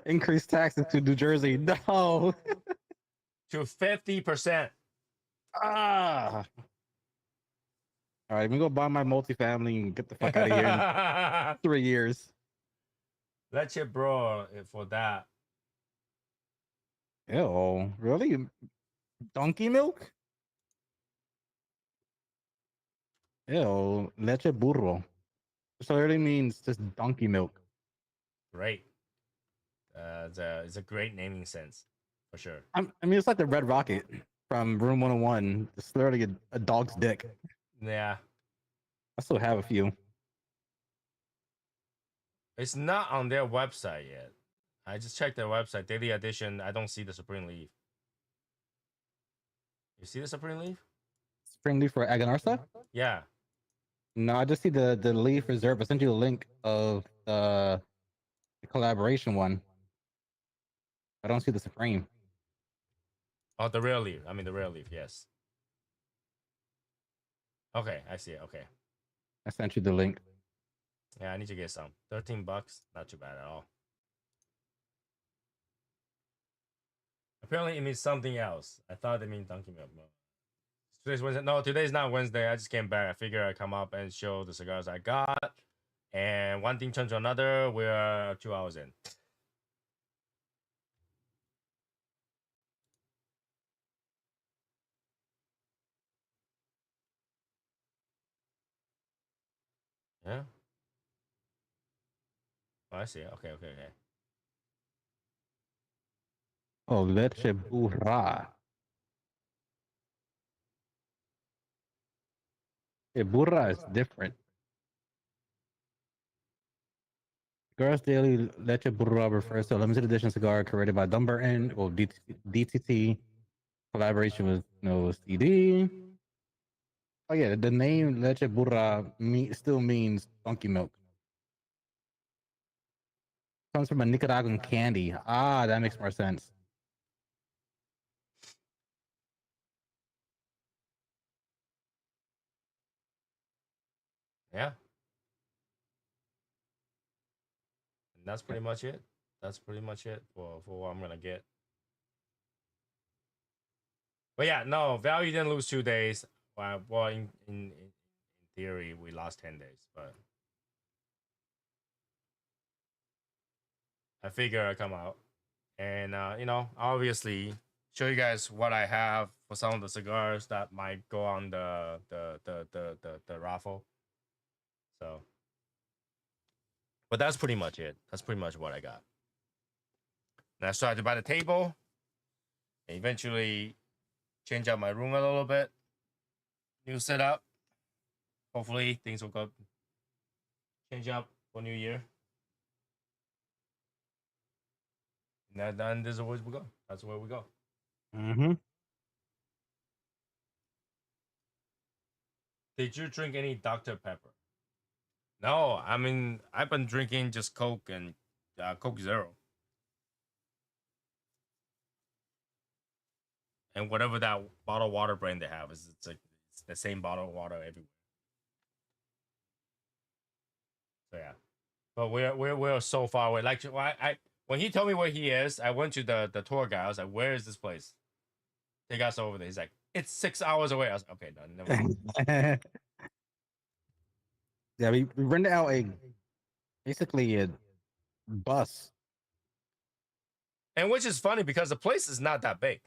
[SPEAKER 2] Increased taxes to New Jersey. No.
[SPEAKER 1] To 50%.
[SPEAKER 2] Ah. All right, let me go buy my multifamily and get the fuck out of here in 3 years.
[SPEAKER 1] Leche bro for that.
[SPEAKER 2] Ew, really? Donkey milk? Ew, leche burro. This literally means just donkey milk.
[SPEAKER 1] Great. It's a great naming sense for sure.
[SPEAKER 2] I mean, it's like the Red Rocket from Room 101. It's literally a dog's dick.
[SPEAKER 1] Yeah.
[SPEAKER 2] I still have a few.
[SPEAKER 1] It's not on their website yet. I just checked their website. Daily edition. I don't see the Supreme Leaf. You see the Supreme Leaf?
[SPEAKER 2] Spring leaf for Aganarsa?
[SPEAKER 1] Yeah.
[SPEAKER 2] No, I just see the leaf reserve. I sent you a link of the collaboration one. I don't see the Supreme.
[SPEAKER 1] Oh, the real leaf. I mean the real leaf. Yes. Okay, I see it. Okay.
[SPEAKER 2] I sent you the link.
[SPEAKER 1] Yeah, I need to get some. $13. Not too bad at all. Apparently, it means something else. I thought it meant Dunkin' Milk. Today's Wednesday. No, today's not Wednesday. I just came back. I figured I'd come up and show the cigars I got. And one thing turned to another. We're 2 hours in. Yeah. Oh, I see. Okay, okay, okay.
[SPEAKER 2] Oh, leche burra. Yeah, burra is different. Cigars Daily Leche Burra refers to a limited edition cigar created by Dunbarton or DTT Collaboration with no CD. Oh yeah, the name Leche Burra still means donkey milk. Comes from a Nicaraguan candy. Ah, that makes more sense.
[SPEAKER 1] Yeah. And that's pretty much it. That's pretty much it for what I'm gonna get. But yeah, no, value didn't lose 2 days. Well, in theory, we lost 10 days, but I figure I come out and obviously show you guys what I have for some of the cigars that might go on the raffle. So, but that's pretty much it. That's pretty much what I got. And I started to buy the table. And eventually change out my room a little bit. New setup. Hopefully things will go change up for New Year. And then this is where we go. That's where we go.
[SPEAKER 2] Mm-hmm.
[SPEAKER 1] Did you drink any Dr. Pepper? No, I mean I've been drinking just Coke and Coke Zero, and whatever that bottled water brand they have is it's like it's the same bottle of water everywhere. So yeah, but we're so far away. Like I when he told me where he is, I went to the tour guy. I was like, "Where is this place?" Take us over there. He's like, "It's 6 hours away." I was like, "Okay, no, never mind."
[SPEAKER 2] Yeah, we rented out basically a bus.
[SPEAKER 1] And which is funny because the place is not that big.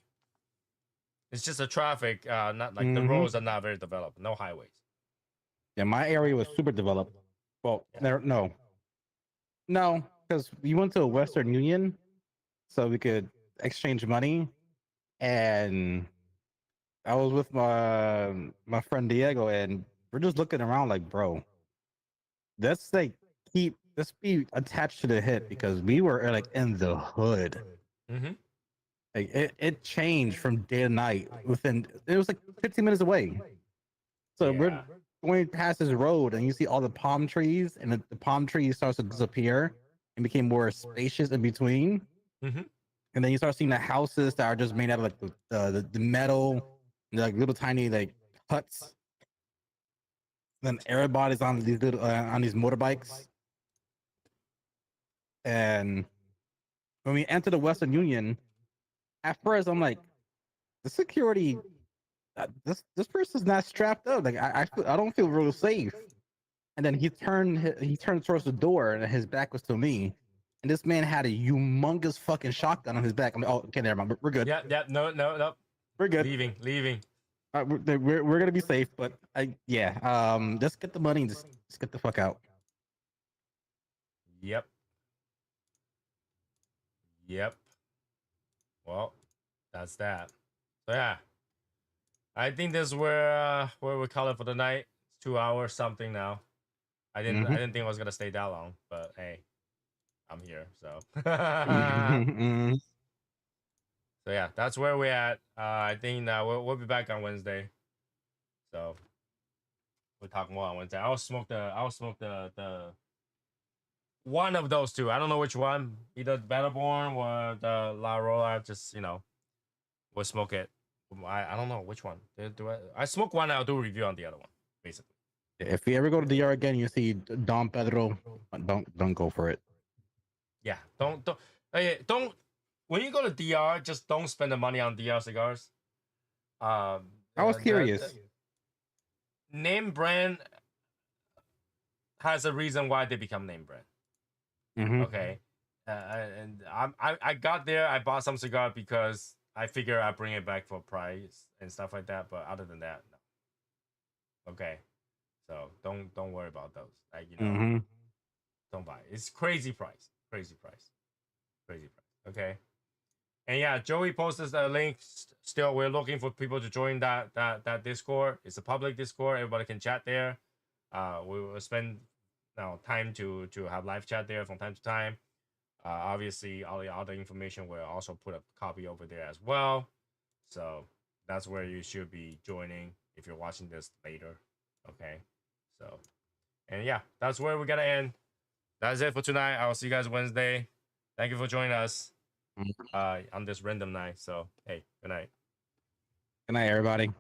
[SPEAKER 1] It's just the traffic, not like the roads are not very developed. No highways.
[SPEAKER 2] Yeah, my area was super developed. Well,
[SPEAKER 1] Yeah.
[SPEAKER 2] no, because we went to a Western Union, so we could exchange money, and I was with my friend Diego, and we're just looking around like, bro, let's like let's be attached to the hip because we were like in the hood.
[SPEAKER 1] Mm-hmm.
[SPEAKER 2] Like it changed from day to night within it was like 15 minutes away. So we're
[SPEAKER 1] Yeah.
[SPEAKER 2] going past this road and you see all the palm trees and the palm tree starts to disappear and became more spacious in between.
[SPEAKER 1] Mm-hmm.
[SPEAKER 2] And then you start seeing the houses that are just made out of like the metal, like little tiny like huts. Then everybody's on these little on these motorbikes. And when we enter the Western Union, at first I'm like, the security, this person's not strapped up. Like I don't feel real safe. And then he turned towards the door and his back was to me. And this man had a humongous fucking shotgun on his back. I'm like, oh, okay, never mind. We're good.
[SPEAKER 1] Yeah. Yeah. No. No. No.
[SPEAKER 2] We're good.
[SPEAKER 1] Leaving.
[SPEAKER 2] We're gonna be safe, but yeah. Just get the money and just get the fuck out.
[SPEAKER 1] Yep. Yep. Well, that's that. So yeah, I think this is where we call it for the night. It's 2 hours something now. I didn't think I was gonna stay that long, but hey, I'm here. So so yeah, that's where we're at. I think we'll be back on Wednesday. So we'll talk more on Wednesday. I'll smoke the one of those two. I don't know which one. Either Battleborn or the La Rola. Just we'll smoke it. I don't know which one. I smoke one. I'll do a review on the other one. Basically.
[SPEAKER 2] If we ever go to DR again, you see Don Pedro, don't go for it.
[SPEAKER 1] Yeah, don't. When you go to DR, just don't spend the money on DR cigars.
[SPEAKER 2] I was curious.
[SPEAKER 1] Name brand has a reason why they become name brand. Okay, and I got there. I bought some cigar because I figure I bring it back for price and stuff like that. But other than that, no. Okay, so don't worry about those. Like don't buy it. It's crazy price. Crazy price. Okay. And yeah, Joey posted the link. Still, we're looking for people to join that Discord. It's a public Discord. Everybody can chat there. We will spend time to have live chat there from time to time. Obviously, all the other information will also put a copy over there as well. So that's where you should be joining if you're watching this later. Okay, so and yeah, that's where we're gonna end. That's it for tonight. I'll see you guys Wednesday. Thank you for joining us on this random night. So hey, good night.
[SPEAKER 2] Good night, everybody.